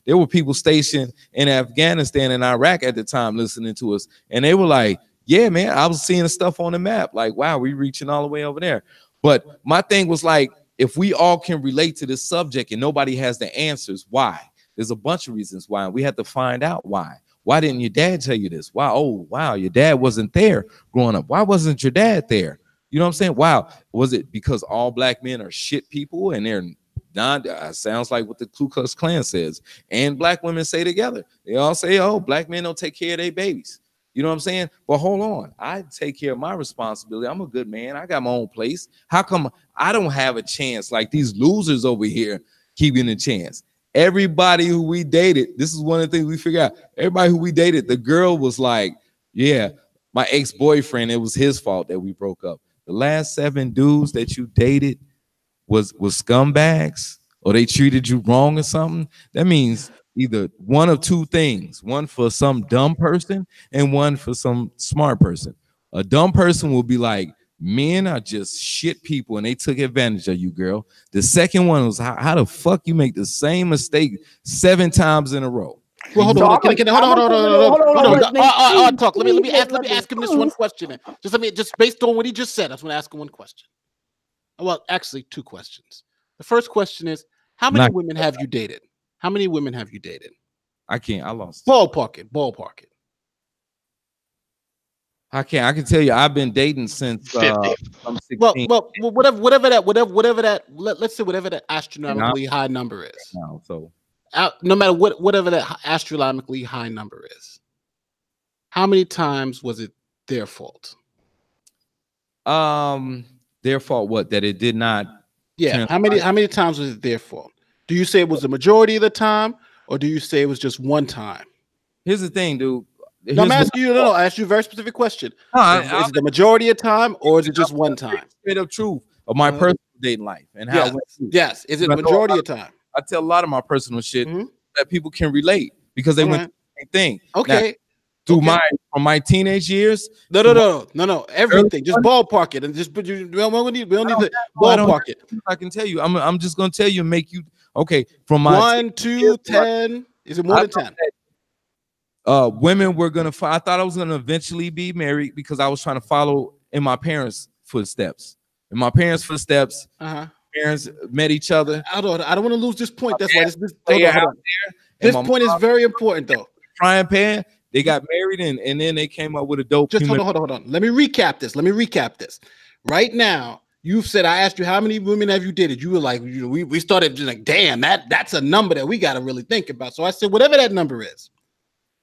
there were people stationed in Afghanistan and Iraq at the time listening to us. And they were like, yeah, man, I was seeing the stuff on the map. Like, wow, we reaching all the way over there. But my thing was like, if we all can relate to this subject and nobody has the answers, why? There's a bunch of reasons why. We had to find out why. Why didn't your dad tell you this? Why? Oh, wow, your dad wasn't there growing up. Why wasn't your dad there? You know what I'm saying? Wow. Was it because all black men are shit people and they're Sounds like what the Ku Klux Klan says. And black women say together. They all say, oh, black men don't take care of their babies. You know what I'm saying? But hold on. I take care of my responsibility. I'm a good man. I got my own place. How come I don't have a chance like these losers over here keeping a chance? Everybody who we dated, this is one of the things we figured out. Everybody who we dated, the girl was like, yeah, my ex-boyfriend, it was his fault that we broke up. The last 7 dudes that you dated was scumbags, or they treated you wrong or something. That means either one of 2 things, one for some dumb person and one for some smart person. A dumb person will be like, men are just shit people and they took advantage of you, girl. The second one was, how the fuck you make the same mistake 7 times in a row? Well, hold on. Hold on. Talk. Let me ask him this one question. Just based on what he just said, I just want to ask him one question. Well, actually, 2 questions. The first question is, how many women have you dated? How many women have you dated? I lost. Ballpark it. I can tell you, I've been dating since I'm 16. Well, whatever that. Let's say whatever that astronomically high number is. So no matter whatever that astronomically high number is, how many times was it their fault? Their fault what? That it did not. Yeah. How many times was it their fault? Do you say it was the majority of the time, or do you say it was just one time? Here's the thing, dude. No, I'm asking you. No, I asked you a very specific question. Is it the majority of time, or is it just one time? Straight up truth of my personal dating life and how. Yes. Is it the majority of time? I tell a lot of my personal shit that people can relate because they went through the same thing. Okay. Now, from my teenage years. No. Everything. Just ballpark it and just put you. We don't need to ballpark it. I can tell you. I'm just gonna tell you and make you okay. From my 1, 2, 10. Is it more than 10? Women were gonna. I thought I was gonna eventually be married because I was trying to follow in my parents' footsteps. In my parents' footsteps, parents met each other. I don't want to lose this point. That's why this point is very important, though. Frying pan. They got married and then they came up with a dope. Just hold on. Let me recap this. Right now, you've said I asked you how many women have you dated. You were like, we started just like, damn, that's a number that we got to really think about. So I said, whatever that number is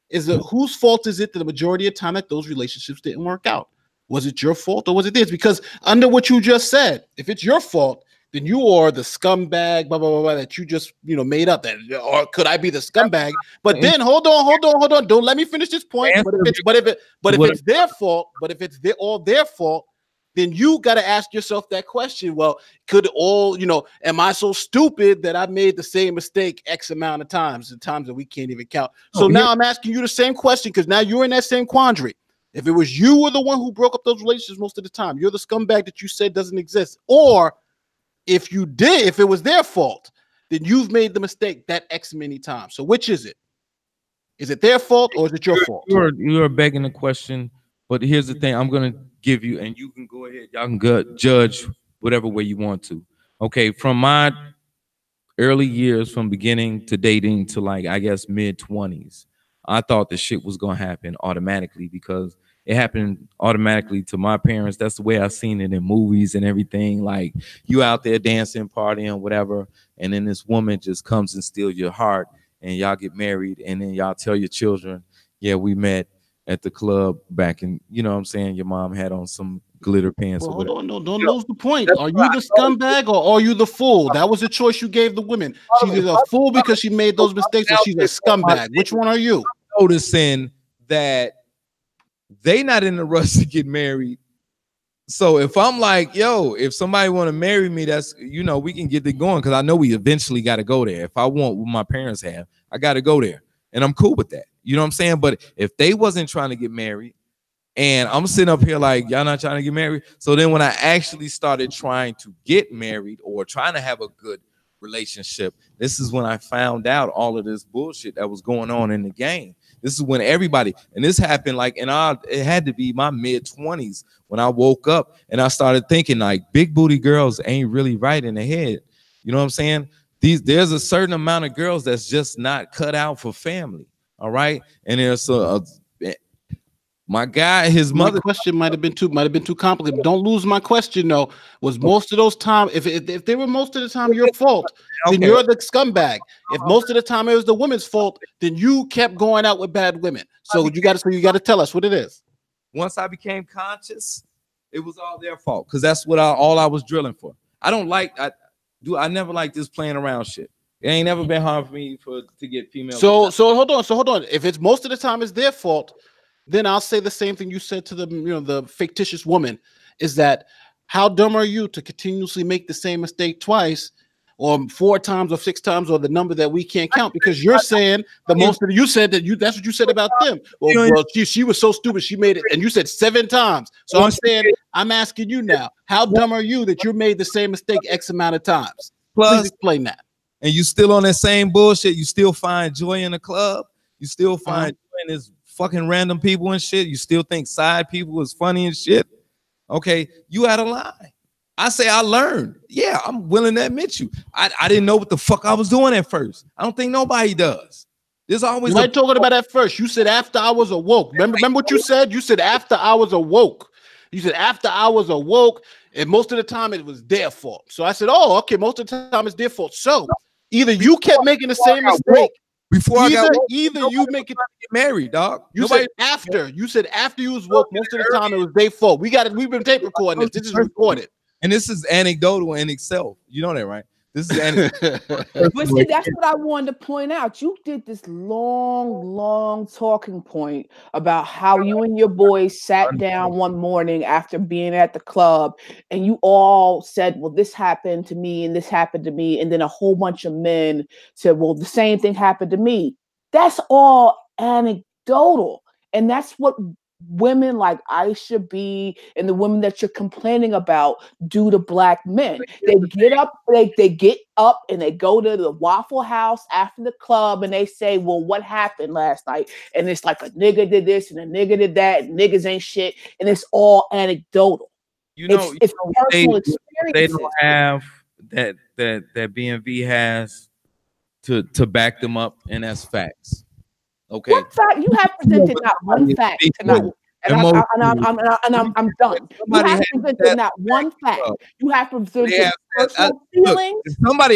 it whose fault is it that the majority of time that those relationships didn't work out? Was it your fault or was it theirs? Because under what you just said, if it's your fault, then you are the scumbag, blah, blah, blah, blah, that you just, made up. That, or could I be the scumbag? But then hold on. Don't let me finish this point. But if it's their fault, if it's all their fault, then you got to ask yourself that question. Well, am I so stupid that I made the same mistake X amount of times, the times that we can't even count? So now I'm asking you the same question because now you're in that same quandary. If it was you were the one who broke up those relationships most of the time, you're the scumbag that you said doesn't exist. Or if it was their fault, then you've made the mistake that X many times. So which is it? Is it their fault or is it your fault? You're begging the question, but here's the thing. I'm going to give you, and you can go ahead. Y'all can judge whatever way you want to. Okay, from my early years, from beginning to dating to like, I guess, mid-20s, I thought the shit was going to happen automatically because it happened automatically to my parents. That's the way I seen it in movies and everything. Like you out there dancing, partying, whatever, and then this woman just comes and steals your heart, and y'all get married, and then y'all tell your children, "Yeah, we met at the club back in." You know what I'm saying? Your mom had on some glitter pants. Well, hold on, don't lose the point. Are you the scumbag or are you the fool? That was the choice you gave the women. She's a fool because she made those mistakes, and she's a scumbag. Which one are you? Noticing that they not in a rush to get married. So if I'm like, yo, if somebody want to marry me, that's, we can get it going because I know we eventually got to go there. If I want what my parents have, I got to go there. And I'm cool with that. You know what I'm saying? But if they wasn't trying to get married and I'm sitting up here like, y'all not trying to get married. So then when I actually started trying to get married or trying to have a good relationship, this is when I found out all of this bullshit that was going on in the game. This is when everybody, and this happened like, it had to be my mid-20s when I woke up and I started thinking like big booty girls ain't really right in the head. You know what I'm saying? There's a certain amount of girls that's just not cut out for family. All right. And there's My guy, his mother. Question might have been too complicated. Don't lose my question though. Was most of those time, if they were most of the time your fault, then you're the scumbag. If most of the time it was the woman's fault, then you kept going out with bad women. So you got to tell us what it is. Once I became conscious, it was all their fault because that's what all I was drilling for. I never like this playing around shit. It ain't never been hard for me to get female. So hold on. If it's most of the time it's their fault, then I'll say the same thing you said to the fictitious woman, is that how dumb are you to continuously make the same mistake twice or 4 times or 6 times or the number that we can't count, because you're saying that's what you said about them. Well, she was so stupid she made it, and you said 7 times. So I'm asking you now, how dumb are you that you made the same mistake X amount of times? Please explain that. And you still on that same bullshit. You still find joy in the club. You still find joy in this fucking random people and shit. You still think side people is funny and shit. Okay, you out of line. I say I learned. Yeah, I'm willing to admit you. I didn't know what the fuck I was doing at first. I don't think nobody does. There's always you talking about at first. You said after I was awoke. Remember what you said? You said after I was awoke. You said after I was awoke, and most of the time it was their fault. So I said, oh, okay, most of the time it's their fault. So either you kept making the same mistake. Either you make it get married, dog. You said after you was woke. Most of the time it was their fault. We've been tape recording this. This is recorded. And this is anecdotal in itself. You know that, right? This is anecdotal. But see, that's what I wanted to point out. You did this long talking point about how you and your boys sat down one morning after being at the club, and you all said, well, this happened to me and this happened to me. And then a whole bunch of men said, well, the same thing happened to me. That's all anecdotal. And that's what women like Aisha B and the women that you're complaining about do to black men. They get up and they go to the Waffle House after the club and they say, well, what happened last night? And it's like a nigga did this and a nigga did that, and niggas ain't shit, and it's all anecdotal. It's personal experiences. They don't have that BMV has to back them up, and that's facts. Okay. What fact? You have presented not one fact tonight. And I'm done. You have presented not one fact. You have presented personal feelings.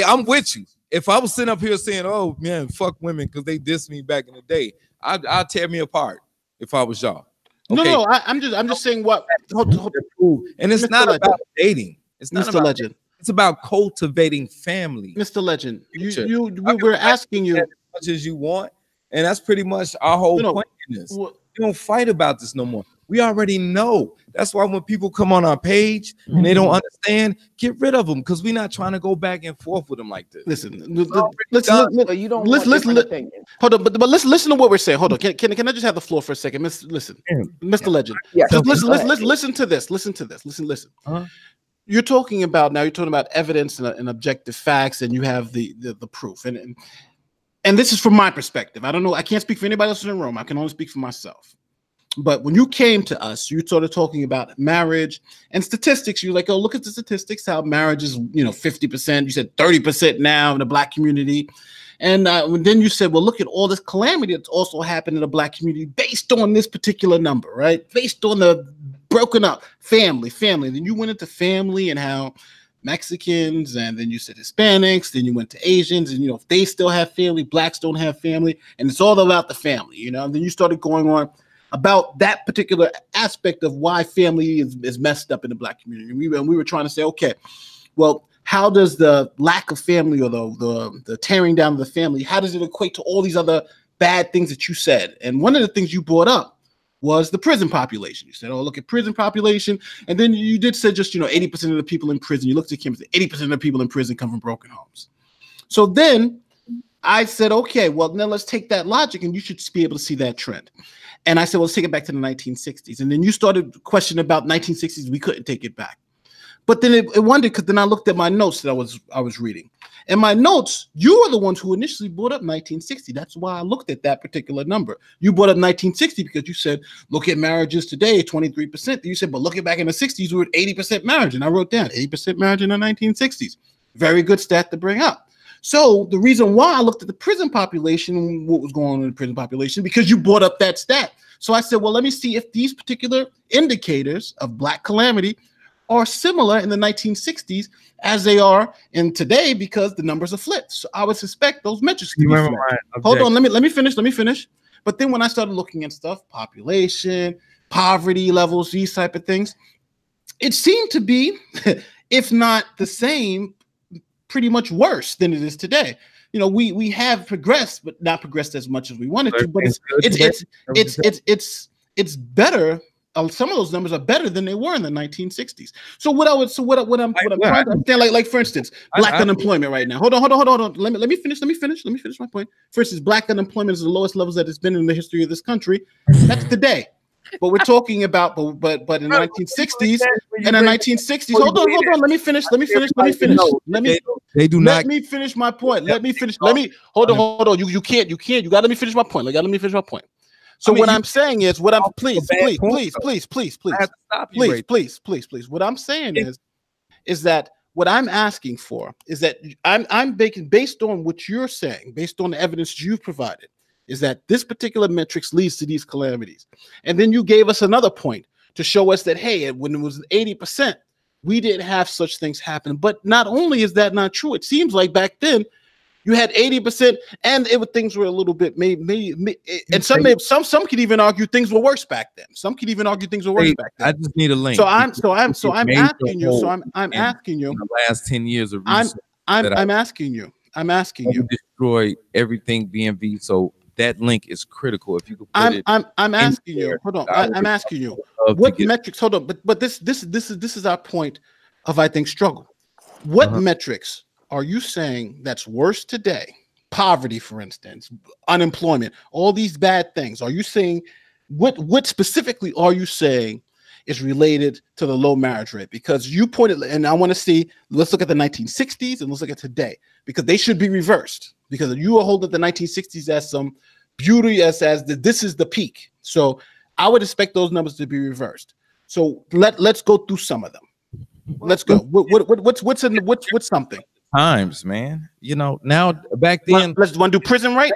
I'm with you. If I was sitting up here saying, oh man, fuck women because they dissed me back in the day, I'd tear me apart if I was y'all. Okay. No, I'm just saying what. And it's not about dating. It's not Mr. Legend. It's about cultivating family. Mr. Legend, we're asking you as much as you want. And that's pretty much our whole point in this. We don't fight about this no more. We already know. That's why when people come on our page and they don't understand, get rid of them, because we're not trying to go back and forth with them like this. Listen, hold on, but let's listen to what we're saying. Hold on, can I just have the floor for a second? Listen, Mr. Legend. Yeah. Listen to this. Listen. You're talking about evidence and objective facts, and you have the proof, and this is from my perspective. I don't know. I can't speak for anybody else in the room. I can only speak for myself. But when you came to us, you started talking about marriage and statistics. You're like, oh, look at the statistics, how marriage is, 50%. You said 30% now in the black community. And then you said, well, look at all this calamity that's also happened in the black community based on this particular number, right? Based on the broken up family. Then you went into family and how Mexicans, and then you said Hispanics, then you went to Asians, and if they still have family, blacks don't have family, and it's all about the family, and then you started going on about that particular aspect of why family is messed up in the black community. And we were trying to say, okay, well, how does the lack of family or the tearing down of the family, how does it equate to all these other bad things that you said? And one of the things you brought up was the prison population. You said, oh, look at prison population. And then you did say just, 80% of the people in prison. You looked at Kim and said 80% of the people in prison come from broken homes. So then I said, okay, well, then let's take that logic and you should be able to see that trend. And I said, well, let's take it back to the 1960s. And then you started questioning about 1960s. We couldn't take it back. But then it wondered, because then I looked at my notes that I was reading. And my notes, you were the ones who initially brought up 1960. That's why I looked at that particular number. You brought up 1960 because you said, look at marriages today, 23%. You said, but look at back in the 60s, we were at 80% marriage. And I wrote down 80% marriage in the 1960s. Very good stat to bring up. So the reason why I looked at the prison population, what was going on in the prison population, because you brought up that stat. So I said, well, let me see if these particular indicators of Black calamity are similar in the 1960s as they are in today, because the numbers are flipped. So I would suspect those metrics could be flipped. Hold on, let me finish. But then when I started looking at stuff, population, poverty levels, these type of things, it seemed to be, if not the same, pretty much worse than it is today. You know, we have progressed, but not progressed as much as we wanted to. But it's better. Some of those numbers are better than they were in the 1960s. So what I'm trying to understand, like for instance, Black unemployment right now. Hold on. Let me finish my point. For instance, Black unemployment is the lowest levels that it's been in the history of this country. That's today. But we're talking about, but in the 1960s, hold on. Let me finish. Let me finish my point. Hold on. You can't. You got to let me finish my point. So what I'm saying is, what I'm please. What I'm saying is that what I'm asking for is that I'm making, based on what you're saying, based on the evidence you've provided, is that this particular metrics leads to these calamities. And then you gave us another point to show us that, hey, when it was 80%, we didn't have such things happen. But not only is that not true, it seems like back then you had 80%, and things were a little bit and some could even argue things were worse back then. I just need a link. So I'm asking you. I'm asking you. The last 10 years of research, I'm asking you. Destroy everything BMV. So that link is critical. If you could put I'm asking you. Hold on. I'm asking you. What metrics? Hold on. But this is our point of, I think, struggle. What metrics are you saying that's worse today? Poverty, for instance, unemployment, all these bad things. Are you saying what specifically are you saying is related to the low marriage rate? Because you pointed, and I want to see, let's look at the 1960s and let's look at today, because they should be reversed, because you are holding the 1960s as some beauty, as this is the peak. So I would expect those numbers to be reversed. So let's go through some of them. Let's go. What's something? Times, man. You know, now back then. Let's want to do prison rates.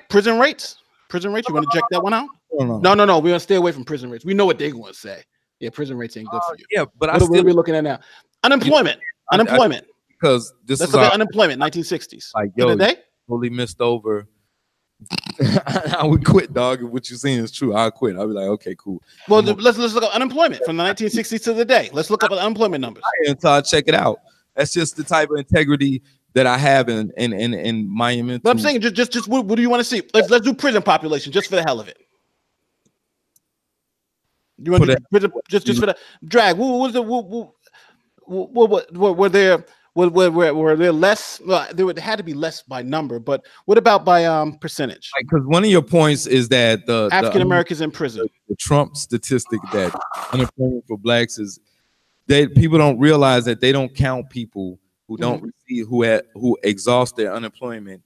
You want to check that one out? No. We're gonna stay away from prison rates. We know what they're going to say. Yeah, prison rates ain't good for you. Yeah, but what are we looking at now? Unemployment. Because this let's look at unemployment. 1960s. Like, yo, totally missed over. I would quit, dog. If what you're saying is true, I'll quit. I'll be like, okay, cool. Well, let's look at unemployment from the 1960s to the day. Let's look up the unemployment numbers. Until I check it out. That's just the type of integrity that I have in my mental. But I'm saying, just what do you want to see? Let's do prison population just for the hell of it. You want to do prison just for the drag? Were there less? Well, there had to be less by number, but what about by percentage? Because one of your points is that the African Americans in prison. The Trump statistic that unemployment for blacks is that people don't realize that they don't count people who don't receive, who exhaust their unemployment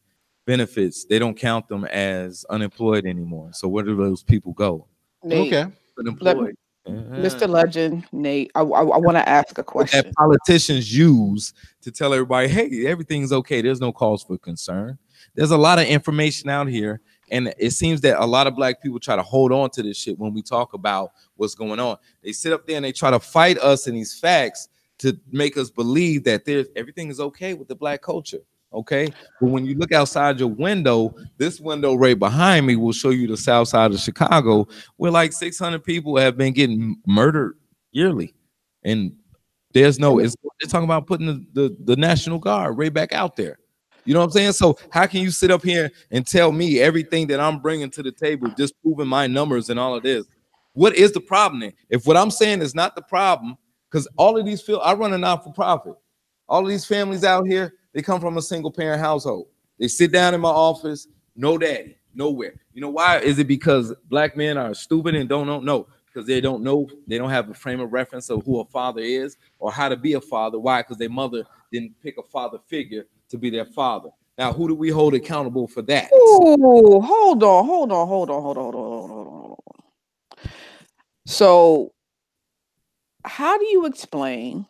benefits. They don't count them as unemployed anymore. So where do those people go? Nate, okay, unemployed. Mr. Legend, Nate, I want to ask a question. That politicians use to tell everybody, hey, everything's okay. There's no cause for concern. There's a lot of information out here, and it seems that a lot of black people try to hold on to this shit when we talk about what's going on. They sit up there and they try to fight us in these facts to make us believe that everything is okay with the black culture. Okay, but when you look outside your window, this window right behind me will show you the south side of Chicago, where like 600 people have been getting murdered yearly, and there's no. They're talking about putting the National Guard right back out there. You know what I'm saying? So how can you sit up here and tell me everything that I'm bringing to the table, just proving my numbers and all of this? What is the problem then? If what I'm saying is not the problem, because all of these I run a not-for-profit. All of these families out here, they come from a single parent household. They sit down in my office, no daddy, nowhere. You know why? Is it because black men are stupid and don't know? No, because they don't know. They don't have a frame of reference of who a father is or how to be a father. Why? Because their mother didn't pick a father figure to be their father. Now, who do we hold accountable for that? Oh, hold on. So, how do you explain?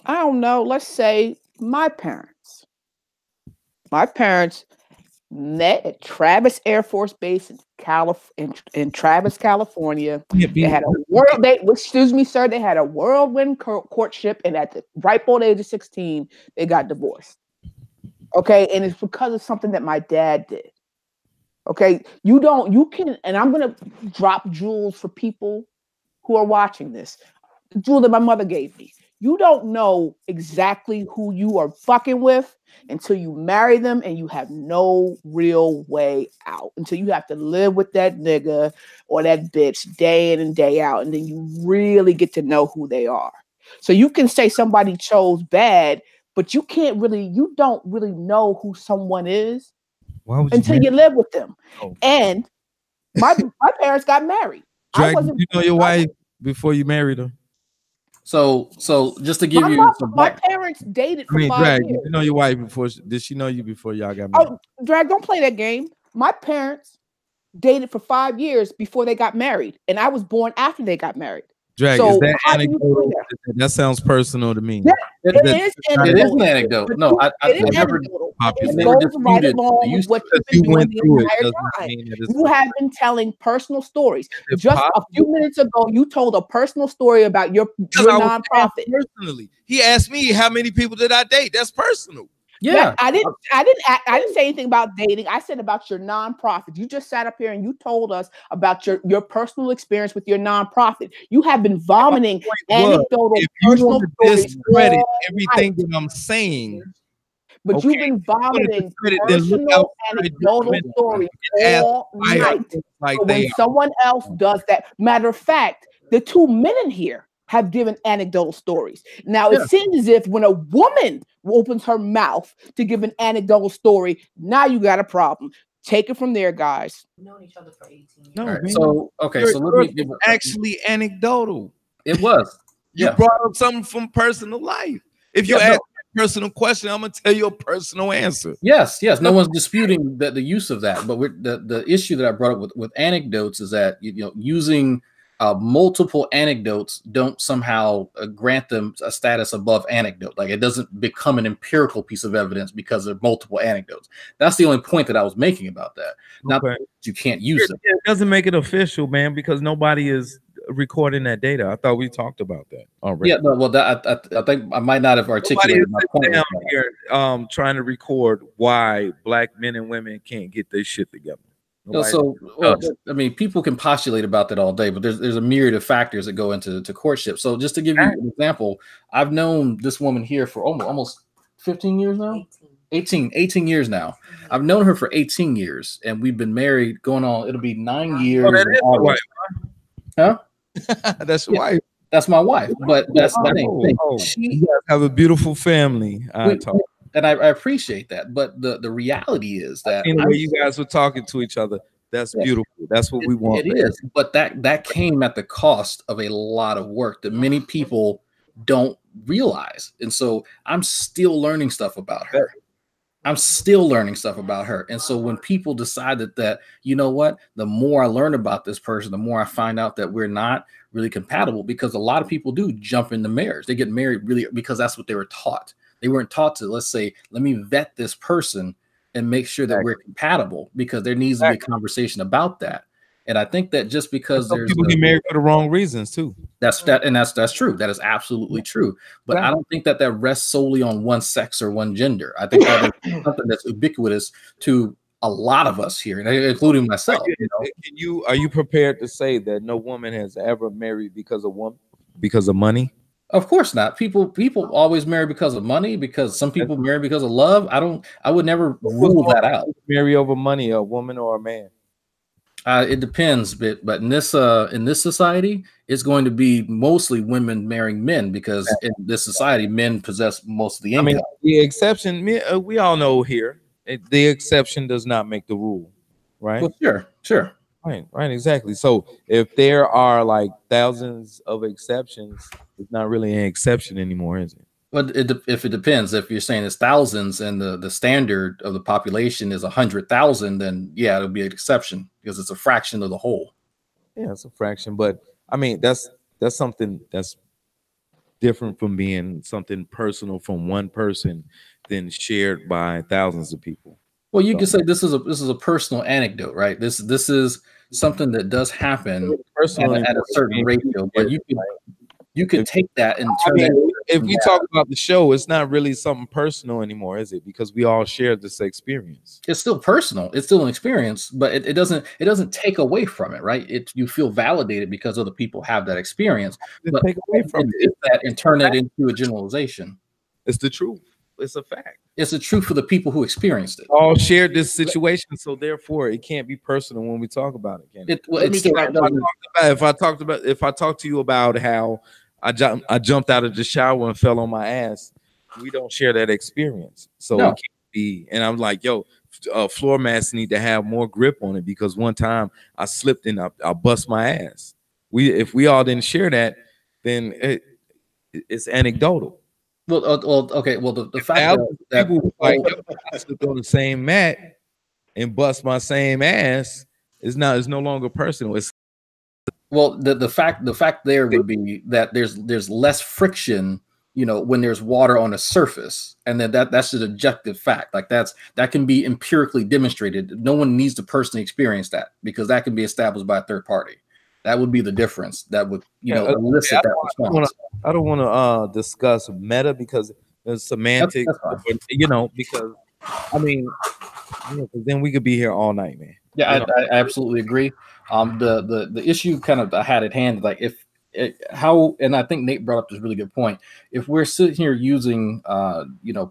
I don't know. Let's say my parents met at Travis Air Force Base in Travis, California. They had a excuse me, sir, they had a whirlwind courtship, and at the ripe old age of 16, they got divorced. Okay, and it's because of something that my dad did. Okay, and I'm gonna drop jewels for people who are watching this. The jewel that my mother gave me. You don't know exactly who you are fucking with until you marry them, and you have no real way out. Until you have to live with that nigga or that bitch day in and day out, and then you really get to know who they are. So you can say somebody chose bad, but you don't really know who someone is until you live with them. Oh. And my parents got married. Drag, did you know your wife before you married her? So just to give you my parents dated for 5 Drag, years. Did you know your wife before? Did she know you before y'all got married? Oh, Drag, don't play that game. My parents dated for 5 years before they got married, and I was born after they got married. Drag, so is that anecdotal? That sounds personal to me. Yeah, it is an anecdote. No, I never disputed what you've been doing the entire time. You have been telling personal stories. Just a few minutes ago, you told a personal story about your nonprofit. Personally, he asked me how many people did I date. That's personal. Yeah, I didn't say anything about dating. I said about your nonprofit. You just sat up here and you told us about your personal experience with your nonprofit. You have been vomiting anecdotal personal stories. Discredit everything that I'm saying. But you've been vomiting personal anecdotal stories all night. So when someone else does that, matter of fact, the two men in here have given anecdotal stories. Now, it seems as if when a woman opens her mouth to give an anecdotal story, now you got a problem. Take it from there, guys. We've known each other for 18 years. No, right. So let me give actually anecdotal. It was. You brought up something from personal life. If you ask a personal question, I'm gonna tell you a personal answer. Yes. No one's disputing the use of that. But the issue that I brought up with anecdotes is that using multiple anecdotes don't somehow grant them a status above anecdote. Like it doesn't become an empirical piece of evidence because of multiple anecdotes. That's the only point that I was making about that. Not that you can't use it. It doesn't make it official, man, because nobody is recording that data. I thought we talked about that already. Yeah, well, I think I might not have articulated my point. Down here, trying to record why black men and women can't get their shit together. I mean, people can postulate about that all day, but there's a myriad of factors that go into courtship. So just to give you an example, I've known this woman here for almost 15 years now. 18 years now. I've known her for 18 years, and we've been married going on. It'll be 9 years. That is your wife. Huh? That's your wife. That's my wife. But that ain't thing. She have a beautiful family. And I appreciate that, but the reality is that the way you guys were talking to each other, that's beautiful. That's what we want. It is, but that came at the cost of a lot of work that many people don't realize. And so I'm still learning stuff about her. And so when people decided that, you know what, the more I learn about this person, the more I find out that we're not really compatible, because a lot of people do jump into marriage. They get married really because that's what they were taught. They weren't taught to, let's say, let me vet this person and make sure that we're compatible, because there needs to be a conversation about that. And I think that just because there's people get married for the wrong reasons too. That's true. That is absolutely true. But I don't think that rests solely on one sex or one gender. I think that is something that's ubiquitous to a lot of us here, including myself. Are you prepared to say that no woman has ever married because of money? Of course not. People always marry because of money, because some people marry because of love. I would never rule that out. Marry over money, a woman or a man? It depends, but in this society, it's going to be mostly women marrying men, because in this society, men possess most of the income. I mean, the exception, we all know here, the exception does not make the rule, right? Well, sure. Right, exactly. So if there are like thousands of exceptions, it's not really an exception anymore, is it? But if it depends, if you're saying it's thousands and the standard of the population is 100,000, then yeah, it'll be an exception because it's a fraction of the whole. Yeah, it's a fraction, but I mean that's something that's different from being something personal from one person than shared by thousands of people. Well, you can say this is a personal anecdote, right? This is something that does happen at a certain ratio, but you could take that and turn it. If we talk about the show, it's not really something personal anymore, is it? Because we all share this experience. It's still personal. It's still an experience, but it doesn't take away from it, right? You feel validated because other people have that experience. But take away from that and turn it into a generalization. It's the truth. It's a fact. It's the truth for the people who experienced it. All shared this situation, so therefore it can't be personal when we talk about it. If I talk to you about how I jumped out of the shower and fell on my ass, we don't share that experience, so it can't be. And I'm like, yo, floor mats need to have more grip on it because one time I slipped and I bust my ass. If we all didn't share that, then it's anecdotal. Well, okay. Well, the fact that people like I slipped on the same mat and bust my same ass is no longer personal. It's the fact there would be that there's less friction, when there's water on a surface, and then that's an objective fact. Like that can be empirically demonstrated. No one needs to personally experience that because that can be established by a third party. That would be the difference. That would, elicit that response. I don't want to discuss meta because there's semantics, because then we could be here all night, man. Yeah, I absolutely agree. The issue kind of I had at hand, like and I think Nate brought up this really good point. If we're sitting here using,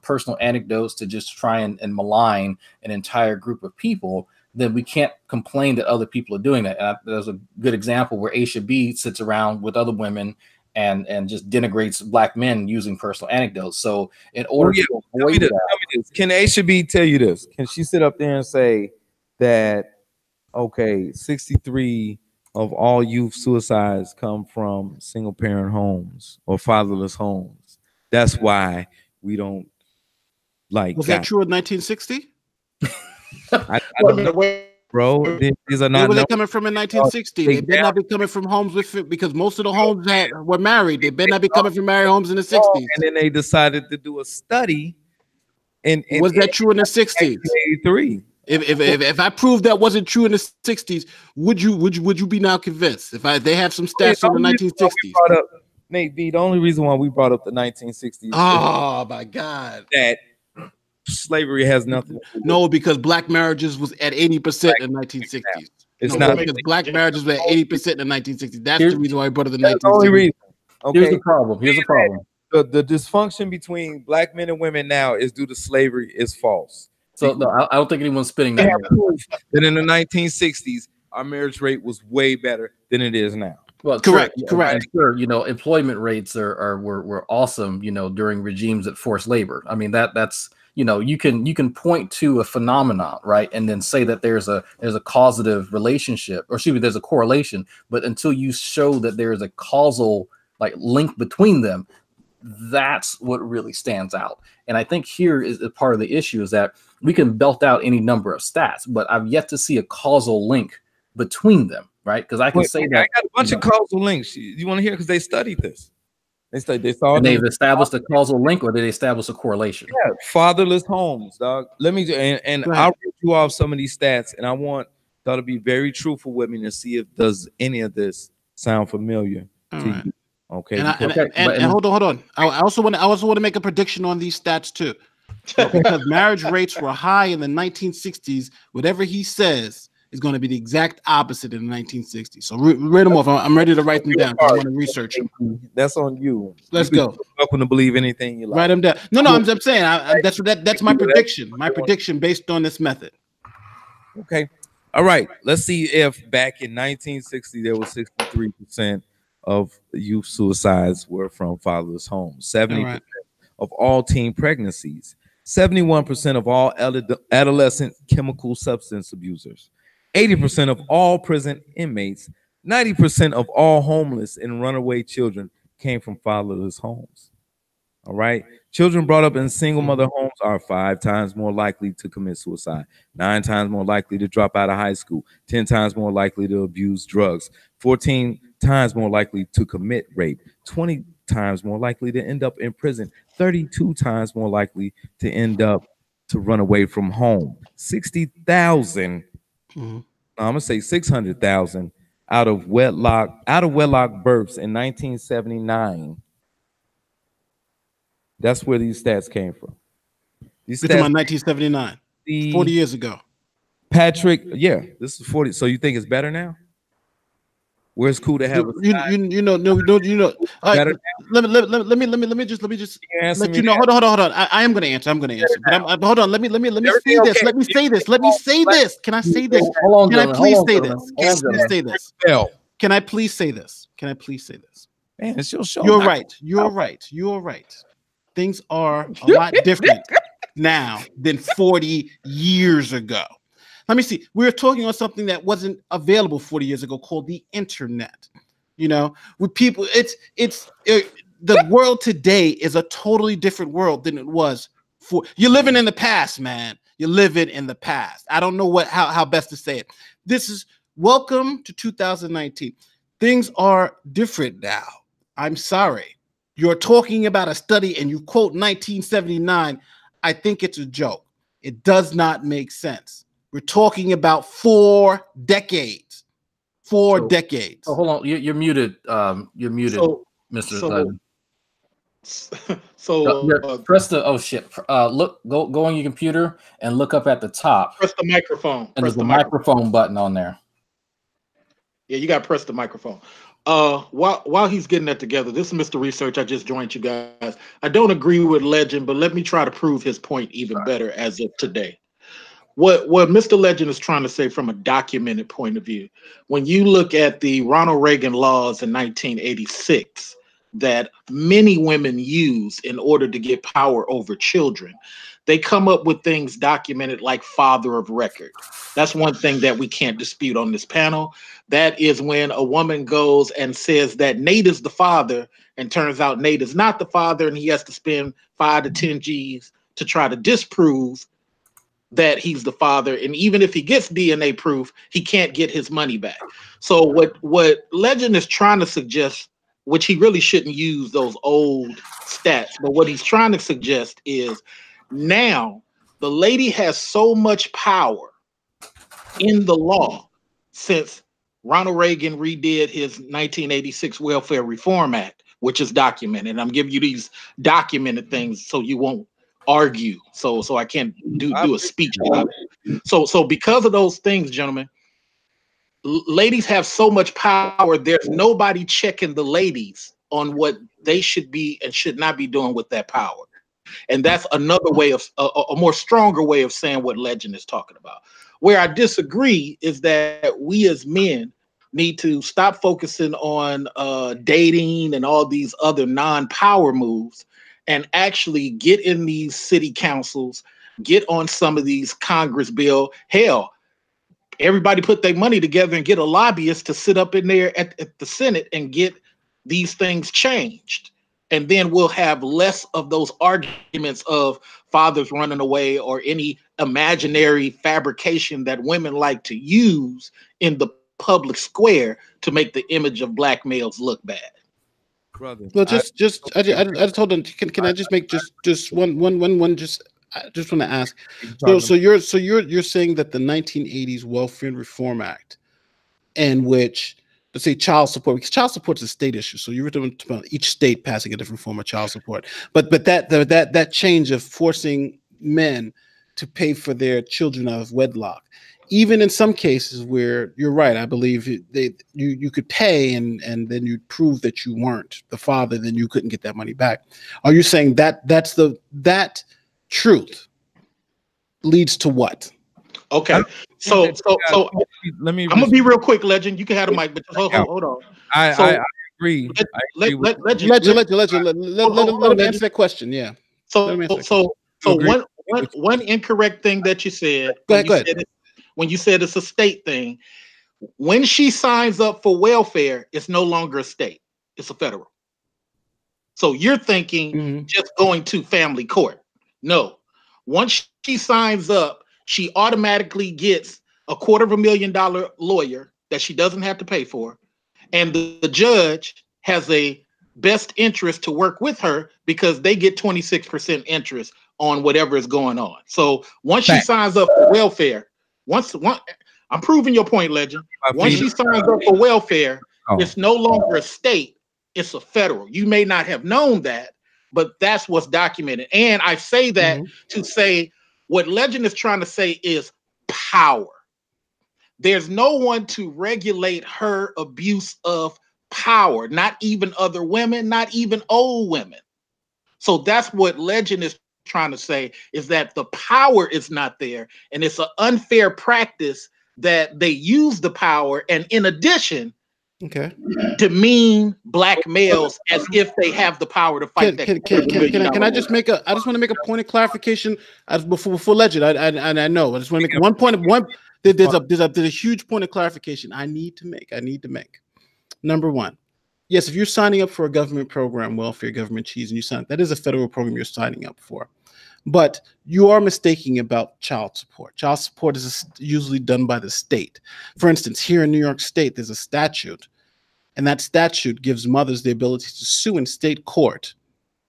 personal anecdotes to just try and malign an entire group of people, then we can't complain that other people are doing that. And there's a good example where Aisha B sits around with other women and just denigrates black men using personal anecdotes. So in order to avoid that, can Aisha B tell you this? Can she sit up there and say that, okay, 63 of all youth suicides come from single parent homes or fatherless homes? That's why we don't like. Was that true in 1960? I don't know, bro. These are not. Where were they coming from in 1960? They better not be coming from homes because most of the homes were married. They better not be coming from married homes in the 60s. And then they decided to do a study. And was that true in the 60s? 1983. If I proved that wasn't true in the 60s, would you be now convinced? If they have some stats from the 1960s. Nate B, the only reason why we brought up the 1960s. Oh my God. That slavery has nothing. No, because black marriages was at 80% in the 1960s. It's not because black marriages were at 80% in the 1960s. That's the reason why I brought up the 1960s. The only reason. Okay. Here's the problem. The dysfunction between black men and women now is due to slavery is false. So no, I don't think anyone's spinning that. That in the 1960s, our marriage rate was way better than it is now. Well, correct. Sure, employment rates were awesome, during regimes that forced labor. I mean, that's you can point to a phenomenon, right, and then say that there's a causative relationship, or excuse me, there's a correlation. But until you show that there is a causal link between them, that's what really stands out. And I think here is a part of the issue is that we can belt out any number of stats, but I've yet to see a causal link between them, right? Because I can say that I got a bunch of causal links. You want to hear? Because they studied this. They saw and they've established a causal link, or did they establish a correlation? Yeah, fatherless homes, dog. Let me and I'll read you off some of these stats, and I want y'all to be very truthful with me to see if does any of this sound familiar to you. Okay. And hold on. I also want to make a prediction on these stats too, because marriage rates were high in the 1960s. Whatever he says is going to be the exact opposite in the 1960s. So read them off. I'm ready to write them down. I want to research them. That's on you. Let's go. Welcome to believe anything you like. Write them down. No. I'm saying that's my prediction. My prediction based on this method. Okay. All right. Let's see if back in 1960 there was 63% of youth suicides were from fatherless homes. 70% of all teen pregnancies. 71% of all adolescent chemical substance abusers. 80% of all prison inmates. 90% of all homeless and runaway children came from fatherless homes. All right. Children brought up in single mother homes are 5 times more likely to commit suicide, 9 times more likely to drop out of high school, 10 times more likely to abuse drugs, 14 times more likely to commit rape, 20 times more likely to end up in prison, 32 times more likely to end up to run away from home. 60,000. I'm gonna say 600,000 out of wedlock births in 1979. That's where these stats came from. These stats, 1979, 40 years ago. Patrick, yeah, this is 40. So you think it's better now? Where it's cool to have let me just let you know. Hold on. I am going to answer. But hold on. Let me say this. Let me say this. Can I say this? Can I please say this? Can I please say this? Man, it's your show. You're right. Things are a lot different now than 40 years ago. Let me see. We were talking on something that wasn't available 40 years ago called the internet. You know, with people, the world today is a totally different world than it was you're living in the past, man. You're living in the past. I don't know how best to say it. This is welcome to 2019. Things are different now. I'm sorry. You're talking about a study and you quote 1979. I think it's a joke. It does not make sense. We're talking about 4 decades. 4 decades. Oh, hold on. You're muted. You're muted, Mr. Press the go on your computer and look up at the top. Press the microphone. And there's the microphone button on there. Yeah, you got to press the microphone. While he's getting that together, this is Mr. Research. I just joined you guys. I don't agree with Legend, but let me try to prove his point even better as of today. What Mr. Legend is trying to say from a documented point of view, when you look at the Ronald Reagan laws in 1986 that many women use in order to get power over children, they come up with things documented like father of record. That's one thing that we can't dispute on this panel. That is when a woman goes and says that Nate is the father, and turns out Nate is not the father, and he has to spend 5 to 10 G's to try to disprove that he's the father. And even if he gets DNA proof, he can't get his money back. So what Legend is trying to suggest, which he really shouldn't use those old stats, but what he's trying to suggest is now the lady has so much power in the law since Ronald Reagan redid his 1986 Welfare Reform Act, which is documented. And I'm giving you these documented things so you won't argue. So I can't do a speech about it. So because of those things, gentlemen, ladies have so much power. There's nobody checking the ladies on what they should be and should not be doing with that power. And that's another way of a more stronger way of saying what Legend is talking about. Where I disagree is that we as men need to stop focusing on dating and all these other non-power moves and actually get in these city councils, get on some of these Congress bill. Hell, everybody put their money together and get a lobbyist to sit up in there at the Senate and get these things changed. And then we'll have less of those arguments of fathers running away or any imaginary fabrication that women like to use in the public square to make the image of black males look bad. Brother, well, I just told them. Can I just make just one? I just want to ask. So you're saying that the 1980s Welfare Reform Act, in which, let's say, child support, because child support is a state issue. So you're talking about each state passing a different form of child support. But that change of forcing men to pay for their children out of wedlock, even in some cases where you're right, I believe you could pay and then you'd prove that you weren't the father, then you couldn't get that money back. Are you saying that truth leads to what? Okay, so let me. I'm gonna be real quick, Legend. You can have the mic, but hold on. I agree. Let him answer that question. Yeah. So one incorrect thing that you said. Go ahead. When you said it's a state thing, when she signs up for welfare, it's no longer a state, it's a federal. So you're thinking just going to family court. No, once she signs up, she automatically gets a $250,000 lawyer that she doesn't have to pay for. And the judge has a best interest to work with her because they get 26% interest on whatever is going on. So once she signs up for welfare, I'm proving your point, Legend. Once she signs up for welfare, it's no longer a state, it's a federal. You may not have known that, but that's what's documented. And I say that to say what Legend is trying to say is power. There's no one to regulate her abuse of power, not even other women, not even old women. So that's what Legend is trying to say, is that the power is not there, and it's an unfair practice that they use the power, and in addition, demean black males as if they have the power to fight. Can I just make a? I just want to make a point of clarification before Legend. I know. I just want to make one point of one. There's a huge point of clarification I need to make. Number one, yes, if you're signing up for a government program, welfare, government cheese, and you sign, that is a federal program you're signing up for. But you are mistaking about child support. Child support is usually done by the state. For instance, here in New York State, there's a statute, and that statute gives mothers the ability to sue in state court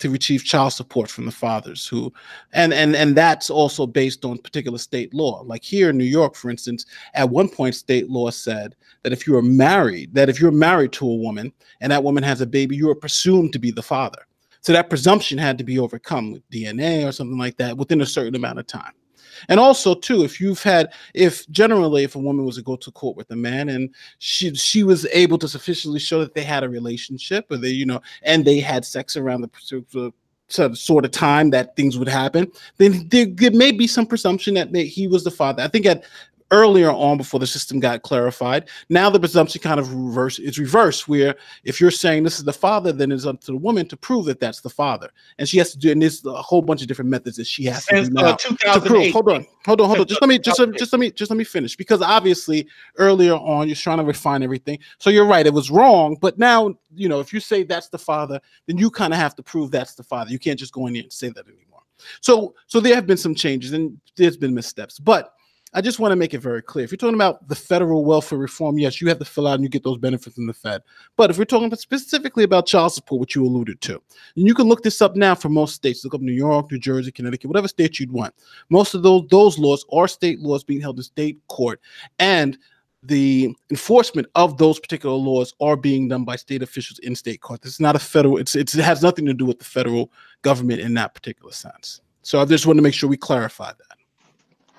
to receive child support from the fathers who, and that's also based on particular state law. Like here in New York, for instance, at one point, state law said that if you're married to a woman and that woman has a baby, you are presumed to be the father. So that presumption had to be overcome with DNA or something like that within a certain amount of time. And also, too, if a woman was to go to court with a man and she was able to sufficiently show that they had a relationship, or and they had sex around the sort of time that things would happen, then there may be some presumption that he was the father. I think earlier on, before the system got clarified, now the presumption kind of reversed, where if you're saying this is the father, then it's up to the woman to prove that that's the father, and she has to do. And there's a whole bunch of different methods that she has to do now to prove. Hold on. Just let me finish, because obviously earlier on you're trying to refine everything. So you're right, it was wrong, but now if you say that's the father, then you kind of have to prove that's the father. You can't just go in there and say that anymore. So there have been some changes and there's been missteps, but I just want to make it very clear. If you're talking about the federal welfare reform, yes, you have to fill out and you get those benefits in the Fed. But if we're talking specifically about child support, which you alluded to, and you can look this up now for most states. Look up New York, New Jersey, Connecticut, whatever state you'd want. Most of those laws are state laws being held in state court, and the enforcement of those particular laws are being done by state officials in state court. It's not a federal. It has nothing to do with the federal government in that particular sense. So I just want to make sure we clarify that.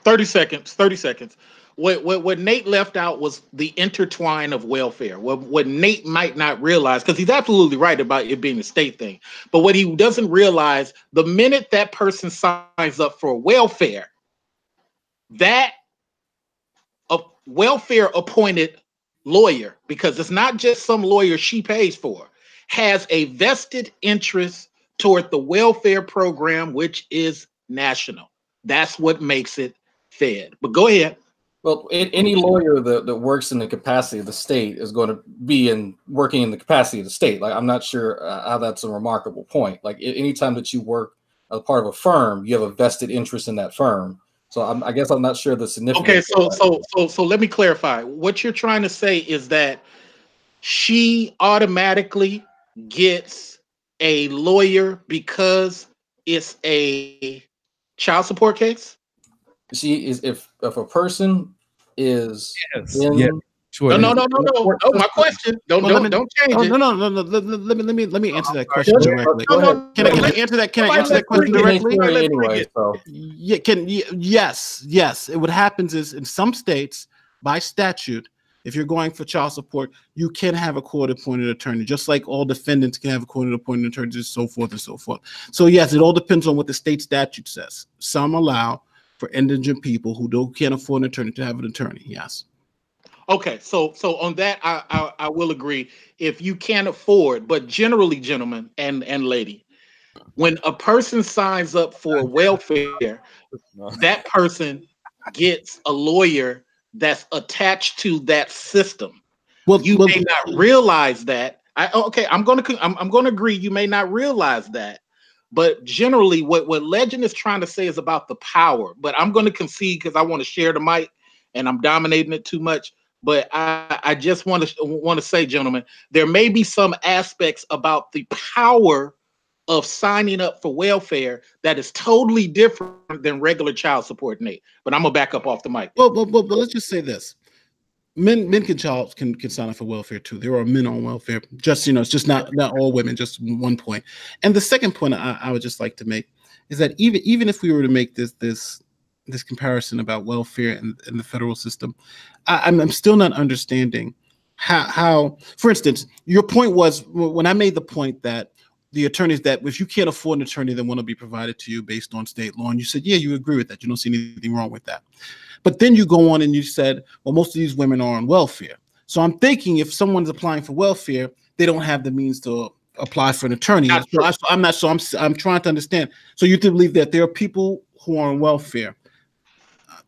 30 seconds. What Nate left out was the intertwine of welfare. What Nate might not realize, because he's absolutely right about it being a state thing, but what he doesn't realize, the minute that person signs up for welfare, that a welfare appointed lawyer, because it's not just some lawyer she pays for, has a vested interest toward the welfare program, which is national. That's what makes it Fed. But go ahead. Well, any lawyer that works in the capacity of the state is going to be working in the capacity of the state. Like, I'm not sure how that's a remarkable point. Like, anytime that you work as part of a firm, you have a vested interest in that firm. So I guess I'm not sure the significance. Okay, so let me clarify. What you're trying to say is that she automatically gets a lawyer because it's a child support case? She is, if a person is Sure. No. Oh, my question. Don't change it. No. Let me answer that question directly. Can I answer that? Can I answer that question directly? Anyway, so. Yes. What happens is, in some states, by statute, if you're going for child support, you can have a court-appointed attorney, just like all defendants can have a court-appointed attorney, and so forth and so forth. So yes, it all depends on what the state statute says. Some allow for indigent people who can't afford an attorney to have an attorney. Yes. Okay, so on that, I will agree. If you can't afford, but generally, gentlemen and lady, when a person signs up for welfare, that person gets a lawyer that's attached to that system. Well, you may not realize that. I'm going to agree. You may not realize that, but generally, what Legend is trying to say is about the power. But I'm going to concede because I want to share the mic, and I'm dominating it too much. But I just want to say, gentlemen, there may be some aspects about the power of signing up for welfare that is totally different than regular child support, Nate. But I'm gonna back up off the mic. Well, let's just say this: men can sign up for welfare too. There are men on welfare. Just it's just not all women. Just one point. And the second point I would just like to make is that even if we were to make this comparison about welfare and the federal system, I'm still not understanding how, for instance, your point was when I made the point that the attorneys, that if you can't afford an attorney, then one will be provided to you based on state law. And you said, yeah, you agree with that. You don't see anything wrong with that. But then you go on and you said, well, most of these women are on welfare. So I'm thinking if someone's applying for welfare, they don't have the means to apply for an attorney. I'm trying to understand. So you do believe that there are people who are on welfare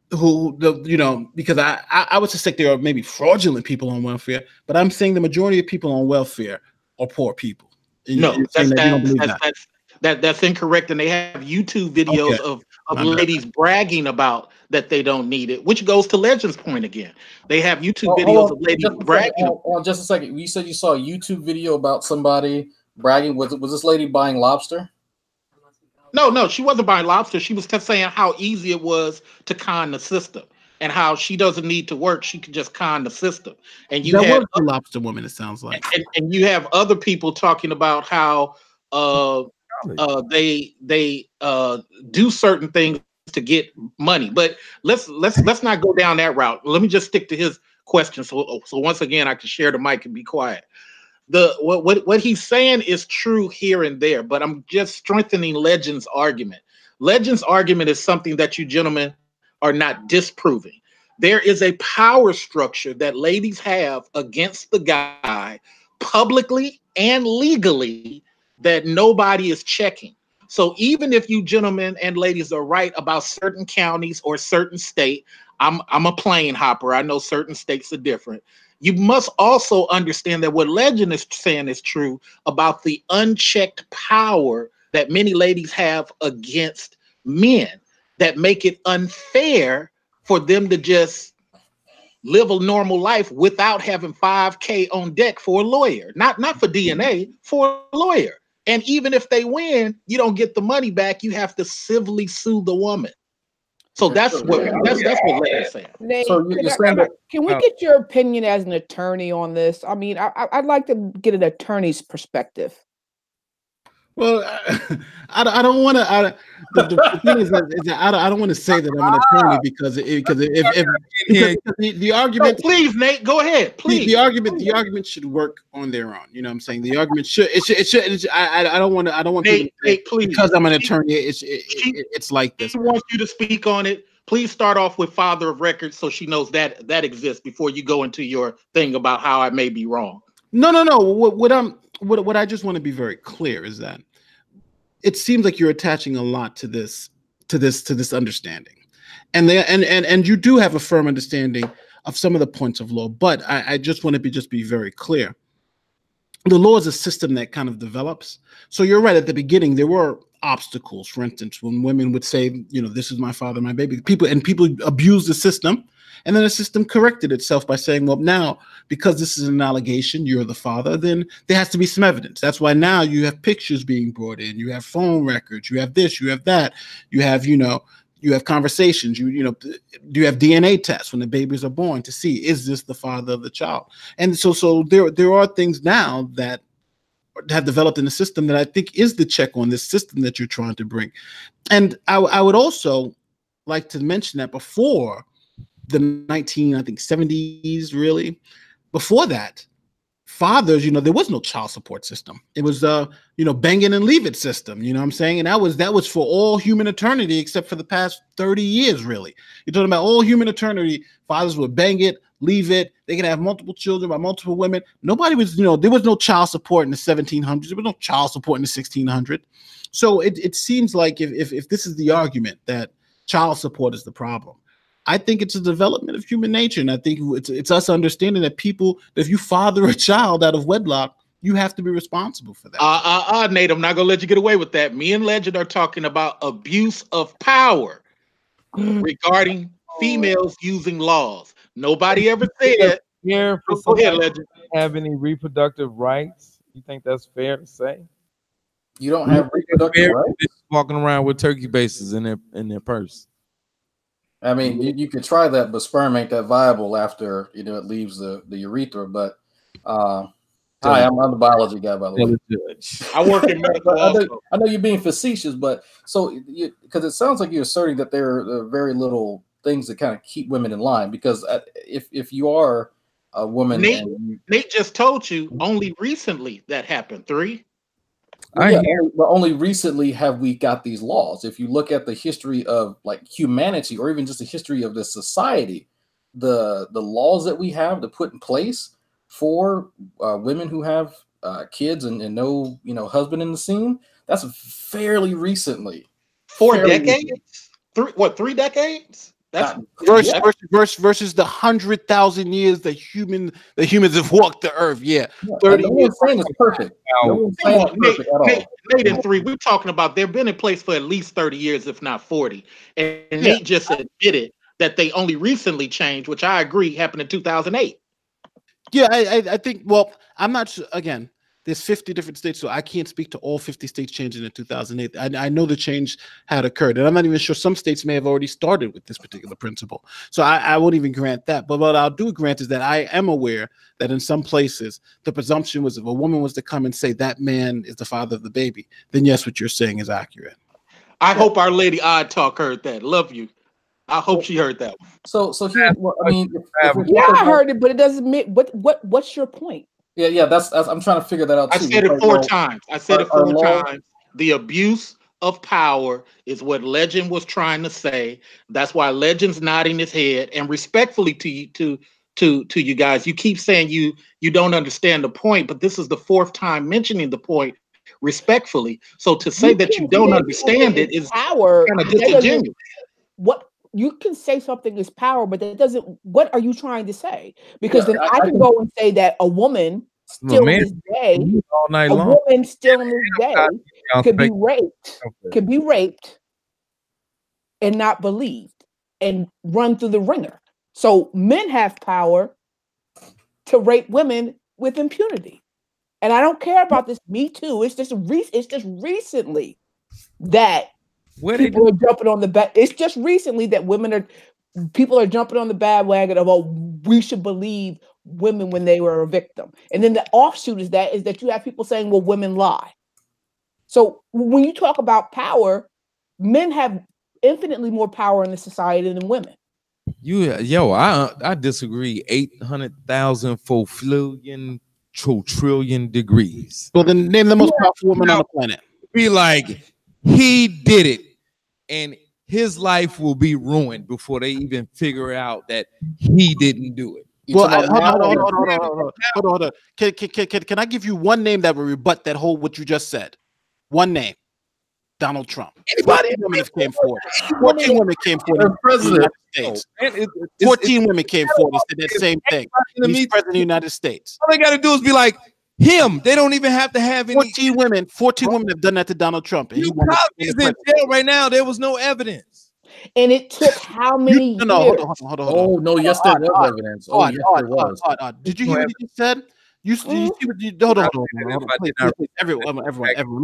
because I would suspect there are maybe fraudulent people on welfare, but I'm saying the majority of people on welfare are poor people. No, that's incorrect. And they have YouTube videos of ladies bragging about that they don't need it, which goes to Legend's point again. They have YouTube videos of ladies bragging. Just a second. You said you saw a YouTube video about somebody bragging. Was this lady buying lobster? No, she wasn't buying lobster. She was saying how easy it was to con the system and how she doesn't need to work. She could just con the system. And you have a lobster woman, it sounds like. And you have other people talking about how they do certain things to get money. But let's not go down that route. Let me just stick to his question. So once again, I can share the mic and be quiet. What he's saying is true here and there, but I'm just strengthening Legend's argument. Legend's argument is something that you gentlemen are not disproving. There is a power structure that ladies have against the guy publicly and legally that nobody is checking. So even if you gentlemen and ladies are right about certain counties or certain state, I'm a plane hopper. I know certain states are different. You must also understand that what Legend is saying is true about the unchecked power that many ladies have against men that make it unfair for them to just live a normal life without having $5,000 on deck for a lawyer. Not for DNA, for a lawyer. And even if they win, you don't get the money back. You have to civilly sue the woman. So that's what Legend's saying. Nate, so can we get your opinion as an attorney on this? I mean, I'd like to get an attorney's perspective. Well, I don't want to. The thing is that I don't want to say that I'm an attorney because the argument. No, please, Nate, go ahead. Please. The argument should work on their own. You know what I'm saying? The argument should. It should. I don't want. Nate, please. Because I'm an attorney, it's like this. She wants you to speak on it. Please start off with father of records so she knows that exists before you go into your thing about how I may be wrong. No. What I just want to be very clear is that it seems like you're attaching a lot to this understanding, and you do have a firm understanding of some of the points of law. But I just want to be very clear. The law is a system that kind of develops. So you're right. At the beginning, there were obstacles. For instance, when women would say, this is my father, my baby. People abused the system. And then the system corrected itself by saying, well, now, because this is an allegation, you're the father, then there has to be some evidence. That's why now you have pictures being brought in, you have phone records, you have this, you have that, you have, you have conversations, you have DNA tests when the babies are born to see, is this the father of the child? And so there are things now that have developed in the system that I think is the check on this system that you're trying to bring. And I would also like to mention that before the 70s, really. Before that, fathers, there was no child support system. It was bang it and leave it system. You know what I'm saying? And that was for all human eternity, except for the past 30 years, really. You're talking about all human eternity. Fathers would bang it, leave it. They could have multiple children by multiple women. Nobody was, there was no child support in the 1700s. There was no child support in the 1600s. So it seems like if this is the argument that child support is the problem, I think it's a development of human nature. And I think it's us understanding that if you father a child out of wedlock, you have to be responsible for that. Nate, I'm not going to let you get away with that. Me and Legend are talking about abuse of power regarding females using laws. Nobody ever said. Go ahead, Legend. Have any reproductive rights? You think that's fair to say? You don't have reproductive rights. Walking around with turkey bases in their purse. I mean, you could try that, but sperm ain't that viable after it leaves the urethra. But hi, I'm the biology guy, by the way. I work in medical. I know you're being facetious, but because it sounds like you're asserting that there are very little things that kind of keep women in line. Because if you are a woman, Nate just told you only recently that happened. 3. Only recently have we got these laws. If you look at the history of like humanity, or even just the history of the society, the laws that we have to put in place for women who have kids and no husband in the scene, that's fairly recently. 4 decades? 3 decades? That's versus the 100,000 years that humans have walked the earth. 30 years. Saying it's perfect. Nate and 3, we're talking about they've been in place for at least 30 years, if not 40. And Nate just admitted that they only recently changed, which I agree happened in 2008. Yeah, I think. Well, I'm not sure. Again, there's 50 different states, so I can't speak to all 50 states changing in 2008. I know the change had occurred, and I'm not even sure some states may have already started with this particular principle. So I won't even grant that. But what I'll do grant is that I am aware that in some places, the presumption was if a woman was to come and say that man is the father of the baby, then yes, what you're saying is accurate. I hope our lady Odd Talk heard that. Love you. I hope she heard that one. So here, I mean, I heard it, but it doesn't mean what's your point? Yeah, that's I'm trying to figure that out too. I said it 4 times. I said it 4 times. The abuse of power is what Legend was trying to say. That's why Legend's nodding his head. And respectfully to you guys, you keep saying you don't understand the point, but this is the 4th time mentioning the point respectfully. So to say that you don't understand it is power kind of disingenuous. What you can say something is power, but that doesn't. What are you trying to say? Because then I can go and say that a woman still in this day, woman still in this day could be raped and not believed and run through the ringer. So men have power to rape women with impunity, and I don't care about this Me Too. It's just recently that. People are jumping on the back. It's just recently that people are jumping on the bandwagon of we should believe women when they were a victim. And then the offshoot is that you have people saying, well, women lie. So when you talk about power, men have infinitely more power in the society than women. I disagree. 800,000 trillion degrees. Well, then name the most powerful woman on the planet. Be like, he did it, and his life will be ruined before they even figure out that he didn't do it. Well, hold on. Can I give you one name that will rebut that whole what you just said? One name. Donald Trump. 14 women came forward. 14 women came forward. President. 14 women came forward and said that same thing. He's president of the United States. All they got to do is be like him. They don't even have to have any. 14 women have done that to Donald Trump. And he's in jail right now. There was no evidence. And it took how many years? Hold on. Oh, no, yes, there was evidence. Oh, yes, there was. Did you hear what you said? You see what you hold on. Everyone,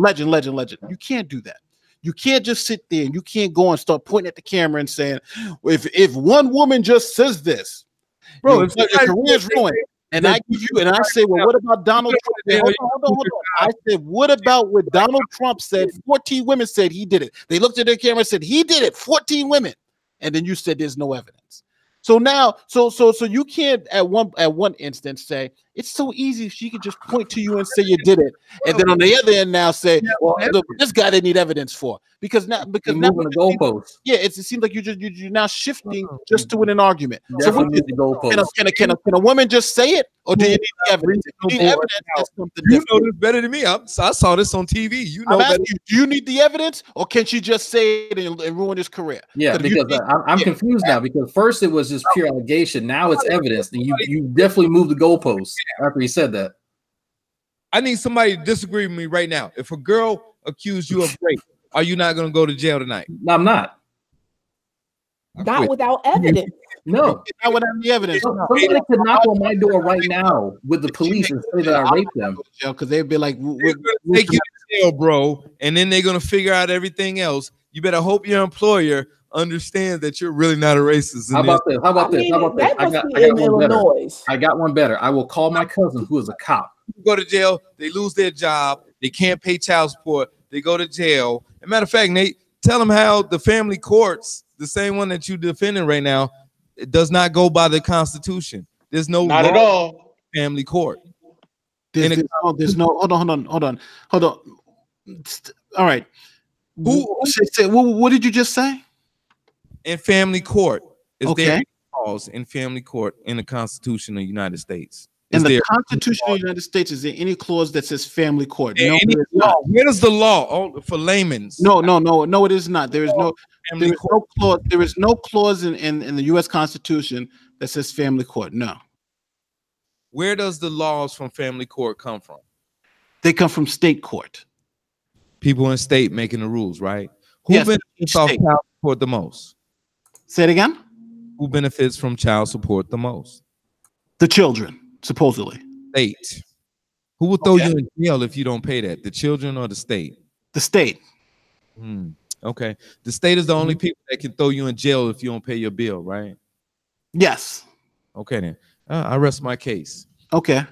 legend. You can't do that. You can't just sit there and you can't go and start pointing at the camera and saying, if one woman just says this, bro, your career's ruined. And I give you, and I say, well, what about Donald Trump? Hold on. I said, what about what Donald Trump said? 14 women said he did it. They looked at their camera and said he did it. 14 women, and then you said there's no evidence. So now, so you can't at one instance say it's so easy. She could just point to you and say you did it, and then on the other end now say, well, look, this guy didn't need evidence for because now moving the goalposts. Yeah, it seems like you're now shifting just to win an argument. So can a woman just say it, or do you need evidence? If you need evidence, that's something different. You know this better than me. I saw this on TV. You know better. Do you need the evidence, or can she just say it and ruin his career? Yeah, because I'm confused now. Because first it was just pure allegation. Now it's evidence, and you definitely moved the goalposts after he said that. I need somebody to disagree with me right now. If a girl accused you of rape, are you not going to go to jail tonight? No, I'm not. Not without evidence. No. I would have the evidence. Somebody could knock on my door right now with the police and say that I raped them. Because they'd be like, they're gonna take you to jail, bro, and then they're gonna figure out everything else. You better hope your employer understands that you're really not a racist. How about this? How about this? How about this? I got one better. I will call my cousin who is a cop. Go to jail. They lose their job. They can't pay child support. They go to jail. As a matter of fact, Nate, tell them how the family courts, the same one that you're defending right now, it does not go by the Constitution. There's no not at all family court. There's no. Hold on. All right. What did you just say? In family court, is there okay. any clause in family court in the Constitution of the United States? In the Constitution of the United States, is there any clause that says family court? No, there is not. Where does the law for layman's? No, it is not. There is no clause. There is no clause in the U.S. Constitution that says family court. No. Where does the laws from family court come from? They come from state court. People in state making the rules, right? Who benefits off child support the most? Say it again. Who benefits from child support the most? The children. Supposedly, state. Who will throw you in jail if you don't pay that? The children or the state? The state. Okay. The state is the only people that can throw you in jail if you don't pay your bill, right? Yes. Okay, then. I rest my case. Okay.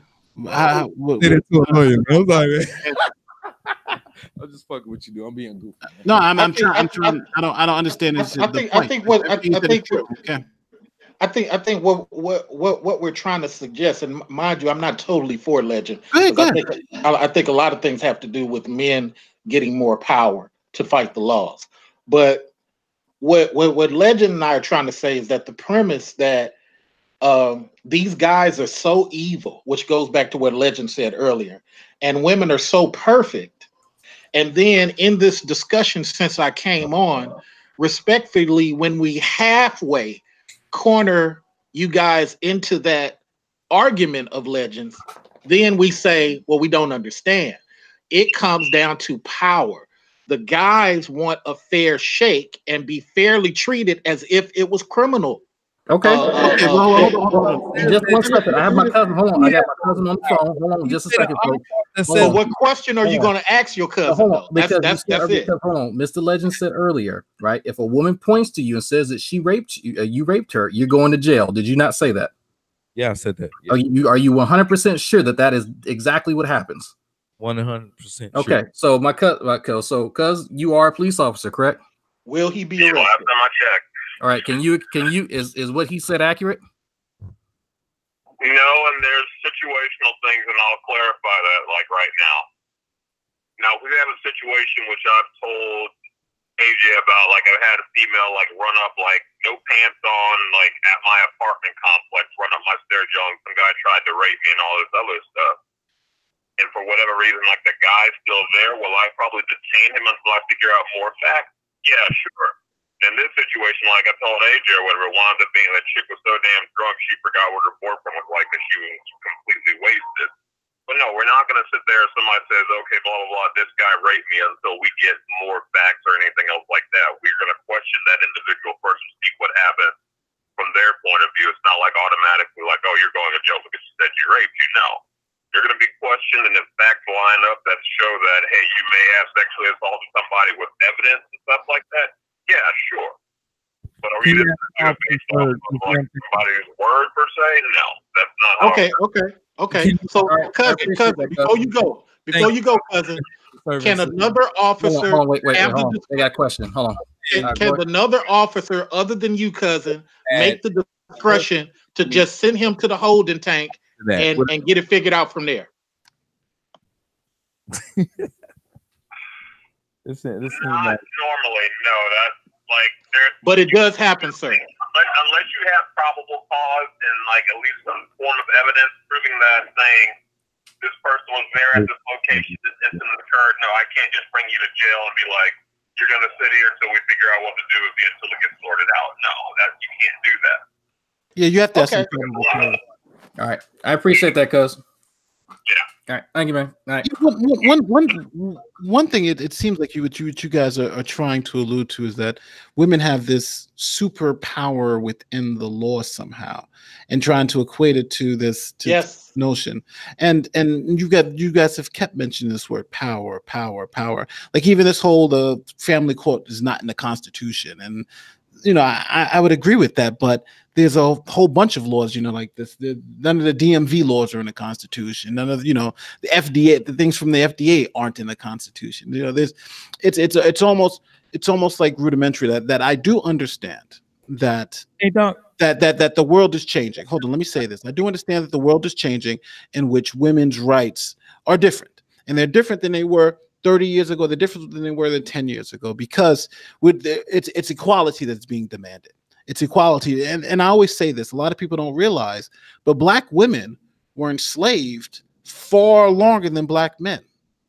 I'm just fucking with you, dude. I'm being goofy. No, I'm trying. I don't understand this. I think what we're trying to suggest, and mind you, I'm not totally for Legend. I think a lot of things have to do with men getting more power to fight the laws. But what Legend and I are trying to say is that the premise that these guys are so evil, which goes back to what Legend said earlier, and women are so perfect. And then in this discussion, since I came on, respectfully, when we halfway corner you guys into that argument of Legends, then we say, well, we don't understand. It comes down to power. The guys want a fair shake and be fairly treated as if it was criminal. Okay. Hold on. Just 1 second. I have my cousin. Hold on. I got my cousin on the phone. Hold on just a second, folks. So what question are you going to ask your cousin? Hold on, that's it. Hold on. Mr. Legend said earlier, right? If a woman points to you and says that she raped you, you raped her, you're going to jail. Did you not say that? Yeah, I said that. Yeah. Are you 100% sure that is exactly what happens? 100% sure. Okay. So my cousin, cuz you are a police officer, correct? Will he be arrested? Last time I checked. All right, can you is what he said accurate? No, and there's situational things, and I'll clarify that like right now. Now we have a situation which I've told AJ about, like I've had a female like run up like no pants on, like at my apartment complex, run up my stairs yelling some guy tried to rape me and all this other stuff. And for whatever reason, like the guy's still there, will I probably detain him until I figure out more facts? Yeah, sure. In this situation, like I told AJ or whatever, it wound up being that chick was so damn drunk she forgot what her boyfriend was like because she was completely wasted. But no, we're not going to sit there if somebody says, okay, blah, blah, blah, this guy raped me until we get more facts or anything else like that. We're going to question that individual person, speak what happened from their point of view. It's not like automatically like, oh, you're going to jail because she said you raped you. No. You're going to be questioned, and if facts line up that show that, hey, you may have sexually assaulted somebody with evidence and stuff like that, yeah, sure. But are you just based on like somebody's word per se? No, that's not how Okay. So, cousin, before you go, cousin, can another officer? Wait. Hold on. I got a question. Hold on. Can another officer, other than you, cousin, make the discretion to just send him to the holding tank and get it figured out from there? Not normally, no. That's like but it does happen, sir. Unless you have probable cause and like at least some form of evidence proving that saying this person was there at this location, this incident occurred. No, I can't just bring you to jail and be like, you're gonna sit here until we figure out what to do with you until it gets sorted out. No, that you can't do that. Yeah, you have to have some probable cause. All right. I appreciate that, cuz. Yeah. All right, thank you, man. All right. One thing it seems like what you guys are trying to allude to is that women have this superpower within the law somehow, and trying to equate it to this notion. And you guys have kept mentioning this word power. Like even this whole family court is not in the Constitution, and I would agree with that, but there's a whole bunch of laws, like this. None of the DMV laws are in the Constitution. None of the FDA, the things from the FDA aren't in the Constitution. It's almost like rudimentary that I do understand that that the world is changing. Hold on, let me say this. I do understand that the world is changing, in which women's rights are different, and they're different than they were 30 years ago. They're different than they were 10 years ago, because it's equality that's being demanded. It's equality. And I always say this, a lot of people don't realize, but Black women were enslaved far longer than Black men.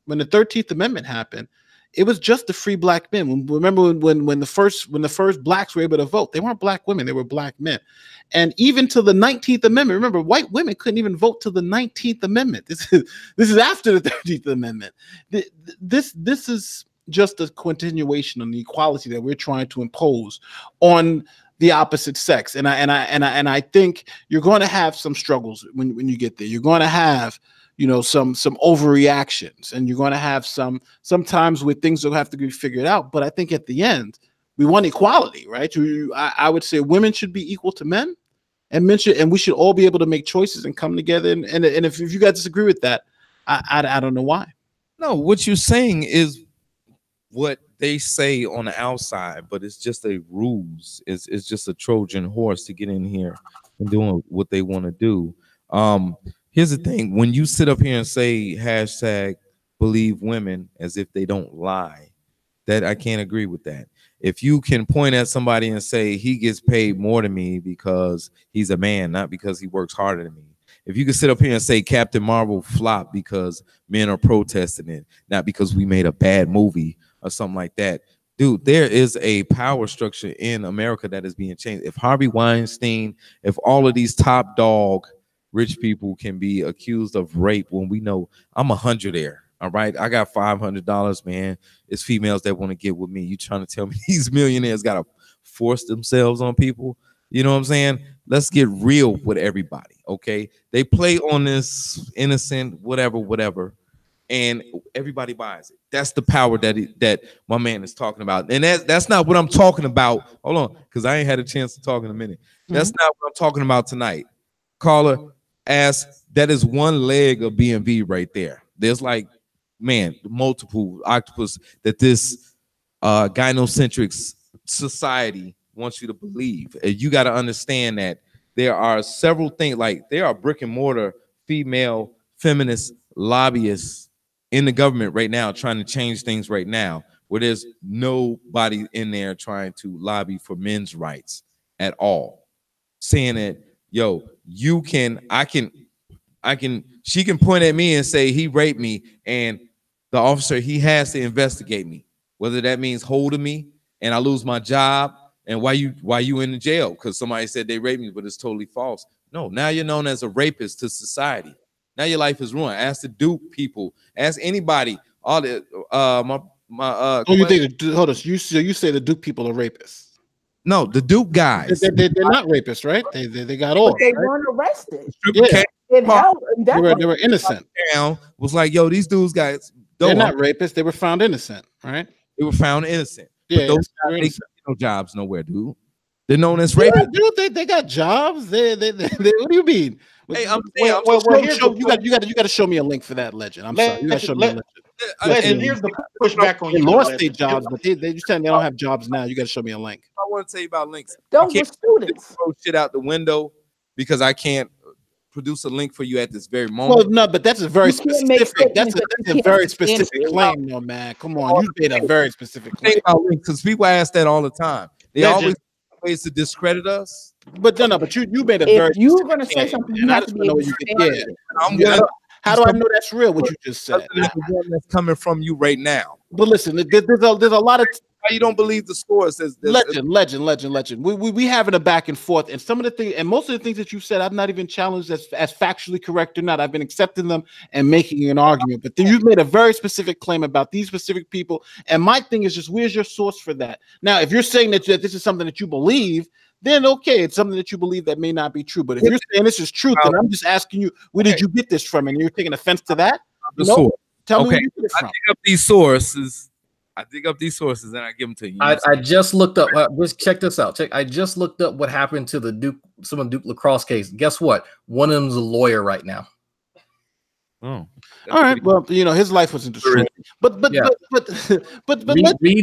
When the 13th Amendment happened, it was just the free Black men. Remember when the first Blacks were able to vote, they weren't Black women, they were Black men. And even to the 19th Amendment, remember, white women couldn't even vote to the 19th Amendment. This is after the 13th Amendment. This is just a continuation on the equality that we're trying to impose on the opposite sex. And I think you're going to have some struggles when you get there. You're going to have some overreactions, and you're going to have sometimes where things will have to be figured out. But I think at the end, we want equality, right? I would say women should be equal to men, and we should all be able to make choices and come together. And if you guys disagree with that, I don't know why. No, what you're saying is what they say on the outside, but it's just a ruse. It's just a Trojan horse to get in here and doing what they want to do. Here's the thing: when you sit up here and say hashtag believe women as if they don't lie, that I can't agree with that. If you can point at somebody and say he gets paid more than me because he's a man, not because he works harder than me. If you can sit up here and say Captain Marvel flopped because men are protesting it, not because we made a bad movie or something like that. Dude, there is a power structure in America that is being changed. If Harvey Weinstein, if all of these top dog rich people can be accused of rape, when we know I'm 100 there, all right? I got $500, man. It's females that want to get with me. You trying to tell me these millionaires got to force themselves on people? You know what I'm saying? Let's get real with everybody, okay? They play on this innocent, whatever, and everybody buys it. That's the power that my man is talking about. And that's not what I'm talking about. Hold on, because I ain't had a chance to talk in a minute. That's not what I'm talking about tonight. Caller asked, that is one leg of BMV right there. There's like, man, multiple octopus that this gynocentric society wants you to believe. And you got to understand that there are several things, like there are brick and mortar female feminist lobbyists in the government right now trying to change things right now, where there's nobody in there trying to lobby for men's rights at all. Saying that, yo, she can point at me and say he raped me, and the officer, he has to investigate me, whether that means holding me and I lose my job. And why you in the jail? Because somebody said they raped me, but it's totally false. No, now you're known as a rapist to society. Now your life is ruined. Ask the Duke people. Ask anybody. All the you think? Hold on. You say the Duke people are rapists? No, the Duke guys. They're not rapists, right? They got off. They right? weren't arrested. Yeah. They were innocent. Was like, yo, these dudes guys. They're not rapists. They were found innocent, right? They were found innocent. Yeah, those guys, they get no jobs nowhere, dude. They're known as rapists. Dude, they got jobs. They what do you mean? Hey, you got to show me a link for that legend. I'm sorry, you got to show me a legend. And here's the pushback on they you. Lost their jobs, but they just saying they don't have jobs now. You got to show me a link. I want to tell you about links. Those were students. Throw shit out the window because I can't produce a link for you at this very moment. Well, no, but that's a very specific. That's a very specific claim, no man. Come on, you made a very specific claim. Because people ask that all the time. They always ways to discredit us. But no, but you made a very. If you're going to say something, you have to be able to stand it. How do I know that's real? What you just said? The one that's coming from you right now. But listen, there's a lot of. Why you don't believe the source? Legend. We having a back and forth, and some of the things, and most of the things that you said, I've not even challenged as factually correct or not. I've been accepting them and making an argument. But then you've made a very specific claim about these specific people, and my thing is just, where's your source for that? Now, if you're saying that this is something that you believe, then okay, it's something that you believe that may not be true. But if you're saying this is truth, then I'm just asking you, where did you get this from? And you're taking offense to that? Source. Tell me where you get it from. I dig up these sources. And I give them to you. I just looked up. Just check this out. I just looked up what happened to the Duke Lacrosse case. Guess what? One of them's a lawyer right now. Oh, all right. Well, his life wasn't destroyed. But Reed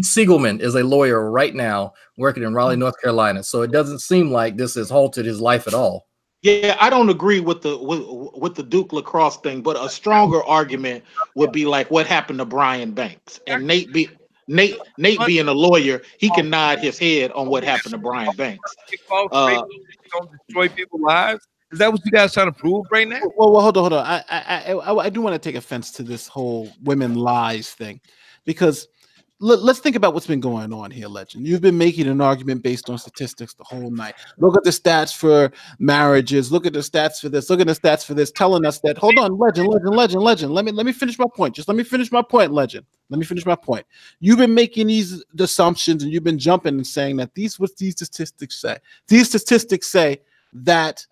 Siegelman is a lawyer right now working in Raleigh, North Carolina. So it doesn't seem like this has halted his life at all. Yeah, I don't agree with the Duke Lacrosse thing, but a stronger argument would be like what happened to Brian Banks. And Nate being a lawyer, he can nod his head on what happened to Brian Banks. Don't destroy people's lives. Is that what you guys trying to prove right now? Well, hold on. I do want to take offense to this whole women lies thing, because let's think about what's been going on here, Legend. You've been making an argument based on statistics the whole night. Look at the stats for marriages. Look at the stats for this. Look at the stats for this, telling us that. Hold on, Legend. Let me finish my point. Just let me finish my point, Legend. Let me finish my point. You've been making these assumptions, and you've been jumping and saying that these statistics say. These statistics say that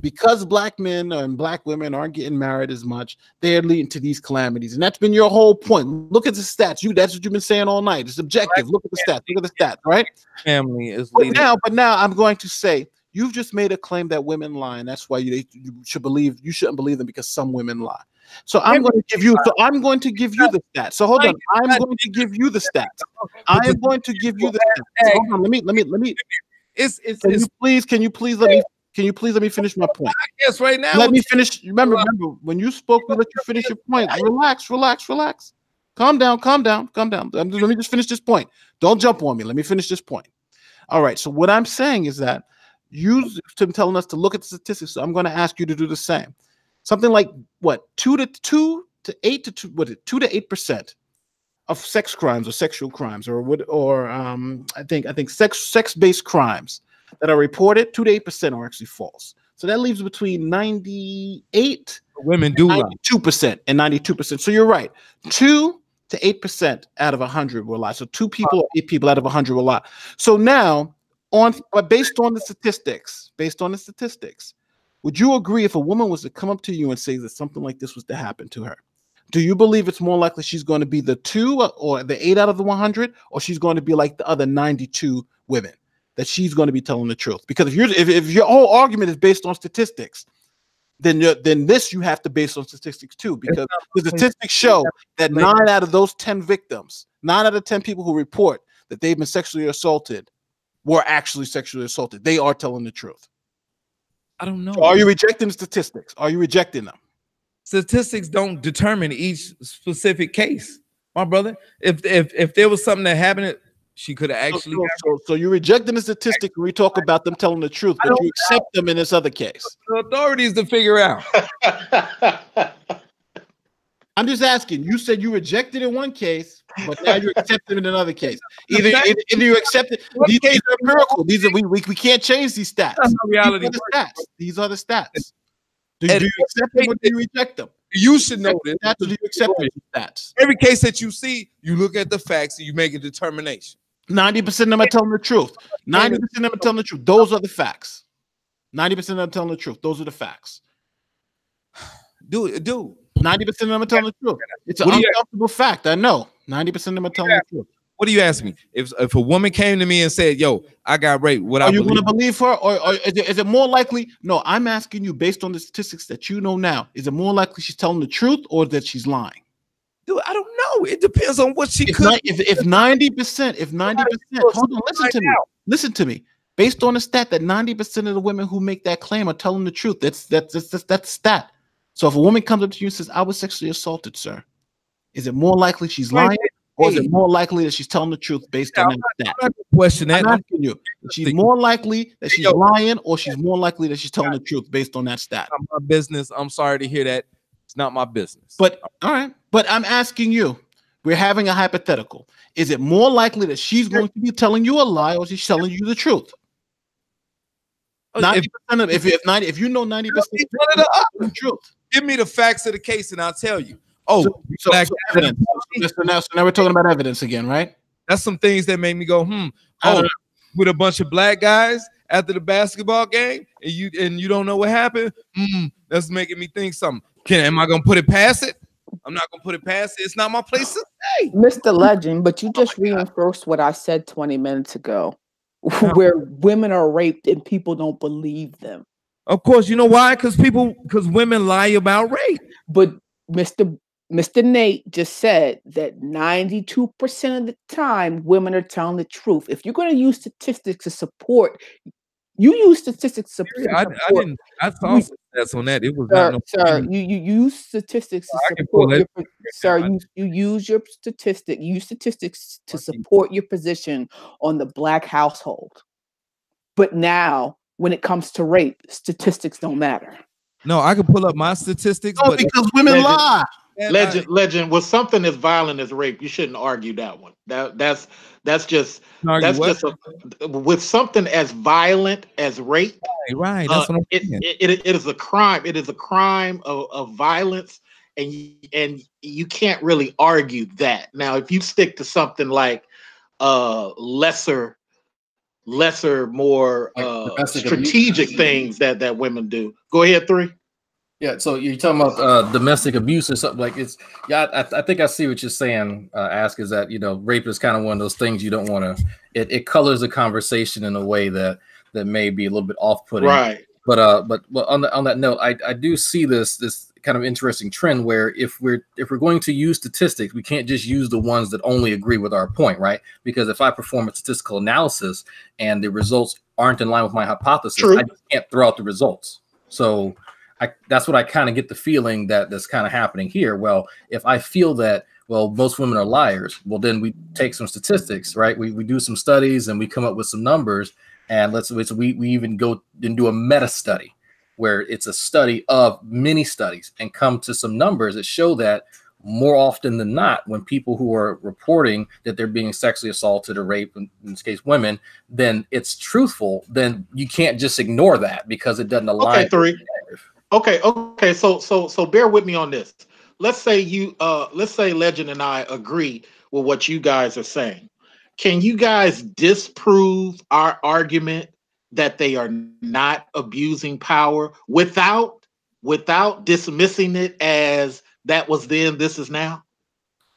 because black men and black women aren't getting married as much, they're leading to these calamities. And that's been your whole point. Look at the stats. That's what you've been saying all night. It's objective. Look at the stats. Look at the stats, right? Family is leading. But now I'm going to say, you've just made a claim that women lie, and that's why you shouldn't believe them, because some women lie. So I'm going to give you the stats. So hold on. I'm going to give you the stats. I am going to give you the stats. So hold on. Let me. Can you please let me finish my point? Yes, right now. Let me finish. Remember, when you spoke, we let you finish your point. Relax. Calm down. Let me just finish this point. Don't jump on me. Let me finish this point. All right. So what I'm saying is that you've been telling us to look at the statistics. So I'm going to ask you to do the same. Something like what? 2 to 8% of sex crimes or sexual crimes, I think sex-based crimes that are reported, 2 to 8% are actually false. So that leaves between 98 women do 92% and 92%. So you're right. 2 to 8% out of 100 will lie. So 2 people or 8 people out of 100 will lie. So now, based on the statistics, would you agree if a woman was to come up to you and say that something like this was to happen to her? Do you believe it's more likely she's going to be the 2 or the 8 out of the 100, or she's going to be like the other 92 women? That she's going to be telling the truth? Because if your whole argument is based on statistics, then this you have to base on statistics too, because the statistics show that 9 out of those 10 victims, 9 out of 10 people who report that they've been sexually assaulted were actually sexually assaulted. They are telling the truth. I don't know. So are you rejecting the statistics? Are you rejecting them? Statistics don't determine each specific case, my brother. If there was something that happened, she could have actually. So you're rejecting the statistic when we talk about them telling the truth, but you accept them in this other case. The authorities to figure out. I'm just asking. You said you rejected in one case, but now you're accepting in another case. Either you accept it. These are empirical. These are we can't change these stats. These are the stats. Do you accept them or do you reject them? You should know this. Do you accept these stats? Every case that you see, you look at the facts and you make a determination. 90% of them are telling the truth. 90% of them are telling the truth. Those are the facts. 90% of them are telling the truth. Those are the facts. Dude. 90% of them are telling the truth. It's an uncomfortable fact. I know. 90% of them are telling the truth. What do you ask me? If a woman came to me and said, "Yo, I got raped," are you going to believe her, or is it more likely? No, I'm asking you based on the statistics that you know now. Is it more likely she's telling the truth or that she's lying? Dude, I don't know. It depends on what she If 90%, hold on, listen to me. Based on the stat that 90% of the women who make that claim are telling the truth. That's stat. So if a woman comes up to you and says, "I was sexually assaulted, sir," is it more likely she's lying? Or is it more likely that she's telling the truth based on that stat? I'm asking you. She's more likely that she's lying, or she's more likely that she's telling the truth based on that stat? My business. I'm sorry to hear that. It's not my business. But all right. But I'm asking you, we're having a hypothetical. Is it more likely that she's going to be telling you a lie or she's telling you the truth? 90% of if you know 90% of the truth. Give me the facts of the case and I'll tell you. Oh, so evidence. So now we're talking about evidence again, right? That's some things that made me go, Oh, with a bunch of black guys after the basketball game, and you don't know what happened. That's making me think something. Am I gonna put it past it? I'm not gonna put it past it. It's not my place to say, Mr. Legend. But you just reinforced what I said 20 minutes ago, where women are raped and people don't believe them. Of course, you know why? Because women lie about rape. But Mr. Nate just said that 92% of the time women are telling the truth. If you're going to use statistics to support, you use statistics to support. I saw stats on that. It was sir. You use statistics to support. You use your statistics. You use statistics to support your position on the black household. But now, when it comes to rape, statistics don't matter. No, I can pull up my statistics, but because women lie. Legend, with something as violent as rape, you shouldn't argue that one. That's just with something as violent as rape. Right. That's what I'm saying. It is a crime. It is a crime of violence, and you can't really argue that. Now, if you stick to something like lesser, more strategic things that women do. Go ahead, 3. Yeah, so you're talking about domestic abuse or something like it's. Yeah, I think I see what you're saying. Ask is that rape is kind of one of those things you don't want to. It colors the conversation in a way that may be a little bit off-putting. Right. But on that note, I do see this kind of interesting trend where if we're going to use statistics, we can't just use the ones that only agree with our point, right? Because if I perform a statistical analysis and the results aren't in line with my hypothesis, True. I just can't throw out the results. So. That's what I kind of get the feeling that's kind of happening here. Well, if I feel that, most women are liars, then we take some statistics, right? We do some studies and we come up with some numbers, and we even go and do a meta study where it's a study of many studies and come to some numbers that show that more often than not, when people who are reporting that they're being sexually assaulted or raped, in this case women, then it's truthful, then you can't just ignore that because it doesn't align. Okay, 3. Okay. So bear with me on this. Let's say Legend and I agree with what you guys are saying. Can you guys disprove our argument that they are not abusing power without dismissing it as that was then, this is now?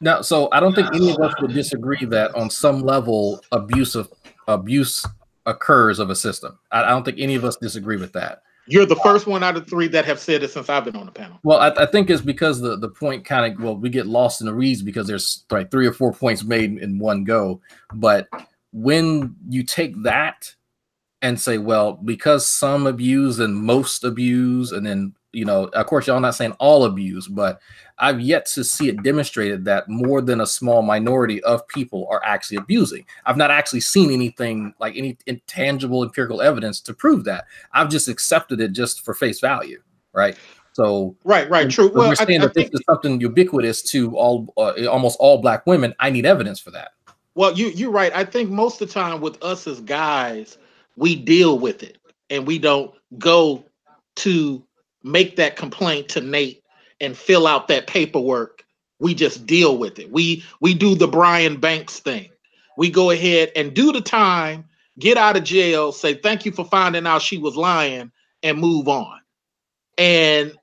No, so I don't think any of us would disagree that on some level abuse occurs of a system. I don't think any of us disagree with that. You're the first one out of 3 that have said it since I've been on the panel. Well, I think it's because the point kind of, we get lost in the weeds because there's like 3 or 4 points made in one go. But when you take that and say, because some abuse and most abuse, and then, of course, y'all not saying all abuse, but I've yet to see it demonstrated that more than a small minority of people are actually abusing. I've not actually seen anything like any intangible empirical evidence to prove that. I've just accepted it just for face value, right? So right, true. Well, we're saying that this is something ubiquitous to almost all black women. I need evidence for that. Well, you're right. I think most of the time with us as guys, we deal with it and we don't go to make that complaint to Nate and fill out that paperwork. We just deal with it. We do the Brian Banks thing. We go ahead and do the time, get out of jail, say thank you for finding out she was lying, and move on. And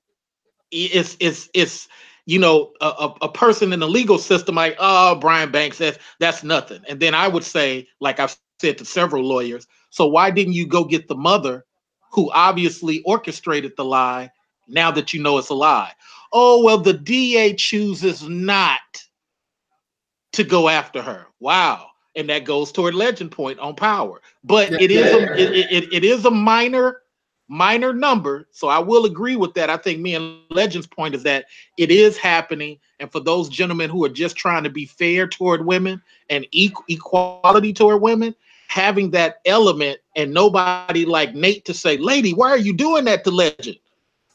it's a person in the legal system like, oh, Brian Banks, that's nothing. And then I would say, like I've said to several lawyers, so why didn't you go get the mother who obviously orchestrated the lie now that you know it's a lie? Oh, well, the DA chooses not to go after her. Wow. And that goes toward Legend point on power. But it is a minor number. So I will agree with that. I think me and Legend's point is that it is happening. And for those gentlemen who are just trying to be fair toward women and equality toward women, having that element and nobody like Nate to say, lady, why are you doing that to Legend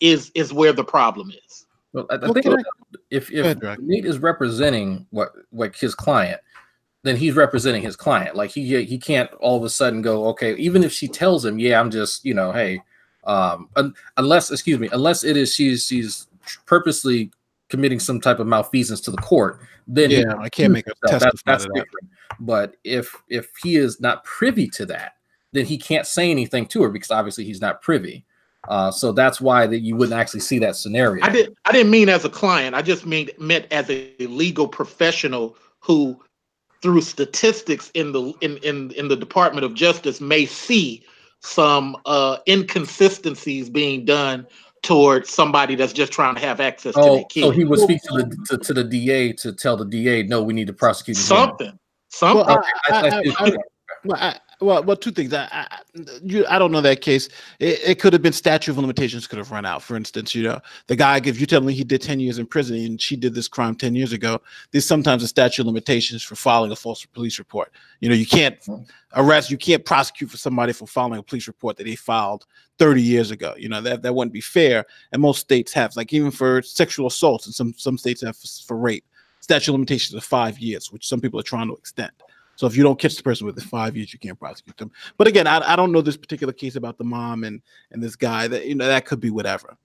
is where the problem is. Well, I think if Nate is representing what his client, then he's representing his client. Like he can't all of a sudden go, okay, even if she tells him, yeah, I'm just, hey, unless it is she's purposely committing some type of malfeasance to the court, then I can't make a testify that's to that. different. But if he is not privy to that, then he can't say anything to her because obviously he's not privy. So that's why that you wouldn't actually see that scenario. I didn't mean as a client. I just meant as a legal professional who, through statistics in the Department of Justice, may see some inconsistencies being done towards somebody that's just trying to have access to their kids. So he would speak to the DA to tell the DA, no, we need to prosecute something. Well, two things. I don't know that case. It could have been statute of limitations could have run out. For instance, the guy, if you tell me he did 10 years in prison and she did this crime 10 years ago, there's sometimes a statute of limitations for filing a false police report. You can't arrest, you can't prosecute for somebody for filing a police report that they filed 30 years ago. That wouldn't be fair. And most states have, like even for sexual assaults, and some states have for rape, statute of limitations of 5 years, which some people are trying to extend. So if you don't catch the person within 5 years, you can't prosecute them. But again, I don't know this particular case about the mom and this guy. That that could be whatever.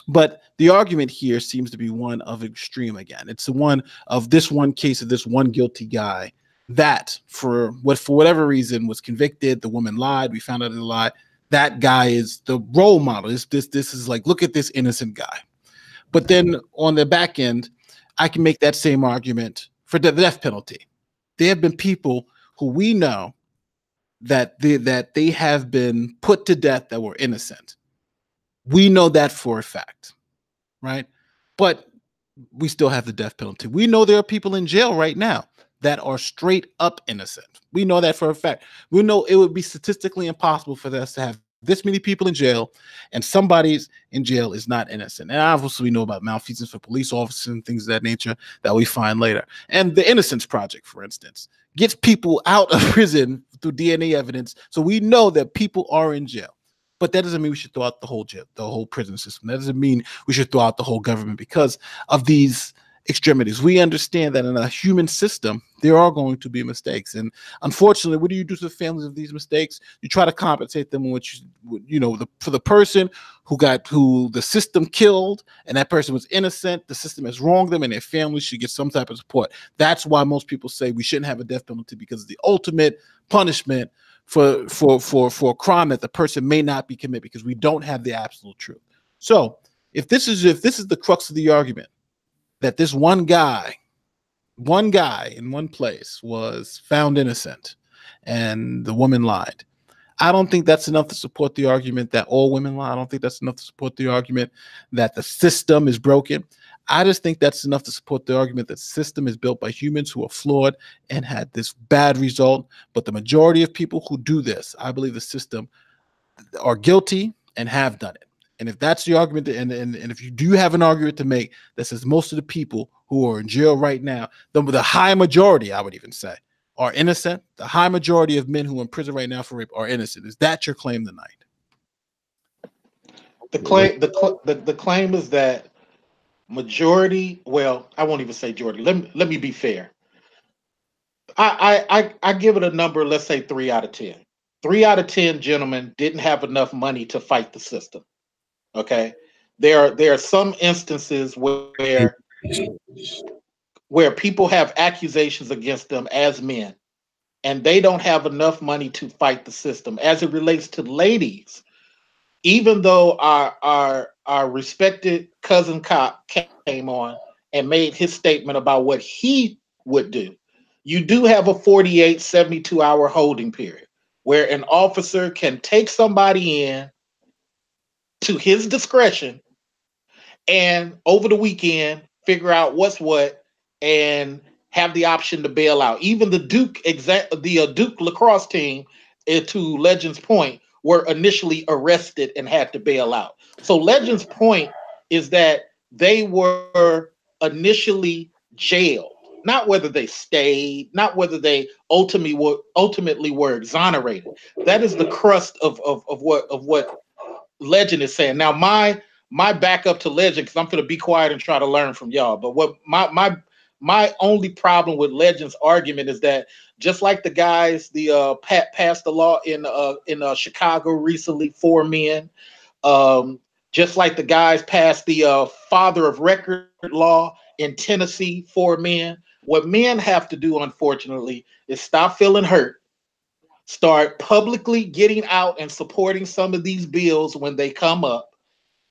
But the argument here seems to be one of extreme again. It's the one of this one case of this one guilty guy that for whatever reason was convicted. The woman lied. We found out he lied. That guy is the role model. This is like, look at this innocent guy. But then on the back end, I can make that same argument for the death penalty. There have been people who we know that they have been put to death that were innocent. We know that for a fact, right? But we still have the death penalty. We know there are people in jail right now that are straight up innocent. We know that for a fact. We know it would be statistically impossible for us to have this many people in jail and somebody's in jail is not innocent. And obviously we know about malfeasance for police officers and things of that nature that we find later. And the Innocence Project, for instance, gets people out of prison through DNA evidence. So we know that people are in jail. But that doesn't mean we should throw out the whole prison system. That doesn't mean we should throw out the whole government because of these extremities. We understand that in a human system, there are going to be mistakes. And unfortunately, what do you do to the families of these mistakes? You try to compensate them for the person who the system killed and that person was innocent. The system has wronged them and their families should get some type of support. That's why most people say we shouldn't have a death penalty because it's the ultimate punishment for a crime that the person may not be committed because we don't have the absolute truth. So if this is the crux of the argument, that this one guy in one place was found innocent and the woman lied. I don't think that's enough to support the argument that all women lie. I don't think that's enough to support the argument that the system is broken. I just think that's enough to support the argument that the system is built by humans who are flawed and had this bad result. But the majority of people who do this, I believe the system are guilty and have done it. And if that's the argument, and if you do have an argument to make that says most of the people who are in jail right now, the high majority, I would even say, are innocent. The high majority of men who are in prison right now for rape are innocent. Is that your claim tonight? The claim is that majority. Well, I won't even say majority. Let me be fair. I give it a number. Let's say 3 out of 10. 3 out of 10 gentlemen didn't have enough money to fight the system. Okay, there are some instances where people have accusations against them as men, and they don't have enough money to fight the system. As it relates to ladies, even though our respected cousin cop came on and made his statement about what he would do, you do have a 48, 72-hour holding period where an officer can take somebody in to his discretion and over the weekend figure out what's what and have the option to bail out. Even the Duke lacrosse team, to Legend's point, were initially arrested and had to bail out. So Legend's point is that they were initially jailed, not whether they stayed, not whether they ultimately were exonerated. That is the crust of what Legend is saying. Now, my my backup to Legend, because I'm going to be quiet and try to learn from y'all. But what my only problem with Legend's argument is that just like the guys, passed the law in Chicago recently, 4 men. Just like the guys passed the father of record law in Tennessee, 4 men. What men have to do, unfortunately, is stop feeling hurt, start publicly getting out and supporting some of these bills when they come up,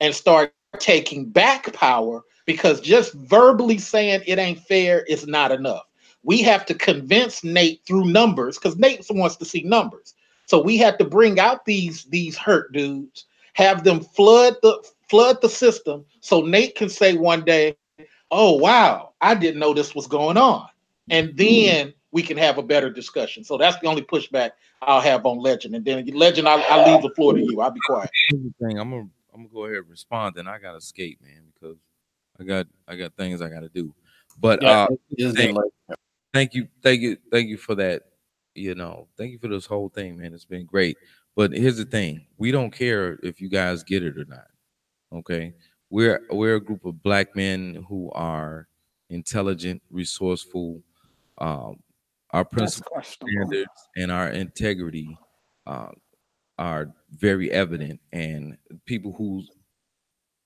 and start taking back power, because just verbally saying it ain't fair is not enough. We have to convince Nate through numbers, because Nate wants to see numbers. So we have to bring out these hurt dudes, have them flood the system, so Nate can say one day, oh wow, I didn't know this was going on. And then we can have a better discussion. So that's the only pushback I'll have on Legend. And then Legend, I'll leave the floor to you. I'll be quiet. I'm gonna go ahead and respond, and I gotta skate, man, because I got things I gotta do. But thank you for that. You know, thank you for this whole thing, man. It's been great. But here's the thing: we don't care if you guys get it or not. Okay, we're a group of black men who are intelligent, resourceful. Our principal standards and our integrity are very evident, and people who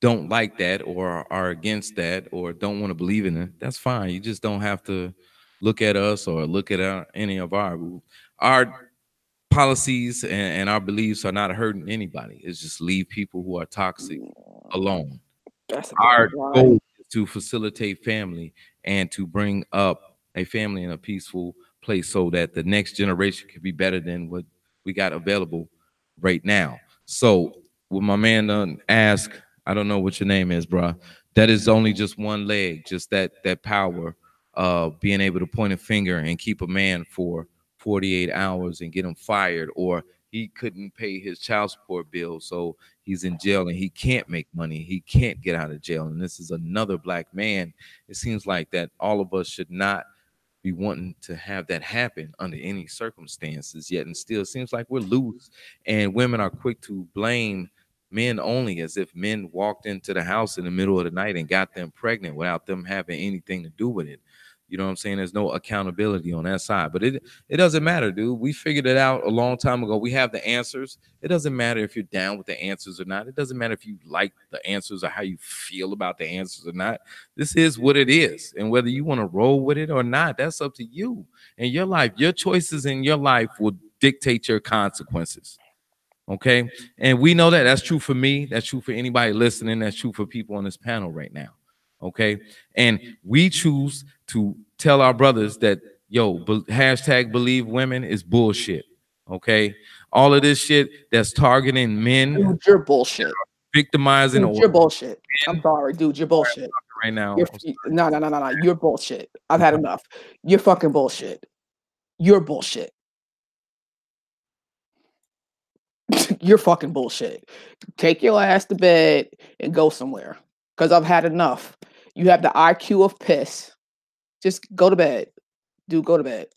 don't like that or are against that or don't want to believe in it, that's fine. You just don't have to look at us or look at any of our policies, and our beliefs are not hurting anybody. It's just leave people who are toxic alone. Our goal is to facilitate family and to bring up a family in a peaceful place so that the next generation can be better than what we got available right now. So when my man asked, I don't know what your name is, bro, that is only just one leg, just that power of being able to point a finger and keep a man for 48 hours and get him fired, or he couldn't pay his child support bill, so he's in jail and he can't make money. He can't get out of jail. And this is another black man. It seems like that all of us should not be wanting to have that happen under any circumstances yet. And still seems like we're loose, and women are quick to blame men only, as if men walked into the house in the middle of the night and got them pregnant without them having anything to do with it. You know what I'm saying? There's no accountability on that side. But it doesn't matter, dude. We figured it out a long time ago. We have the answers. It doesn't matter if you're down with the answers or not. It doesn't matter if you like the answers or how you feel about the answers or not. This is what it is. And whether you want to roll with it or not, that's up to you. And your life, your choices in your life will dictate your consequences. Okay? And we know that. That's true for me. That's true for anybody listening. That's true for people on this panel right now. Okay, and we choose to tell our brothers that, yo, hashtag believe women is bullshit. Okay, all of this shit that's targeting men, dude, you're bullshit. Victimizing, dude, you're bullshit. I'm sorry, dude, you're bullshit right now. No, you're bullshit. I've had enough. You're fucking bullshit. You're bullshit. You're fucking bullshit. Take your ass to bed and go somewhere, because I've had enough. You have the IQ of piss. Just go to bed. Dude, go to bed.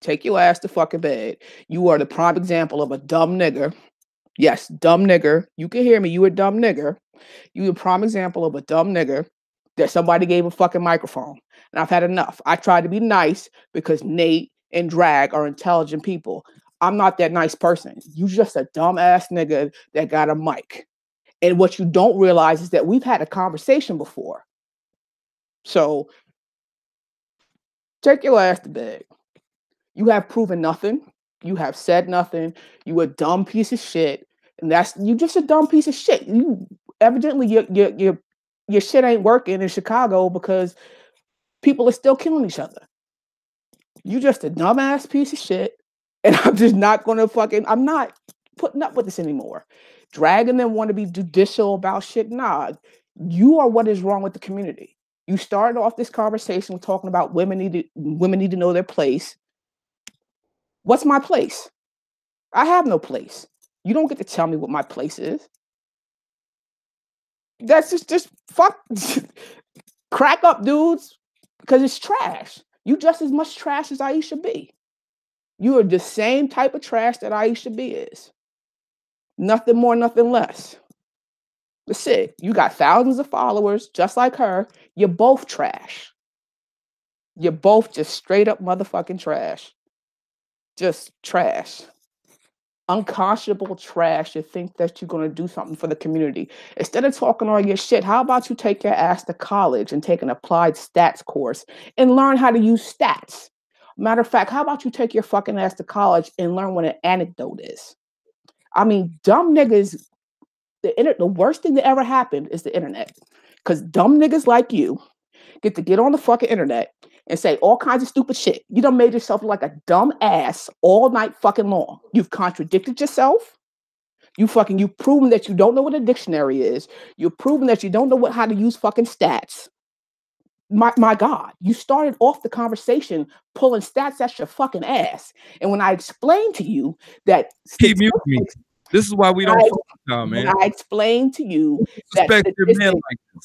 Take your ass to fucking bed. You are the prime example of a dumb nigger. Yes, dumb nigger. You can hear me. You a dumb nigger. You a prime example of a dumb nigger that somebody gave a fucking microphone. And I've had enough. I tried to be nice because Nate and Drag are intelligent people. I'm not that nice person. You just a dumb ass nigga that got a mic. And what you don't realize is that we've had a conversation before. So take your ass to bed. You have proven nothing. You have said nothing. You a dumb piece of shit. And you just a dumb piece of shit. You evidently your shit ain't working in Chicago because people are still killing each other. You just a dumbass piece of shit. And I'm just not gonna I'm not putting up with this anymore. Dragging them want to be judicial about shit. Nah, you are what is wrong with the community. You started off this conversation with talking about women need to know their place. What's my place? I have no place. You don't get to tell me what my place is. That's just fuck. Crack up, dudes, because it's trash. You just as much trash as Aisha B. You are the same type of trash that Aisha B is. Nothing more, nothing less. That's it. You got thousands of followers, just like her. You're both trash. You're both just straight up motherfucking trash. Just trash. Unconscionable trash to think that you're going to do something for the community. Instead of talking all your shit, how about you take your ass to college and take an applied stats course and learn how to use stats? Matter of fact, how about you take your fucking ass to college and learn what an anecdote is? I mean, dumb niggas, the worst thing that ever happened is the internet. Because dumb niggas like you get on the fucking internet and say all kinds of stupid shit. You done made yourself look like a dumb ass all night fucking long. You've contradicted yourself. You've proven that you don't know what a dictionary is. You've proven that you don't know how to use fucking stats. My God, you started off the conversation pulling stats at your fucking ass. And when I explained to you that keep muting me. This is why we don't focus on, man. I explained to you that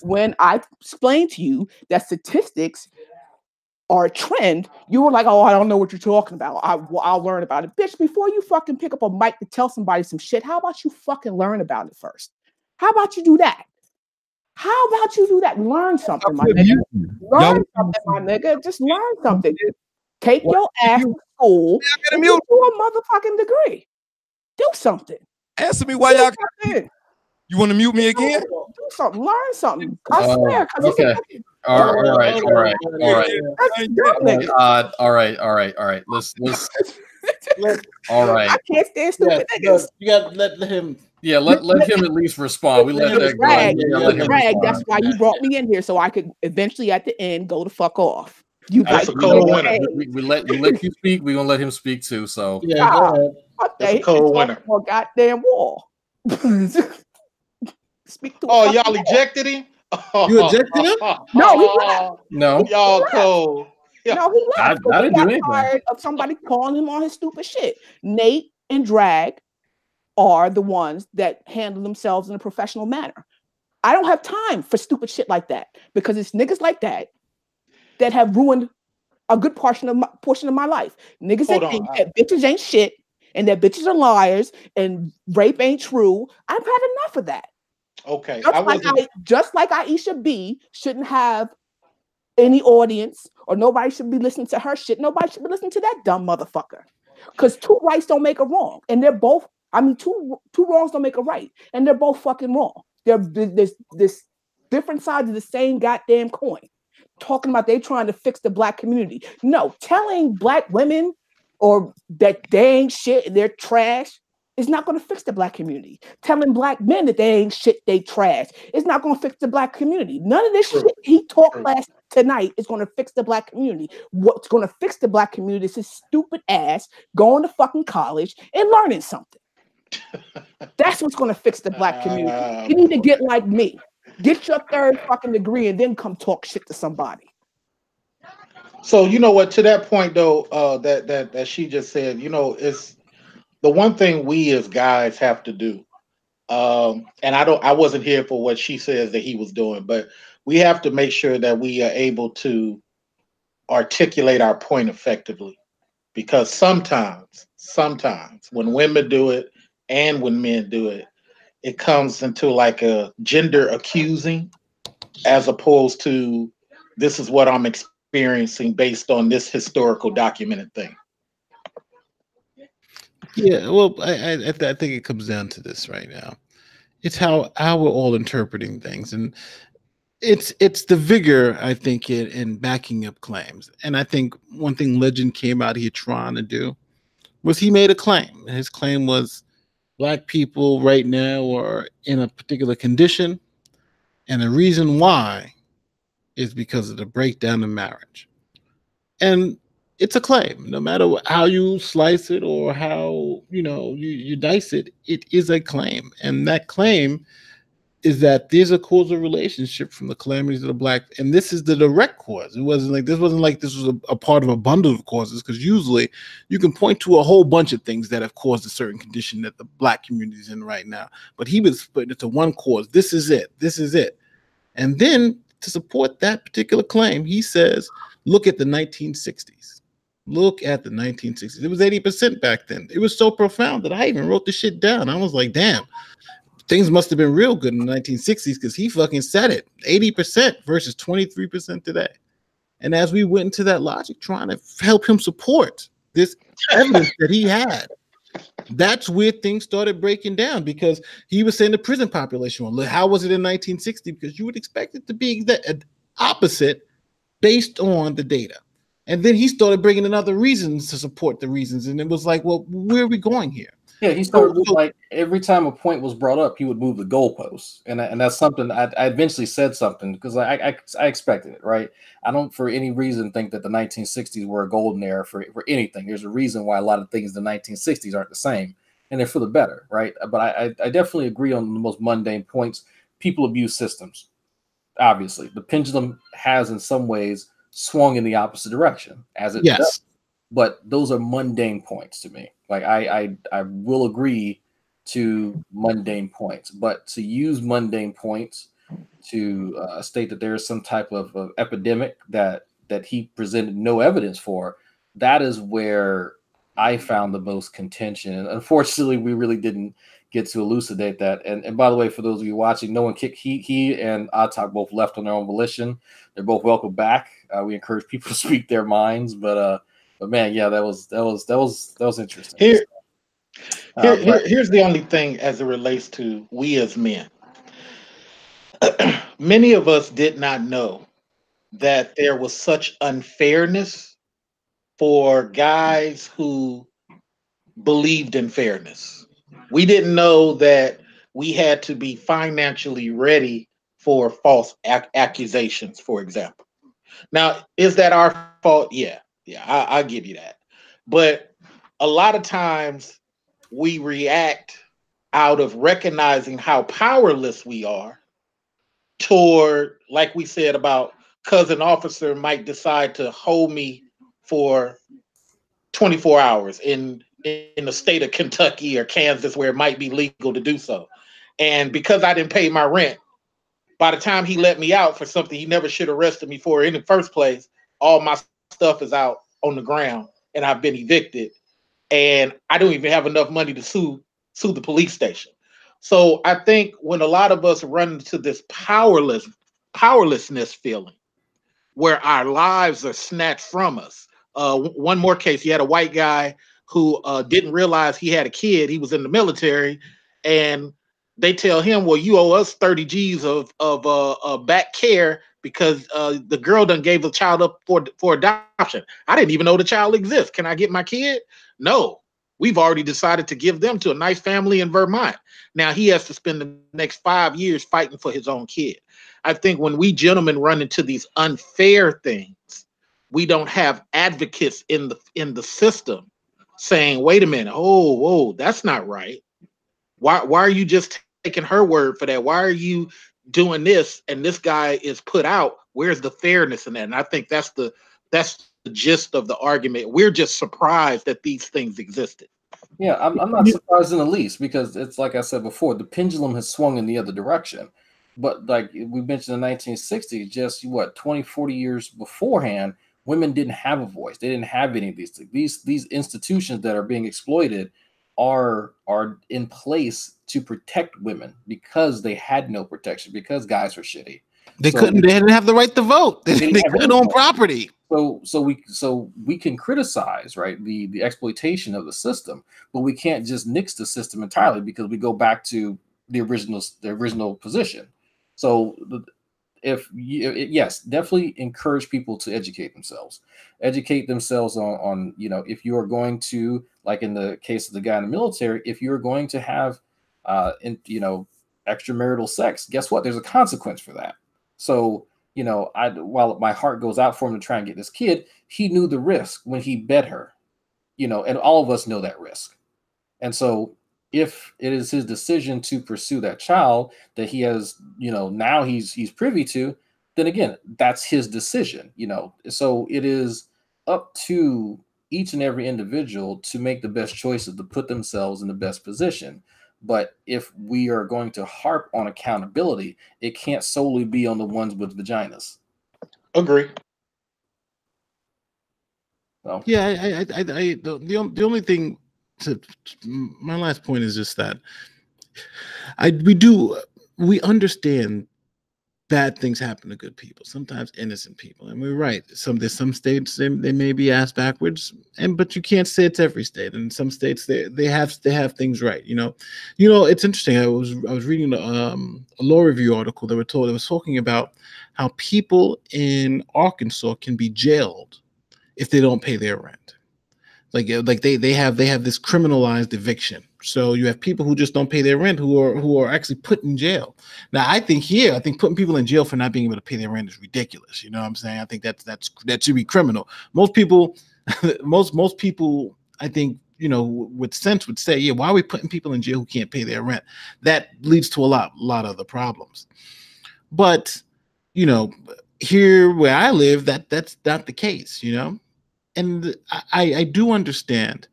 when I explained to you that statistics are a trend, you were like, "Oh, I don't know what you're talking about. I'll learn about it." Bitch, before you fucking pick up a mic to tell somebody some shit, how about you fucking learn about it first? How about you do that? How about you do that? Learn something, my nigga. Learn something, my nigga. Just learn something. Take your ass to school and do a motherfucking degree. Do something. Answer me why y'all. You want to mute me again? Do something. Learn something. I swear. Okay. All right. All right. Let's. All right. I can't stand stupid niggas. You got to let him. Yeah, let him at least respond. We let that go. That's why you brought me in here, so I could eventually at the end go the fuck off. That's a cold winner. We let you speak. We're gonna let him speak too. So yeah, go ahead. That's a cold winner. More goddamn wall. Speak to. Oh, y'all ejected him. You ejected him? No, he left. No, y'all cold. No, he left. I didn't do anything. Tired of somebody calling him on his stupid shit. Nate and Drag are the ones that handle themselves in a professional manner. I don't have time for stupid shit like that because it's niggas like that have ruined a good portion of my life. Niggas that think that bitches ain't shit and that bitches are liars and rape ain't true. I've had enough of that. Okay. Just like Aisha B shouldn't have any audience or nobody should be listening to her shit. Nobody should be listening to that dumb motherfucker. Because two rights don't make a wrong. And they're both, two wrongs don't make a right. And they're both fucking wrong. There's different sides of the same goddamn coin. Talking about they trying to fix the black community. No, telling black women or that they ain't shit and they're trash is not going to fix the black community. Telling black men that they ain't shit, they trash, is not going to fix the black community. None of this shit he talked tonight is going to fix the black community. What's going to fix the black community is his stupid ass going to fucking college and learning something. That's what's going to fix the black community. You need to get like me. Get your third fucking degree and then come talk shit to somebody. So you know what? To that point, though, that she just said, it's the one thing we as guys have to do. And I wasn't here for what she says that he was doing, but we have to make sure that we are able to articulate our point effectively, because sometimes when women do it and when men do it, it comes into like a gender accusing, as opposed to this is what I'm experiencing based on this historical documented thing. Yeah, well, I think it comes down to this right now. It's how we're all interpreting things, and it's the vigor, I think, in backing up claims. And I think one thing Legend came out here trying to do was he made a claim. His claim was black people right now are in a particular condition, and the reason why is because of the breakdown of marriage. And it's a claim, no matter how you slice it or how you dice it. It is a claim, and that claim is that there's a causal relationship from the calamities of the black, and this is the direct cause. This wasn't like this was a part of a bundle of causes, because usually you can point to a whole bunch of things that have caused a certain condition that the black community is in right now. But he was putting it to one cause. This is it. This is it. And then to support that particular claim, he says, look at the 1960s. Look at the 1960s. It was 80% back then. It was so profound that I even wrote the shit down. I was like, damn. things must have been real good in the 1960s because he fucking said it. 80% versus 23% today. And as we went into that logic, trying to help him support this evidence that he had, that's where things started breaking down, because he was saying the prison population. Well, how was it in 1960? Because you would expect it to be the opposite based on the data. And then he started bringing in other reasons to support the reasons. And it was like, well, where are we going here? Yeah, he started like every time a point was brought up, he would move the goalposts, and that's something I eventually said something because I expected it, right? I don't for any reason think that the 1960s were a golden era for anything. There's a reason why a lot of things in the 1960s aren't the same, and they're for the better, right? But I definitely agree on the most mundane points. People abuse systems. Obviously, the pendulum has in some ways swung in the opposite direction as it does. But those are mundane points to me. Like I will agree to mundane points, but to use mundane points to state that there is some type of epidemic that he presented no evidence for, that is where I found the most contention. And unfortunately, we really didn't get to elucidate that. And by the way, for those of you watching, no one kicked. He and Atak both left on their own volition. They're both welcome back. We encourage people to speak their minds, but man, yeah, that was interesting. Here's the only thing as it relates to we as men. Many of us did not know that there was such unfairness for guys who believed in fairness. We didn't know that we had to be financially ready for false accusations, for example. Now, is that our fault? Yeah, I'll give you that. But a lot of times we react out of recognizing how powerless we are toward, like we said about cousin officer might decide to hold me for 24 hours in the state of Kentucky or Kansas where it might be legal to do so. And because I didn't pay my rent, by the time he let me out for something he never should have arrested me for in the first place, all my stuff is out on the ground and I've been evicted. And I don't even have enough money to sue the police station. So I think when a lot of us run into this powerlessness feeling where our lives are snatched from us. One more case, you had a white guy who didn't realize he had a kid. He was in the military, and they tell him, well, you owe us 30 G's of back care because the girl done gave the child up for adoption. I didn't even know the child exists. Can I get my kid? No, we've already decided to give them to a nice family in Vermont. Now he has to spend the next 5 years fighting for his own kid. I think when we gentlemen run into these unfair things, we don't have advocates in the system saying, wait a minute, whoa, that's not right. Why are you just taking her word for that? Why are you doing this? And this guy is put out. Where's the fairness in that? And I think that's the gist of the argument. We're just surprised that these things existed. Yeah, I'm not surprised in the least, because it's like I said before, the pendulum has swung in the other direction. But like we mentioned, the 1960s, just 20, 40 years beforehand, women didn't have a voice. They didn't have any of these things. These institutions that are being exploited are in place to protect women because they had no protection, because guys were shitty. They didn't have the right to vote. They couldn't own property. So we can criticize, right, the exploitation of the system, but we can't just nix the system entirely because we go back to the original position. So yes, definitely encourage people to educate themselves on if you are going to, like in the case of the guy in the military, if you're going to have extramarital sex, guess what? There's a consequence for that. So, while my heart goes out for him to try and get this kid, he knew the risk when he bet her, and all of us know that risk. And so if it is his decision to pursue that child that he has, now he's privy to, then again, that's his decision, So it is up to each and every individual to make the best choices to put themselves in the best position. But if we are going to harp on accountability, it can't solely be on the ones with vaginas. Agree. So. Yeah, the only thing my last point is just that we understand bad things happen to good people, sometimes innocent people, and we're right. There's some states they may be ass backwards, but you can't say it's every state. And in some states they have things right. It's interesting. I was reading a law review article that was talking about how people in Arkansas can be jailed if they don't pay their rent. Like they have this criminalized eviction. So you have people who just don't pay their rent who are actually put in jail. Now I think putting people in jail for not being able to pay their rent is ridiculous. You know what I'm saying? I think that should be criminal. Most people, I think, with sense would say, yeah, why are we putting people in jail who can't pay their rent? That leads to a lot of other problems. But here where I live, that's not the case, And I do understand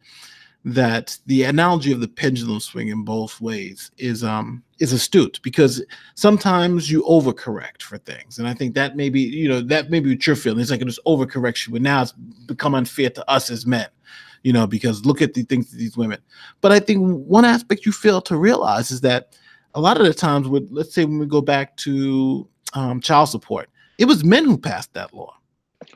that the analogy of the pendulum swing in both ways is astute, because sometimes you overcorrect for things, and I think that maybe what you're feeling. It's like this overcorrection, but now it's become unfair to us as men, because look at the things to these women. But I think one aspect you fail to realize is that a lot of the times, let's say when we go back to child support, it was men who passed that law.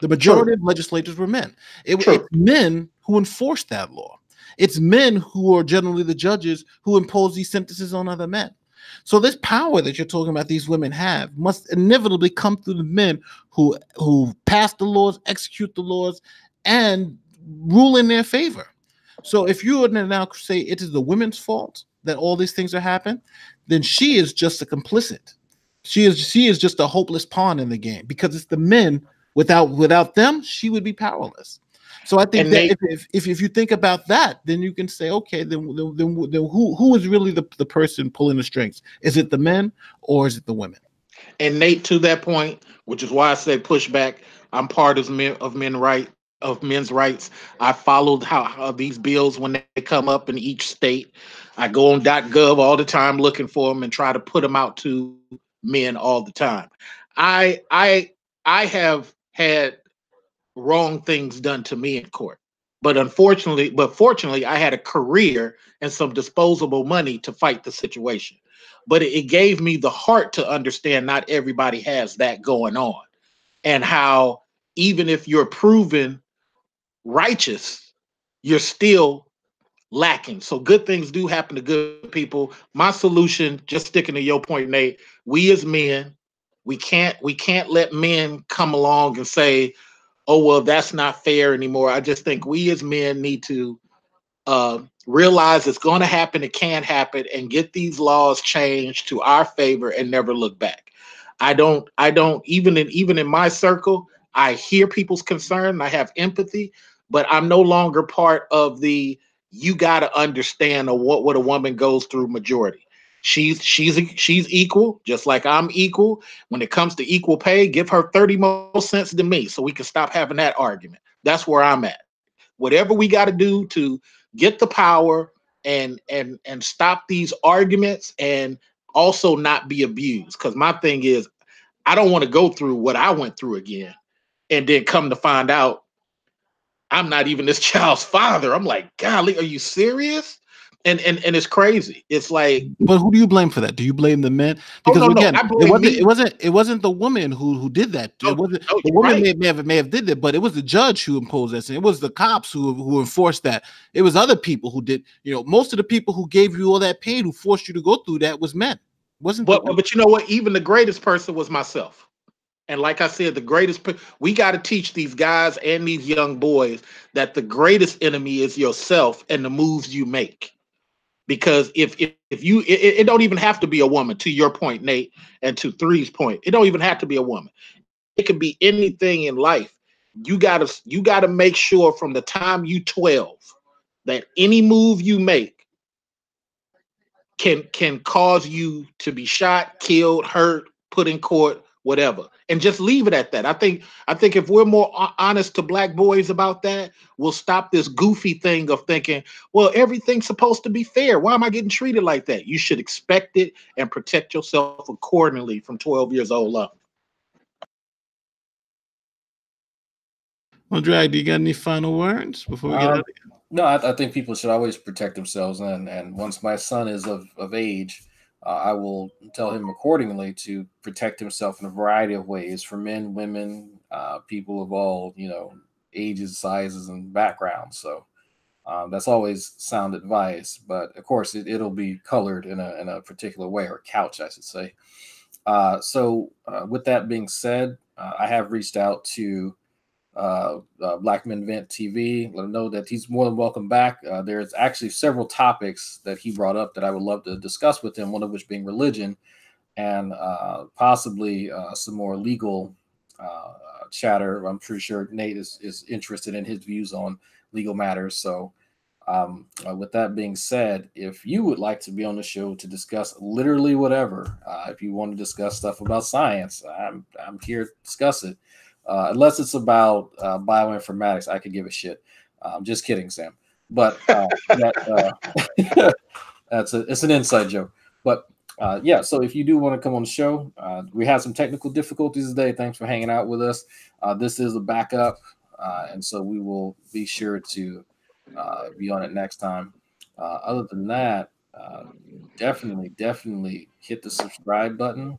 The majority of legislators were men. It's men who enforced that law. It's men who are generally the judges who impose these sentences on other men. So this power that you're talking about these women have must inevitably come through the men who pass the laws, execute the laws, and rule in their favor. So if you would now say it is the women's fault that all these things are happening, then she is just a complicit. She is just a hopeless pawn in the game, because it's the men. Without them, she would be powerless. So I think that if you think about that, then you can say, okay, then who is really the person pulling the strings? Is it the men or is it the women? And Nate, to that point, which is why I say pushback, I'm part of men's rights. I followed how these bills when they come up in each state. I go on .gov all the time looking for them and try to put them out to men all the time. I have had wrong things done to me in court, but fortunately, I had a career and some disposable money to fight the situation. But it gave me the heart to understand not everybody has that going on, and how even if you're proven righteous, you're still lacking. So good things do happen to good people. My solution, just sticking to your point, Nate, we as men, we can't let men come along and say, oh, well, that's not fair anymore. I just think we as men need to realize it's going to happen, it can happen, and get these laws changed to our favor and never look back. I don't even in my circle, I hear people's concern, I have empathy, but I'm no longer part of the you got to understand what a woman goes through majority. She's equal, just like I'm equal. When it comes to equal pay, give her 30 more cents than me so we can stop having that argument. That's where I'm at. Whatever we got to do to get the power and stop these arguments, and also not be abused. Because my thing is, I don't want to go through what I went through again and then come to find out I'm not even this child's father. I'm like, golly, are you serious? And it's crazy. It's like, but who do you blame for that? Do you blame the men? Because again, it wasn't the woman who did that. It wasn't the woman may have did that, but it was the judge who imposed that. It was the cops who enforced that. It was other people who did. Most of the people who gave you all that pain, who forced you to go through that, was men. Wasn't but you know what? Even the greatest person was myself. And like I said, we got to teach these guys and these young boys that the greatest enemy is yourself and the moves you make. Because if you, it don't even have to be a woman, to your point, Nate, and to Three's point, it don't even have to be a woman. It could be anything in life. You gotta make sure from the time you 12 that any move you make can cause you to be shot, killed, hurt, put in court, whatever, and just leave it at that. I think if we're more honest to black boys about that, we'll stop this goofy thing of thinking, well, everything's supposed to be fair. Why am I getting treated like that? You should expect it and protect yourself accordingly from 12 years old up. Well, Drag, do you got any final words before we get out of here? No, I think people should always protect themselves, and once my son is of age, I will tell him accordingly to protect himself in a variety of ways for men, women, people of all, ages, sizes, and backgrounds. So that's always sound advice, but of course it'll be colored in a particular way, or couch, I should say. So with that being said, I have reached out to Black Men Vent TV, let him know that he's more than welcome back. There's actually several topics that he brought up that I would love to discuss with him, one of which being religion, and possibly some more legal chatter. I'm pretty sure Nate is interested in his views on legal matters. So with that being said, if you would like to be on the show to discuss literally whatever, if you want to discuss stuff about science, I'm here to discuss it. Unless it's about bioinformatics, I could give a shit. Just kidding, Sam. But it's an inside joke. But yeah, so if you do want to come on the show, we had some technical difficulties today. Thanks for hanging out with us. This is a backup, and so we will be sure to be on it next time. Other than that, definitely hit the subscribe button,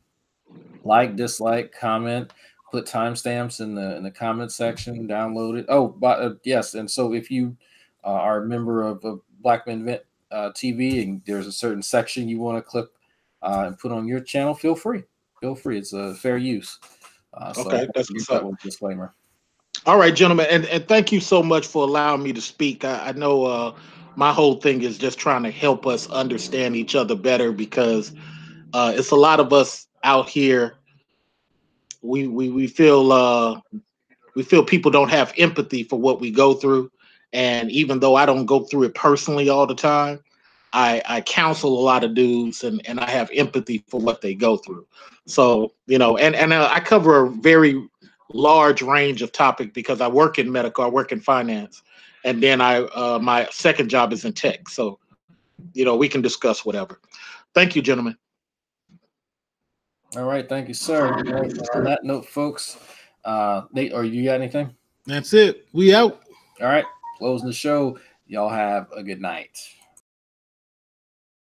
like, dislike, comment. Put timestamps in the comment section. Download it. Oh, but yes, and so if you are a member of Black Men Vent TV and there's a certain section you want to clip and put on your channel, feel free. It's a fair use. Okay, that's what's up. Disclaimer. All right, gentlemen, and thank you so much for allowing me to speak. I know my whole thing is just trying to help us understand each other better, because it's a lot of us out here. We feel people don't have empathy for what we go through, and even though I don't go through it personally all the time, I counsel a lot of dudes, and I have empathy for what they go through. So and I cover a very large range of topic because I work in medical, I work in finance, and then my second job is in tech. So we can discuss whatever. Thank you, gentlemen. All right, thank you, sir. On that note, folks, Nate, or you got anything? That's it. We out. All right, closing the show. Y'all have a good night.